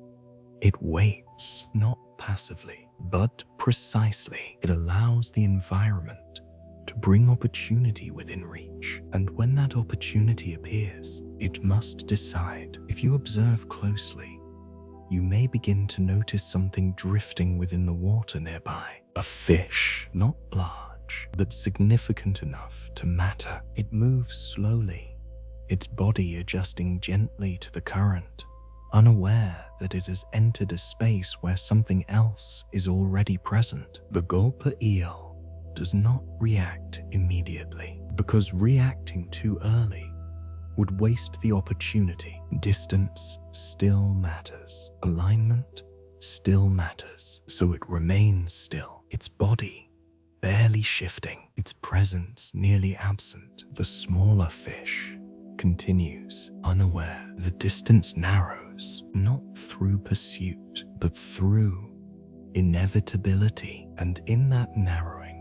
Speaker 1: it waits, not passively, but precisely. It allows the environment to bring opportunity within reach, and when that opportunity appears, it must decide. If you observe closely, you may begin to notice something drifting within the water nearby. A fish, not large, but significant enough to matter. It moves slowly, its body adjusting gently to the current, unaware that it has entered a space where something else is already present. The gulper eel does not react immediately, because reacting too early would waste the opportunity. Distance still matters. Alignment still matters. So it remains still, its body barely shifting, its presence nearly absent. The smaller fish continues, unaware. The distance narrows, not through pursuit, but through inevitability. And in that narrowing,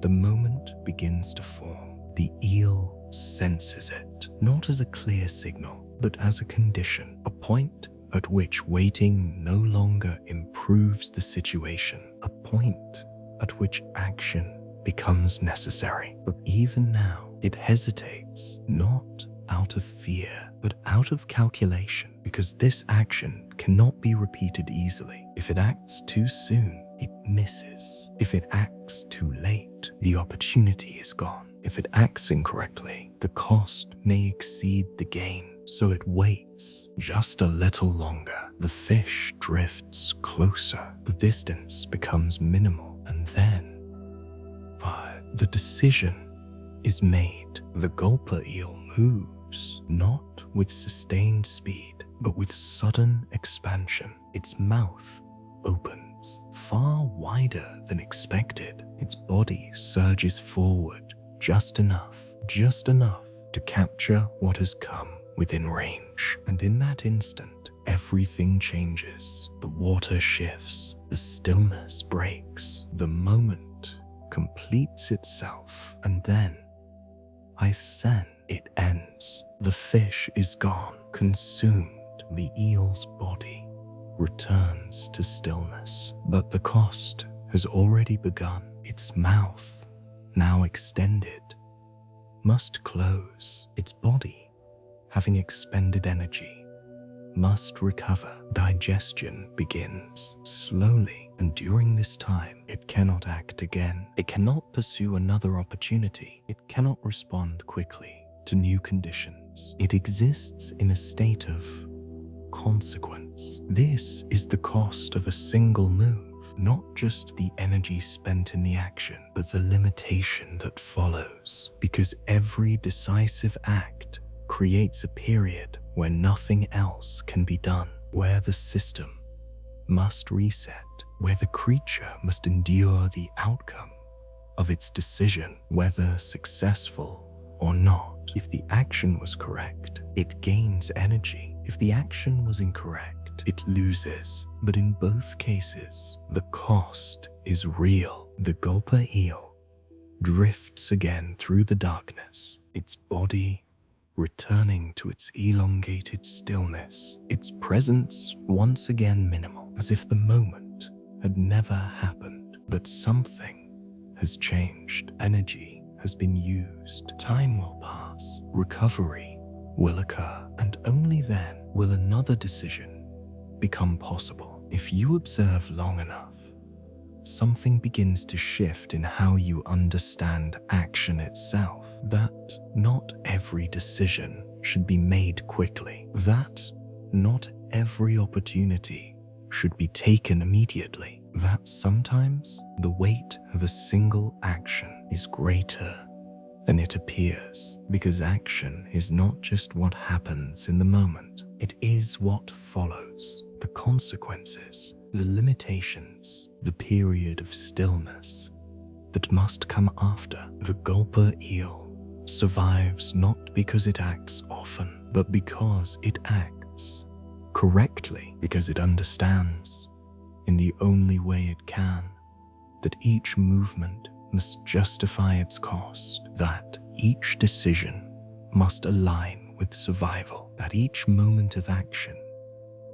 Speaker 1: the moment begins to form. The eel senses it, not as a clear signal, but as a condition, a point at which waiting no longer improves the situation, a point at which action becomes necessary. But even now, it hesitates, not out of fear, but out of calculation, because this action cannot be repeated easily. If it acts too soon, it misses. If it acts too late, the opportunity is gone. If it acts incorrectly, The cost may exceed the gain, so it waits just a little longer. The fish drifts closer. The distance becomes minimal, and then the decision is made. The gulper eel moves, not with sustained speed, but with sudden expansion. Its mouth opens far wider than expected. Its body surges forward just enough to capture what has come within range. And in that instant, everything changes. The water shifts, the stillness breaks, the moment completes itself, and then it ends. The fish is gone, consumed. The eel's body returns to stillness, but the cost has already begun. Its mouth, now extended, must close. Its body, having expended energy, must recover. Digestion begins slowly, and during this time, it cannot act again. It cannot pursue another opportunity. It cannot respond quickly to new conditions. It exists in a state of consequence. This is the cost of a single move, not just the energy spent in the action, but the limitation that follows. Because every decisive act creates a period where nothing else can be done, where the system must reset, where the creature must endure the outcome of its decision, whether successful or not. If the action was correct, it gains energy. If the action was incorrect, it loses. But in both cases, the cost is real. The gulper eel drifts again through the darkness, its body returning to its elongated stillness, its presence once again minimal, as if the moment had never happened. But something has changed. Energy has been used. Time will pass. Recovery will occur. And only then will another decision become possible. If you observe long enough, something begins to shift in how you understand action itself. That not every decision should be made quickly. That not every opportunity should be taken immediately. That sometimes the weight of a single action is greater than it appears, because action is not just what happens in the moment, it is what follows. The consequences, the limitations, the period of stillness that must come after. The gulper eel survives not because it acts often, but because it acts correctly, because it understands, in the only way it can, that each movement must justify its cost, that each decision must align with survival, that each moment of action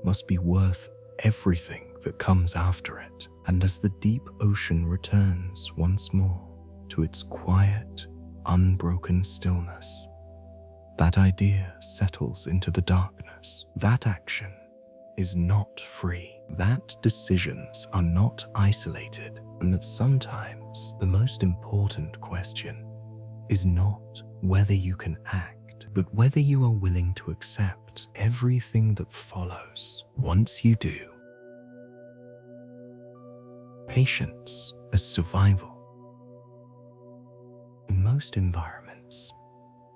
Speaker 1: must be worth everything that comes after it. And as the deep ocean returns once more to its quiet, unbroken stillness, that idea settles into the darkness. That action is not free. That decisions are not isolated. And that sometimes the most important question is not whether you can act, but whether you are willing to accept everything that follows. Once you do, patience as survival. In most environments,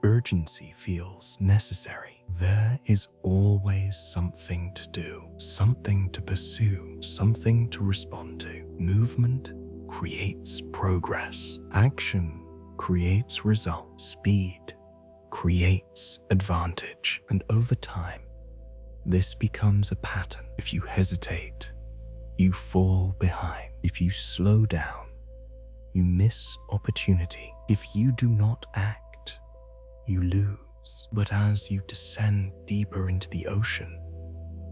Speaker 1: urgency feels necessary. There is always something to do, something to pursue, something to respond to. Movement creates progress. Action creates results. Speed creates advantage. And over time, this becomes a pattern. If you hesitate, you fall behind. If you slow down, you miss opportunity. If you do not act, you lose. But as you descend deeper into the ocean,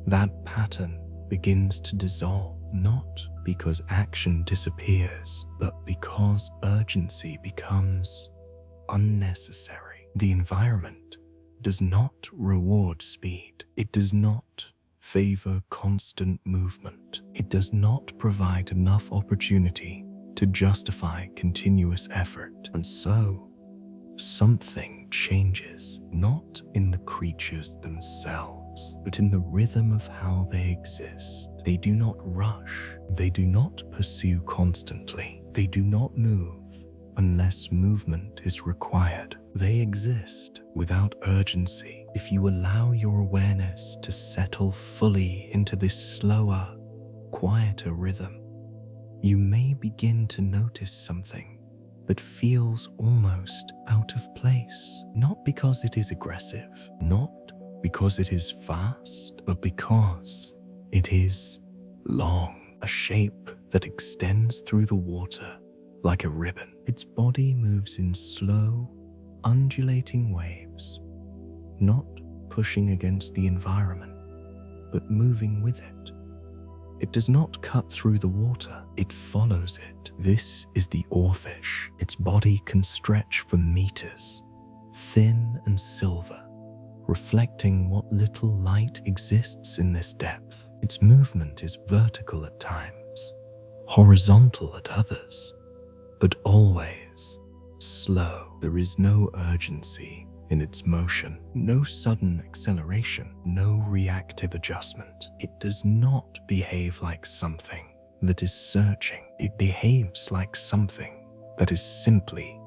Speaker 1: that pattern begins to dissolve, not because action disappears, but because urgency becomes unnecessary. The environment does not reward speed. It does not favor constant movement. It does not provide enough opportunity to justify continuous effort. And so, something changes, not in the creatures themselves, but in the rhythm of how they exist. They do not rush, they do not pursue constantly, they do not move unless movement is required. They exist without urgency. If you allow your awareness to settle fully into this slower, quieter rhythm, you may begin to notice something that feels almost out of place. Not because it is aggressive, not because it is fast, but because it is long, a shape that extends through the water like a ribbon. Its body moves in slow, undulating waves, not pushing against the environment, but moving with it. It does not cut through the water, it follows it. This is the oarfish. Its body can stretch for meters, thin and silver, reflecting what little light exists in this depth. Its movement is vertical at times, horizontal at others, but always slow. There is no urgency in its motion, no sudden acceleration, no reactive adjustment. It does not behave like something that is searching. It behaves like something that is simply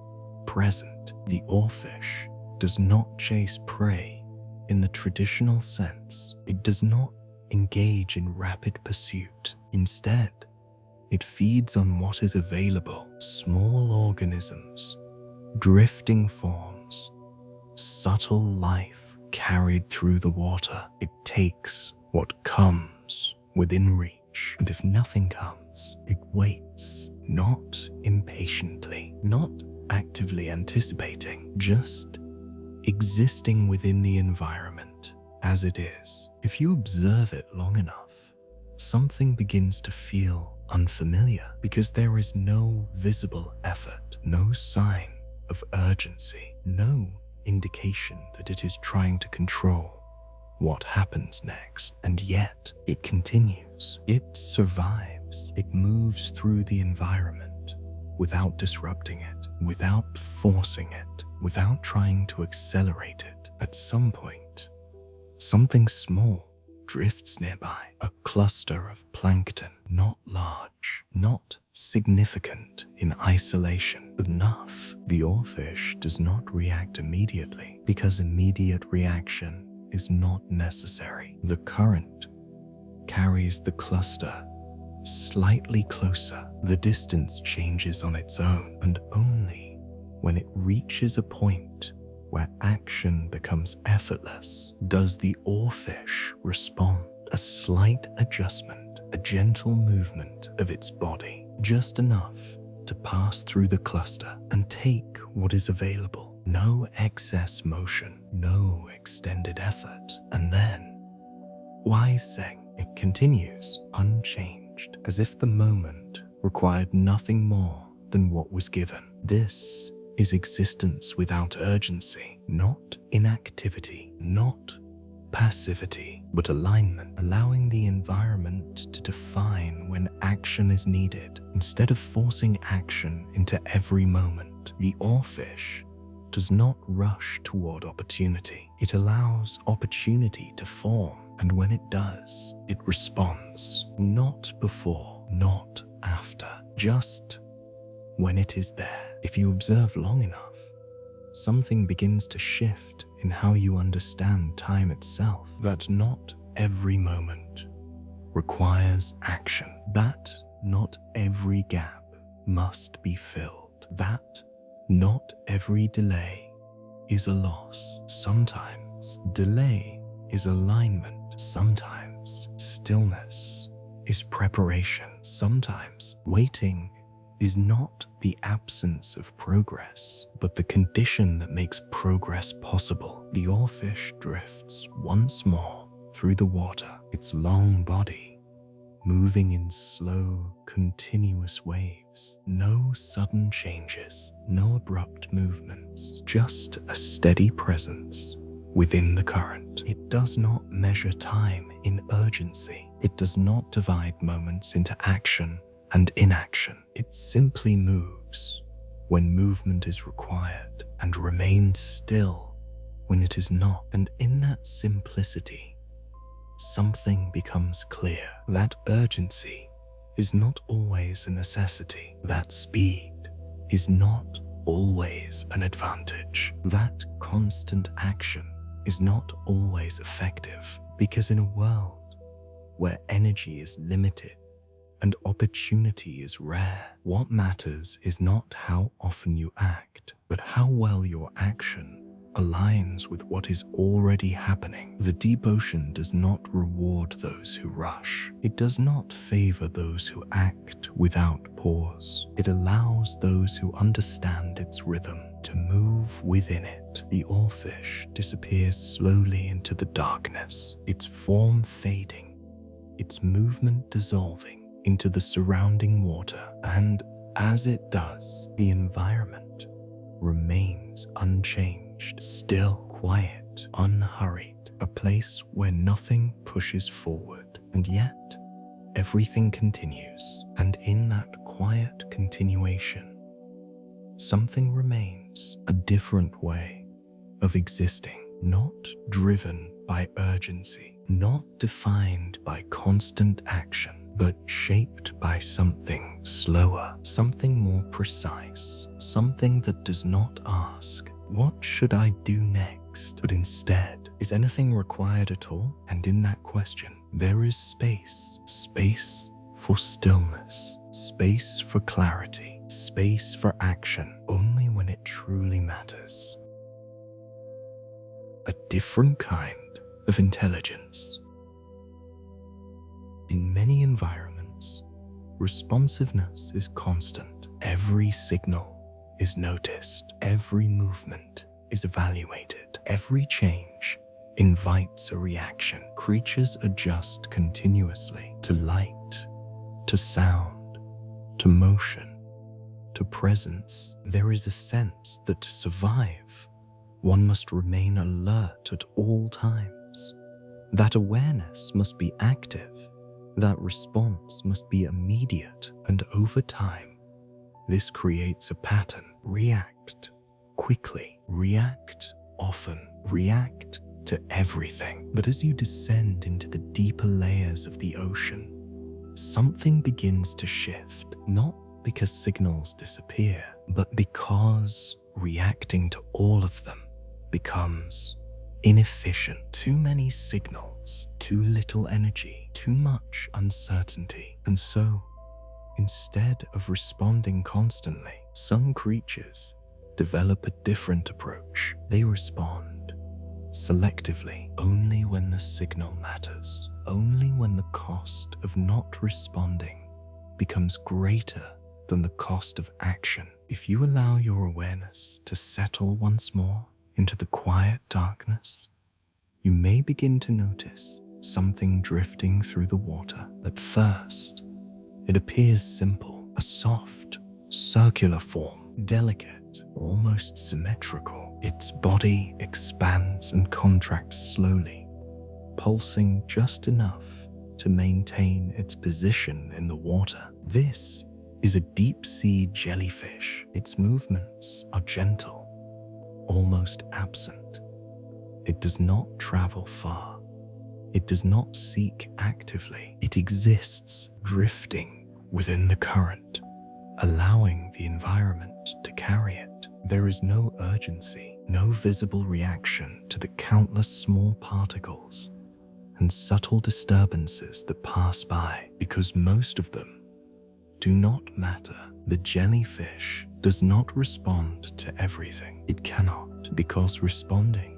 Speaker 1: present. The oarfish does not chase prey in the traditional sense. It does not engage in rapid pursuit. Instead, it feeds on what is available: small organisms, drifting forms, subtle life carried through the water. It takes what comes within reach, and if nothing comes, it waits, not impatiently, not actively anticipating, just existing within the environment as it is. If you observe it long enough, something begins to feel unfamiliar because there is no visible effort, no sign of urgency, no indication that it is trying to control what happens next. And yet it continues. It survives. It moves through the environment without disrupting it, without forcing it, without trying to accelerate it. At some point, something small drifts nearby, a cluster of plankton, not large, not significant in isolation, enough. The oarfish does not react immediately because immediate reaction is not necessary. The current carries the cluster slightly closer. The distance changes on its own, and only when it reaches a point where action becomes effortless does the oarfish respond. A slight adjustment, a gentle movement of its body, just enough to pass through the cluster and take what is available. No excess motion, no extended effort. And then, wise Seng, it continues unchanged, as if the moment required nothing more than what was given. This is existence without urgency, not inactivity, not passivity, but alignment, allowing the environment to define when action is needed. Instead of forcing action into every moment, the oarfish does not rush toward opportunity. It allows opportunity to form, and when it does, it responds. Not before, not after, just when it is there. If you observe long enough, something begins to shift in how you understand time itself. That not every moment requires action. That not every gap must be filled. That not every delay is a loss. Sometimes delay is alignment. Sometimes stillness is preparation. Sometimes waiting is not the absence of progress, but the condition that makes progress possible. The oarfish drifts once more through the water, its long body moving in slow, continuous waves. No sudden changes, no abrupt movements, just a steady presence within the current. It does not measure time in urgency. It does not divide moments into action and inaction. It simply moves when movement is required, and remains still when it is not. And in that simplicity, something becomes clear. That urgency is not always a necessity. That speed is not always an advantage. That constant action is not always effective, because in a world where energy is limited and opportunity is rare, what matters is not how often you act, but how well your action aligns with what is already happening. The deep ocean does not reward those who rush. It does not favor those who act without pause. It allows those who understand its rhythm to move within it. The oarfish disappears slowly into the darkness, its form fading, its movement dissolving into the surrounding water. And as it does, the environment remains unchanged, still, quiet, unhurried, a place where nothing pushes forward, and yet everything continues. And in that quiet continuation, something remains, a different way of existing, not driven by urgency, not defined by constant action, but shaped by something slower, something more precise, something that does not ask, "What should I do next?" but instead, "Is anything required at all?" And in that question, there is space. Space for stillness, space for clarity, space for action, only when it truly matters. A different kind of intelligence. In many environments, responsiveness is constant. Every signal is noticed. Every movement is evaluated. Every change invites a reaction. Creatures adjust continuously to light, to sound, to motion, to presence. There is a sense that to survive, one must remain alert at all times. That awareness must be active. That response must be immediate. And over time, this creates a pattern. React quickly, react often, react to everything. But as you descend into the deeper layers of the ocean, something begins to shift, not because signals disappear, but because reacting to all of them becomes inefficient. Too many signals, too little energy, too much uncertainty. And so, instead of responding constantly, some creatures develop a different approach. They respond selectively, only when the signal matters, only when the cost of not responding becomes greater than the cost of action. If you allow your awareness to settle once more into the quiet darkness, you may begin to notice something drifting through the water. At first, it appears simple, a soft, circular form, delicate, almost symmetrical. Its body expands and contracts slowly, pulsing just enough to maintain its position in the water. This is a deep-sea jellyfish. Its movements are gentle, almost absent. It does not travel far. It does not seek actively. It exists, drifting within the current, allowing the environment to carry it. There is no urgency, no visible reaction to the countless small particles and subtle disturbances that pass by, because most of them do not matter. The jellyfish does not respond to everything. It cannot, because responding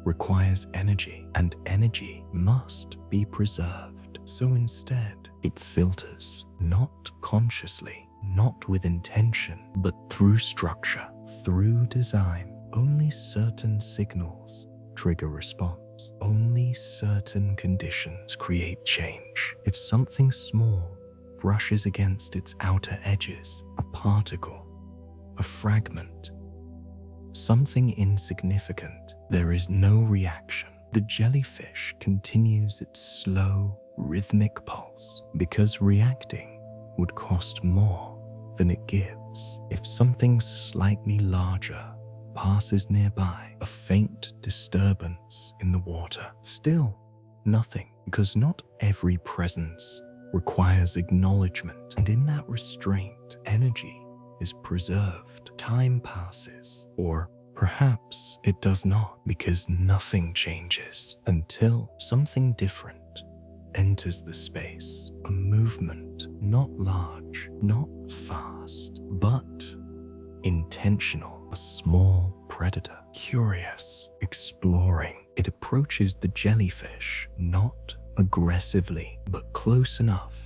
Speaker 1: requires energy, and energy must be preserved. So instead, it filters, not consciously, not with intention, but through structure, through design. Only certain signals trigger response. Only certain conditions create change. If something small brushes against its outer edges, a particle, a fragment, something insignificant, there is no reaction. The jellyfish continues its slow, rhythmic pulse, because reacting would cost more than it gives. If something slightly larger passes nearby, a faint disturbance in the water. Still, nothing, because not every presence requires acknowledgement, and in that restraint, energy is preserved. Time passes, or perhaps it does not, because nothing changes until something different enters the space. A movement, not large, not fast, but intentional. A small predator, curious, exploring. It approaches the jellyfish, not aggressively, but close enough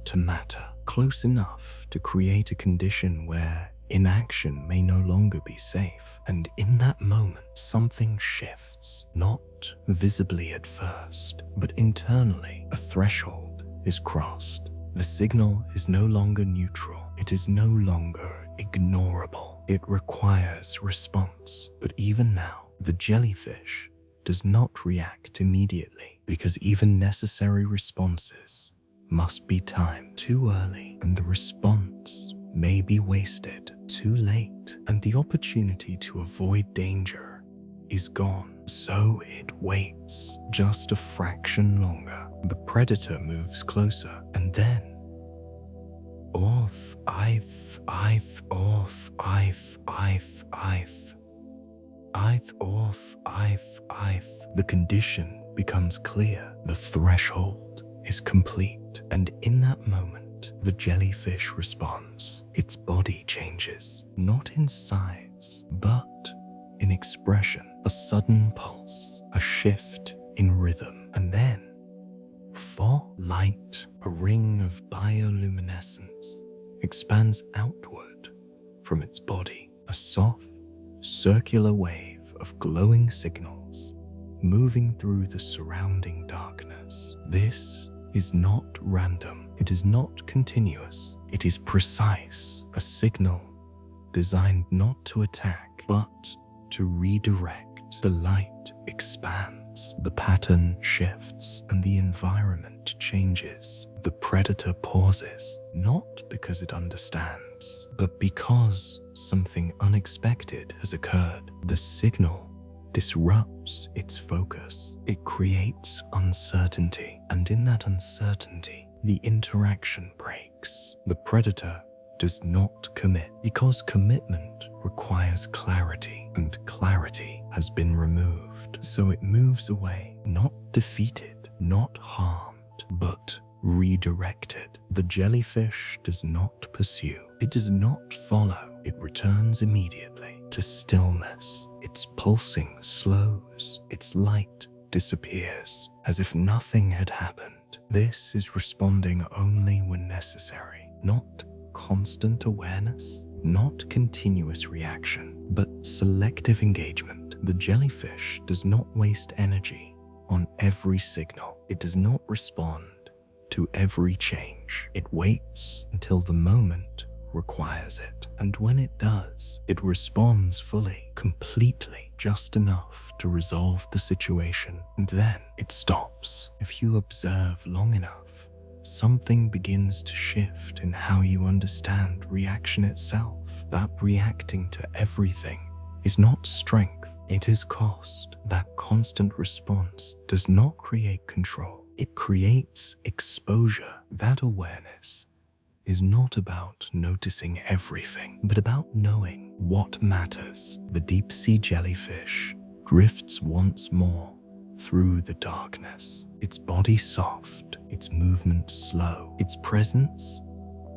Speaker 1: to matter, close enough to create a condition where inaction may no longer be safe. And in that moment, something shifts, not visibly at first, but internally. A threshold is crossed. The signal is no longer neutral. It is no longer ignorable. It requires response. But even now, the jellyfish does not react immediately, because even necessary responses must be timed. Too early, and the response may be wasted. Too late, and the opportunity to avoid danger is gone. So it waits just a fraction longer. The predator moves closer, and then orth, ith, orth, ith. The condition becomes clear. The threshold is complete, and in that moment, the jellyfish responds. Its body changes, not in size, but in expression. A sudden pulse, a shift in rhythm, and then light, a ring of bioluminescence, expands outward from its body. A soft, circular wave of glowing signals moving through the surrounding darkness. This is not random. It is not continuous. It is precise. A signal designed not to attack, but to redirect. The light expands, the pattern shifts, and the environment changes. The predator pauses, not because it understands, but because something unexpected has occurred. The signal disrupts its focus. It creates uncertainty, and in that uncertainty, the interaction breaks. The predator does not commit, because commitment requires clarity, and clarity has been removed. So it moves away, not defeated, not harmed, but redirected. The jellyfish does not pursue. It does not follow. It returns immediately to stillness. Its pulsing slows. Its light disappears, as if nothing had happened. This is responding only when necessary, not constant awareness, not continuous reaction, but selective engagement. The jellyfish does not waste energy on every signal. It does not respond to every change. It waits until the moment requires it. And when it does, it responds fully, completely, just enough to resolve the situation. And then it stops. If you observe long enough, something begins to shift in how you understand reaction itself. That reacting to everything is not strength, it is cost. That constant response does not create control, it creates exposure. That awareness is not about noticing everything, but about knowing what matters. The deep sea jellyfish drifts once more through the darkness, its body soft, its movement slow, its presence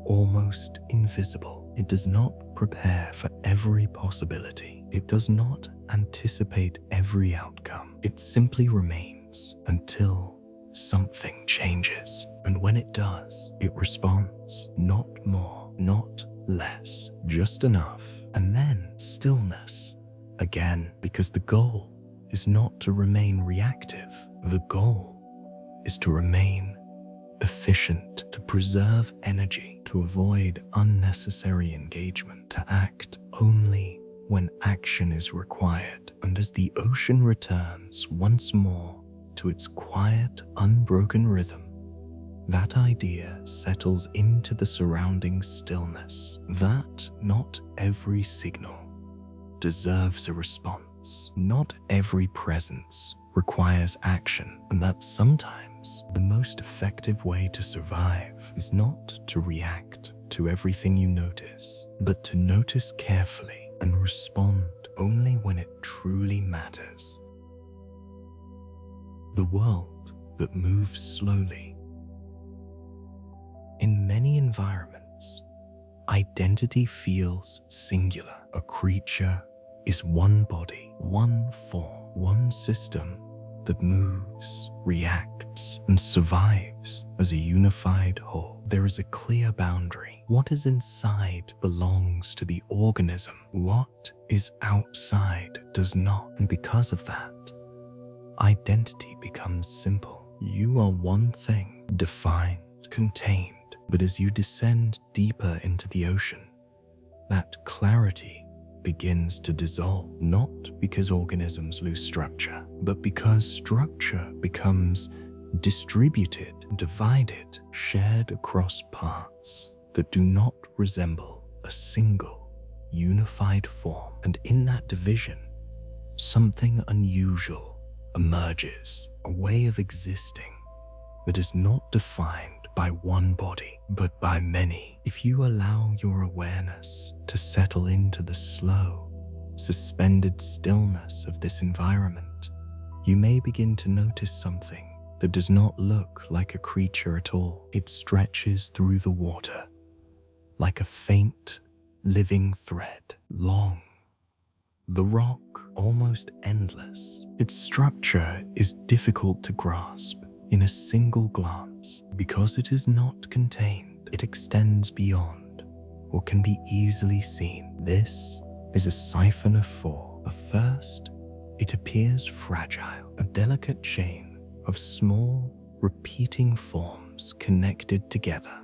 Speaker 1: almost invisible. It does not prepare for every possibility. It does not anticipate every outcome. It simply remains until something changes. And when it does, it responds. Not more, not less, just enough. And then stillness again, because the goal is not to remain reactive. The goal is to remain efficient, to preserve energy, to avoid unnecessary engagement, to act only when action is required. And as the ocean returns once more to its quiet, unbroken rhythm, that idea settles into the surrounding stillness, that not every signal deserves a response. Not every presence requires action, and that sometimes the most effective way to survive is not to react to everything you notice, but to notice carefully and respond only when it truly matters. The world that moves slowly. In many environments, identity feels singular. A creature is one body, one form, one system that moves, reacts, and survives as a unified whole. There is a clear boundary. What is inside belongs to the organism. What is outside does not. And because of that, identity becomes simple. You are one thing, defined, contained. But as you descend deeper into the ocean, that clarity begins to dissolve, not because organisms lose structure, but because structure becomes distributed, divided, shared across parts that do not resemble a single, unified form. And in that division, something unusual emerges, a way of existing that is not defined by one body, but by many. If you allow your awareness to settle into the slow, suspended stillness of this environment, you may begin to notice something that does not look like a creature at all. It stretches through the water like a faint, living thread, long. The rock almost endless. Its structure is difficult to grasp in a single glance. Because it is not contained, it extends beyond what can be easily seen. This is a siphon of four. At first, it appears fragile, a delicate chain of small, repeating forms connected together,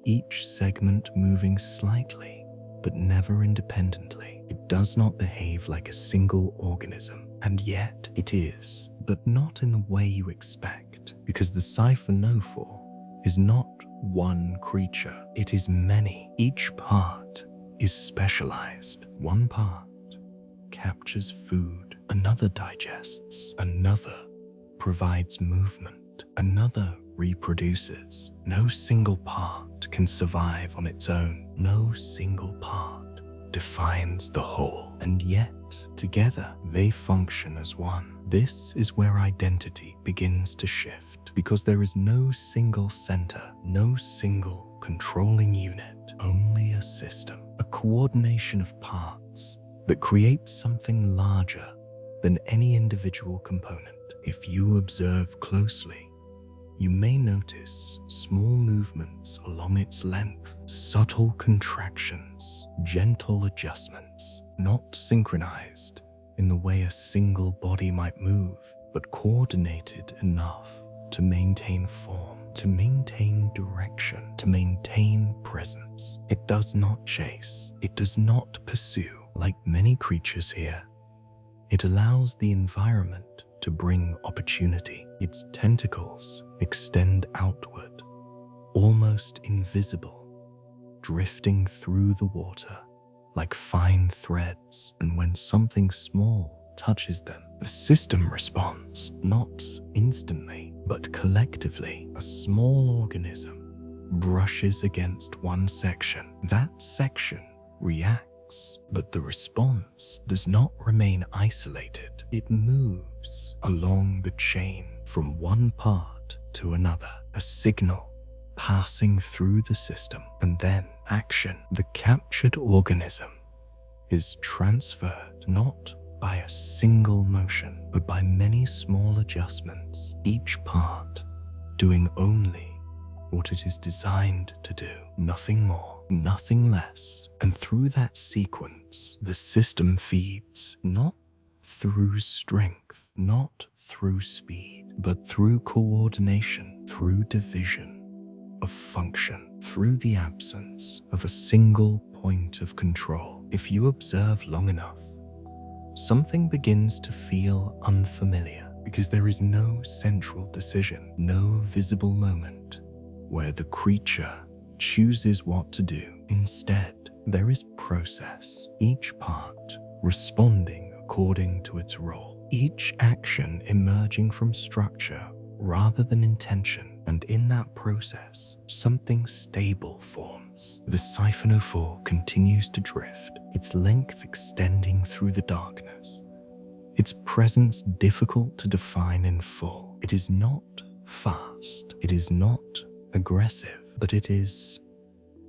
Speaker 1: each segment moving slightly, but never independently. It does not behave like a single organism, and yet it is, but not in the way you expect. Because the siphonophore is not one creature, it is many. Each part is specialized. One part captures food, another digests, another provides movement, another reproduces. No single part can survive on its own. No single part defines the whole. And yet, together, they function as one. This is where identity begins to shift, because there is no single center, no single controlling unit, only a system, a coordination of parts that creates something larger than any individual component. If you observe closely, you may notice small movements along its length, subtle contractions, gentle adjustments, not synchronized in the way a single body might move, but coordinated enough to maintain form, to maintain direction, to maintain presence. It does not chase, it does not pursue like many creatures here. It allows the environment to bring opportunity. Its tentacles extend outward, almost invisible, drifting through the water like fine threads. And when something small touches them, the system responds, not instantly, but collectively. A small organism brushes against one section. That section reacts, but the response does not remain isolated. It moves along the chain from one part to another, a signal passing through the system, and then action. The captured organism is transferred not by a single motion, but by many small adjustments, each part doing only what it is designed to do, nothing more, nothing less. And through that sequence, the system feeds not through strength, not through speed, but through coordination, through division of function, through the absence of a single point of control. If you observe long enough, something begins to feel unfamiliar, because there is no central decision, no visible moment where the creature chooses what to do. Instead, there is process. Each part responding according to its role, each action emerging from structure rather than intention, and in that process, something stable forms. The siphonophore continues to drift, its length extending through the darkness, its presence difficult to define in full. It is not fast, it is not aggressive, but it is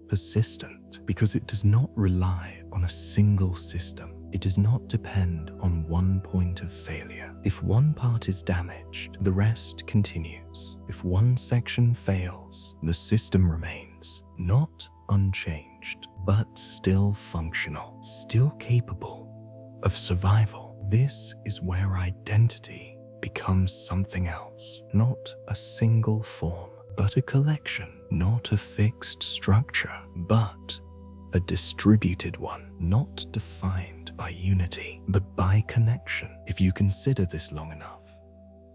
Speaker 1: persistent because it does not rely on a single system. It does not depend on one point of failure. If one part is damaged, the rest continues. If one section fails, the system remains, not unchanged, but still functional, still capable of survival. This is where identity becomes something else, not a single form, but a collection, not a fixed structure, but a distributed one, not defined by unity, but by connection. If you consider this long enough,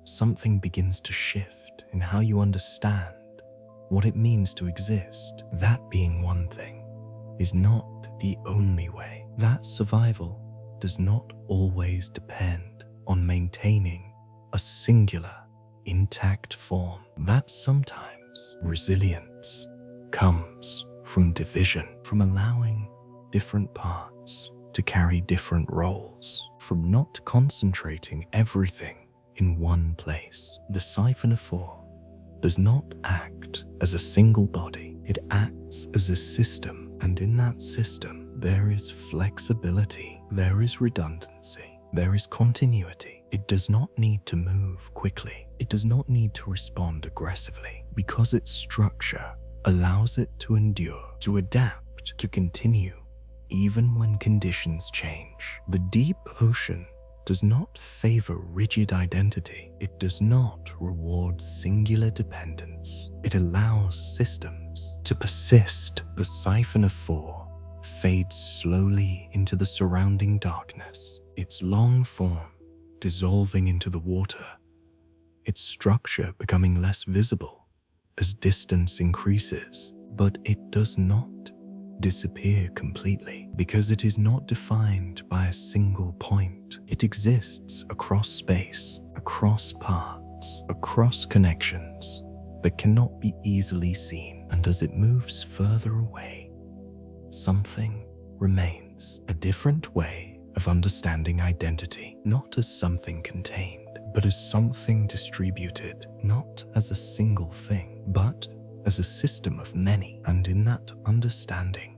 Speaker 1: something begins to shift in how you understand what it means to exist. That being one thing is not the only way. That survival does not always depend on maintaining a singular, intact form. That sometimes resilience comes from division, from allowing different parts to carry different roles, from not concentrating everything in one place. The siphonophore does not act as a single body, it acts as a system, and in that system there is flexibility, there is redundancy, there is continuity. It does not need to move quickly, it does not need to respond aggressively, because its structure allows it to endure, to adapt, to continue, even when conditions change. The deep ocean does not favor rigid identity. It does not reward singular dependence. It allows systems to persist. The siphonophore fades slowly into the surrounding darkness, its long form dissolving into the water, its structure becoming less visible as distance increases. But it does not disappear completely, because it is not defined by a single point. It exists across space, across paths, across connections that cannot be easily seen. And as it moves further away, something remains, a different way of understanding identity, not as something contained, but as something distributed, not as a single thing, but as a system of many. And in that understanding,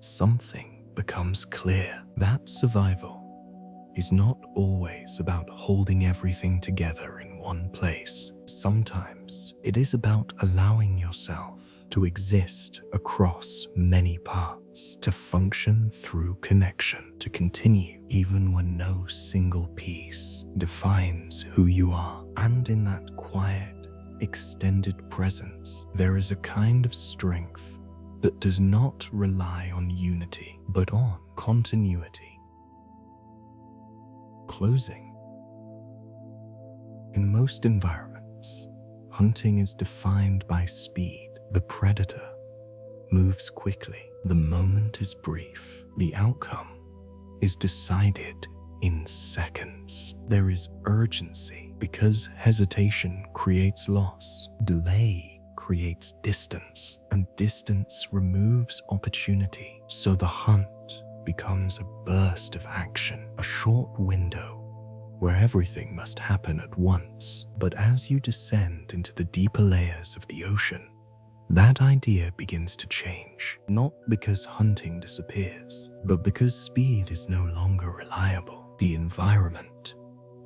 Speaker 1: something becomes clear. That survival is not always about holding everything together in one place. Sometimes it is about allowing yourself to exist across many parts, to function through connection, to continue even when no single piece defines who you are. And in that quiet, extended presence, there is a kind of strength that does not rely on unity, but on continuity. Closing. In most environments, hunting is defined by speed. The predator moves quickly. The moment is brief. The outcome is decided in seconds. There is urgency because hesitation creates loss. Delay creates distance, and distance removes opportunity. So the hunt becomes a burst of action, a short window where everything must happen at once. But as you descend into the deeper layers of the ocean, that idea begins to change, not because hunting disappears, but because speed is no longer reliable. The environment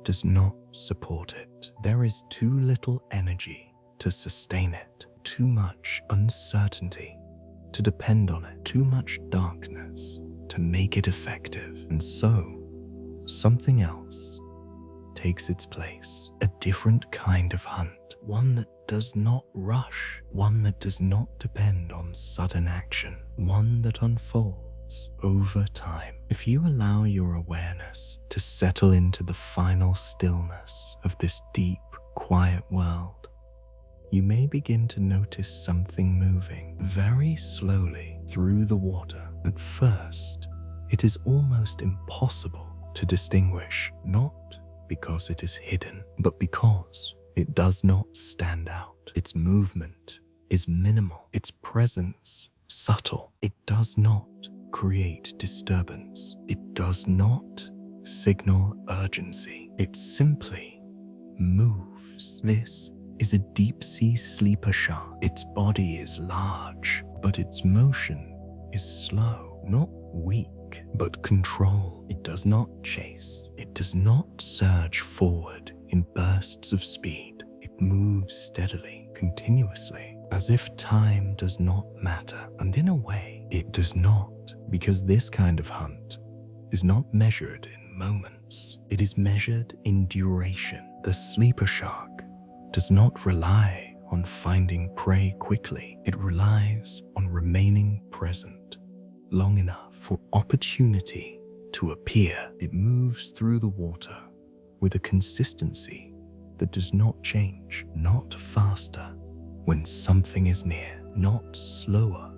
Speaker 1: does not support it. There is too little energy to sustain it, too much uncertainty to depend on it, too much darkness to make it effective. And so, something else takes its place, a different kind of hunt, one that does not rush, one that does not depend on sudden action, one that unfolds over time. If you allow your awareness to settle into the final stillness of this deep, quiet world, you may begin to notice something moving very slowly through the water. At first, it is almost impossible to distinguish, not because it is hidden, but because it does not stand out. Its movement is minimal, its presence subtle. It does not create disturbance. It does not signal urgency. It simply moves. This is a deep-sea sleeper shark. Its body is large, but its motion is slow, not weak, but controlled. It does not chase. It does not surge forward in bursts of speed. It moves steadily, continuously, as if time does not matter. And in a way, it does not, because this kind of hunt is not measured in moments. It is measured in duration. The sleeper shark does not rely on finding prey quickly. It relies on remaining present long enough for opportunity to appear. It moves through the water with a consistency that does not change, not faster when something is near, not slower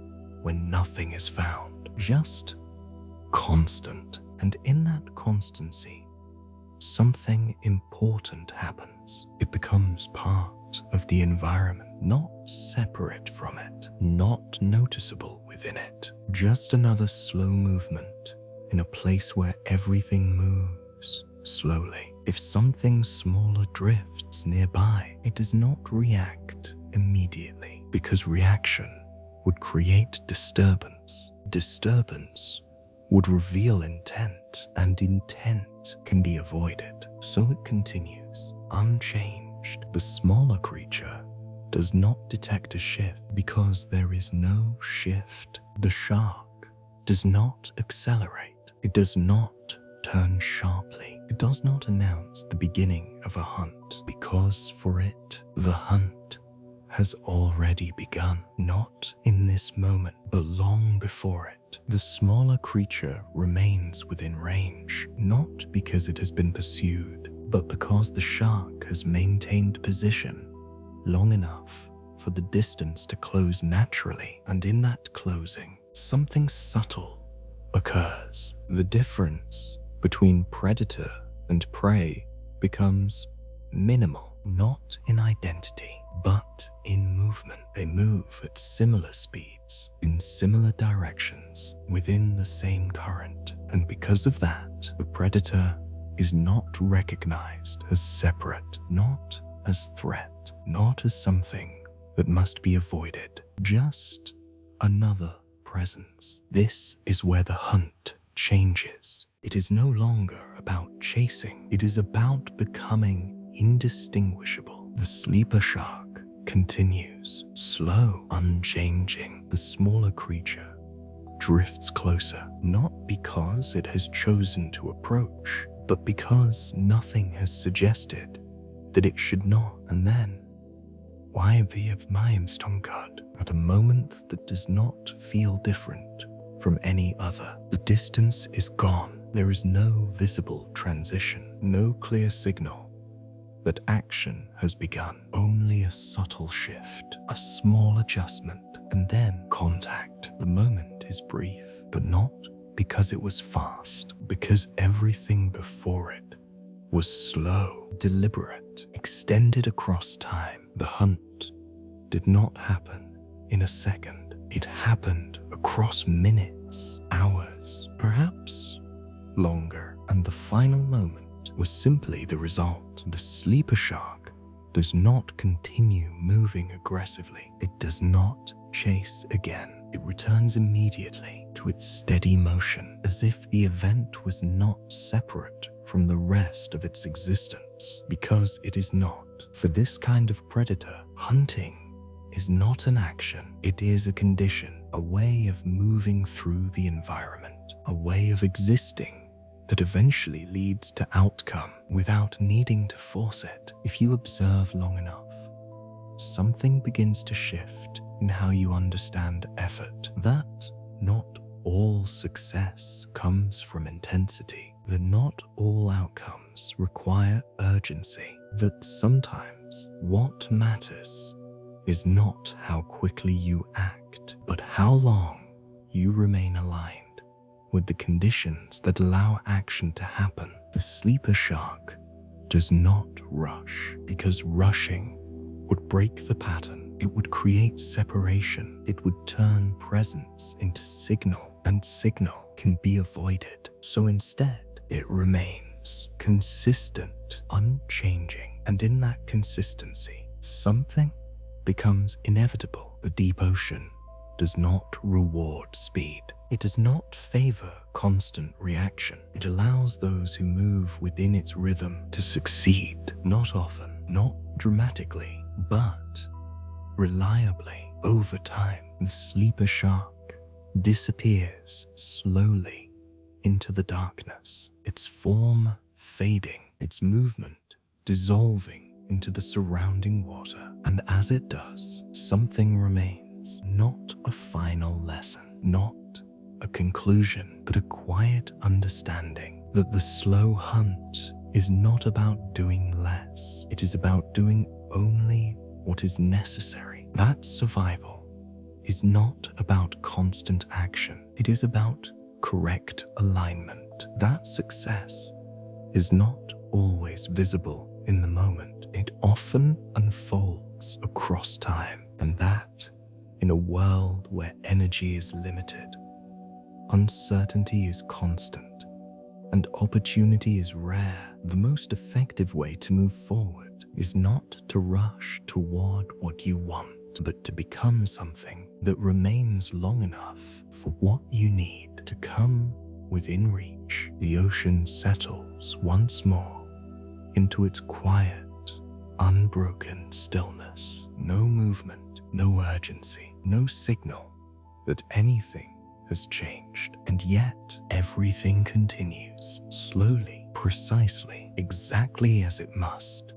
Speaker 1: when nothing is found, just constant. And in that constancy, something important happens. It becomes part of the environment, not separate from it, not noticeable within it. Just another slow movement in a place where everything moves slowly. If something smaller drifts nearby, it does not react immediately, because reaction would create disturbance. Disturbance would reveal intent, and intent can be avoided. So it continues, unchanged. The smaller creature does not detect a shift because there is no shift. The shark does not accelerate. It does not turn sharply. It does not announce the beginning of a hunt, because for it, the hunt has already begun. Not in this moment, but long before it. The smaller creature remains within range, not because it has been pursued, but because the shark has maintained position long enough for the distance to close naturally. And in that closing, something subtle occurs. The difference between predator and prey becomes minimal, not in identity, but in movement. They move at similar speeds, in similar directions, within the same current. And because of that, the predator is not recognized as separate, not as threat, not as something that must be avoided, just another presence. This is where the hunt changes. It is no longer about chasing. It is about becoming indistinguishable. The sleeper shark continues, slow, unchanging. The smaller creature drifts closer, not because it has chosen to approach, but because nothing has suggested that it should not. And then, why the of minds Tomcud at a moment that does not feel different from any other. The distance is gone. There is no visible transition, no clear signal that action has begun. Only a subtle shift, a small adjustment, and then contact. The moment is brief, but not because it was fast, because everything before it was slow, deliberate, extended across time. The hunt did not happen in a second. It happened across minutes, hours, perhaps longer. And the final moment was simply the result. The sleeper shark does not continue moving aggressively. It does not chase again. It returns immediately to its steady motion, as if the event was not separate from the rest of its existence, because it is not. For this kind of predator, hunting is not an action. It is a condition, a way of moving through the environment, a way of existing that eventually leads to outcome without needing to force it. If you observe long enough, something begins to shift in how you understand effort. That not all success comes from intensity, that not all outcomes require urgency, that sometimes what matters is not how quickly you act, but how long you remain aligned with the conditions that allow action to happen. The sleeper shark does not rush, because rushing would break the pattern. It would create separation. It would turn presence into signal, and signal can be avoided. So instead, it remains consistent, unchanging, and in that consistency, something becomes inevitable. The deep ocean does not reward speed. It does not favor constant reaction. It allows those who move within its rhythm to succeed, not often, not dramatically, but reliably. Over time, the sleeper shark disappears slowly into the darkness, its form fading, its movement dissolving into the surrounding water. And as it does, something remains, not a final lesson, not a conclusion, but a quiet understanding that the slow hunt is not about doing less. It is about doing only what is necessary. That survival is not about constant action. It is about correct alignment. That success is not always visible in the moment. It often unfolds across time, and that, in a world where energy is limited, uncertainty is constant, and opportunity is rare, the most effective way to move forward is not to rush toward what you want, but to become something that remains long enough for what you need to come within reach. The ocean settles once more into its quiet, unbroken stillness. No movement, no urgency, no signal that anything has changed. And yet, everything continues, slowly, precisely, exactly as it must.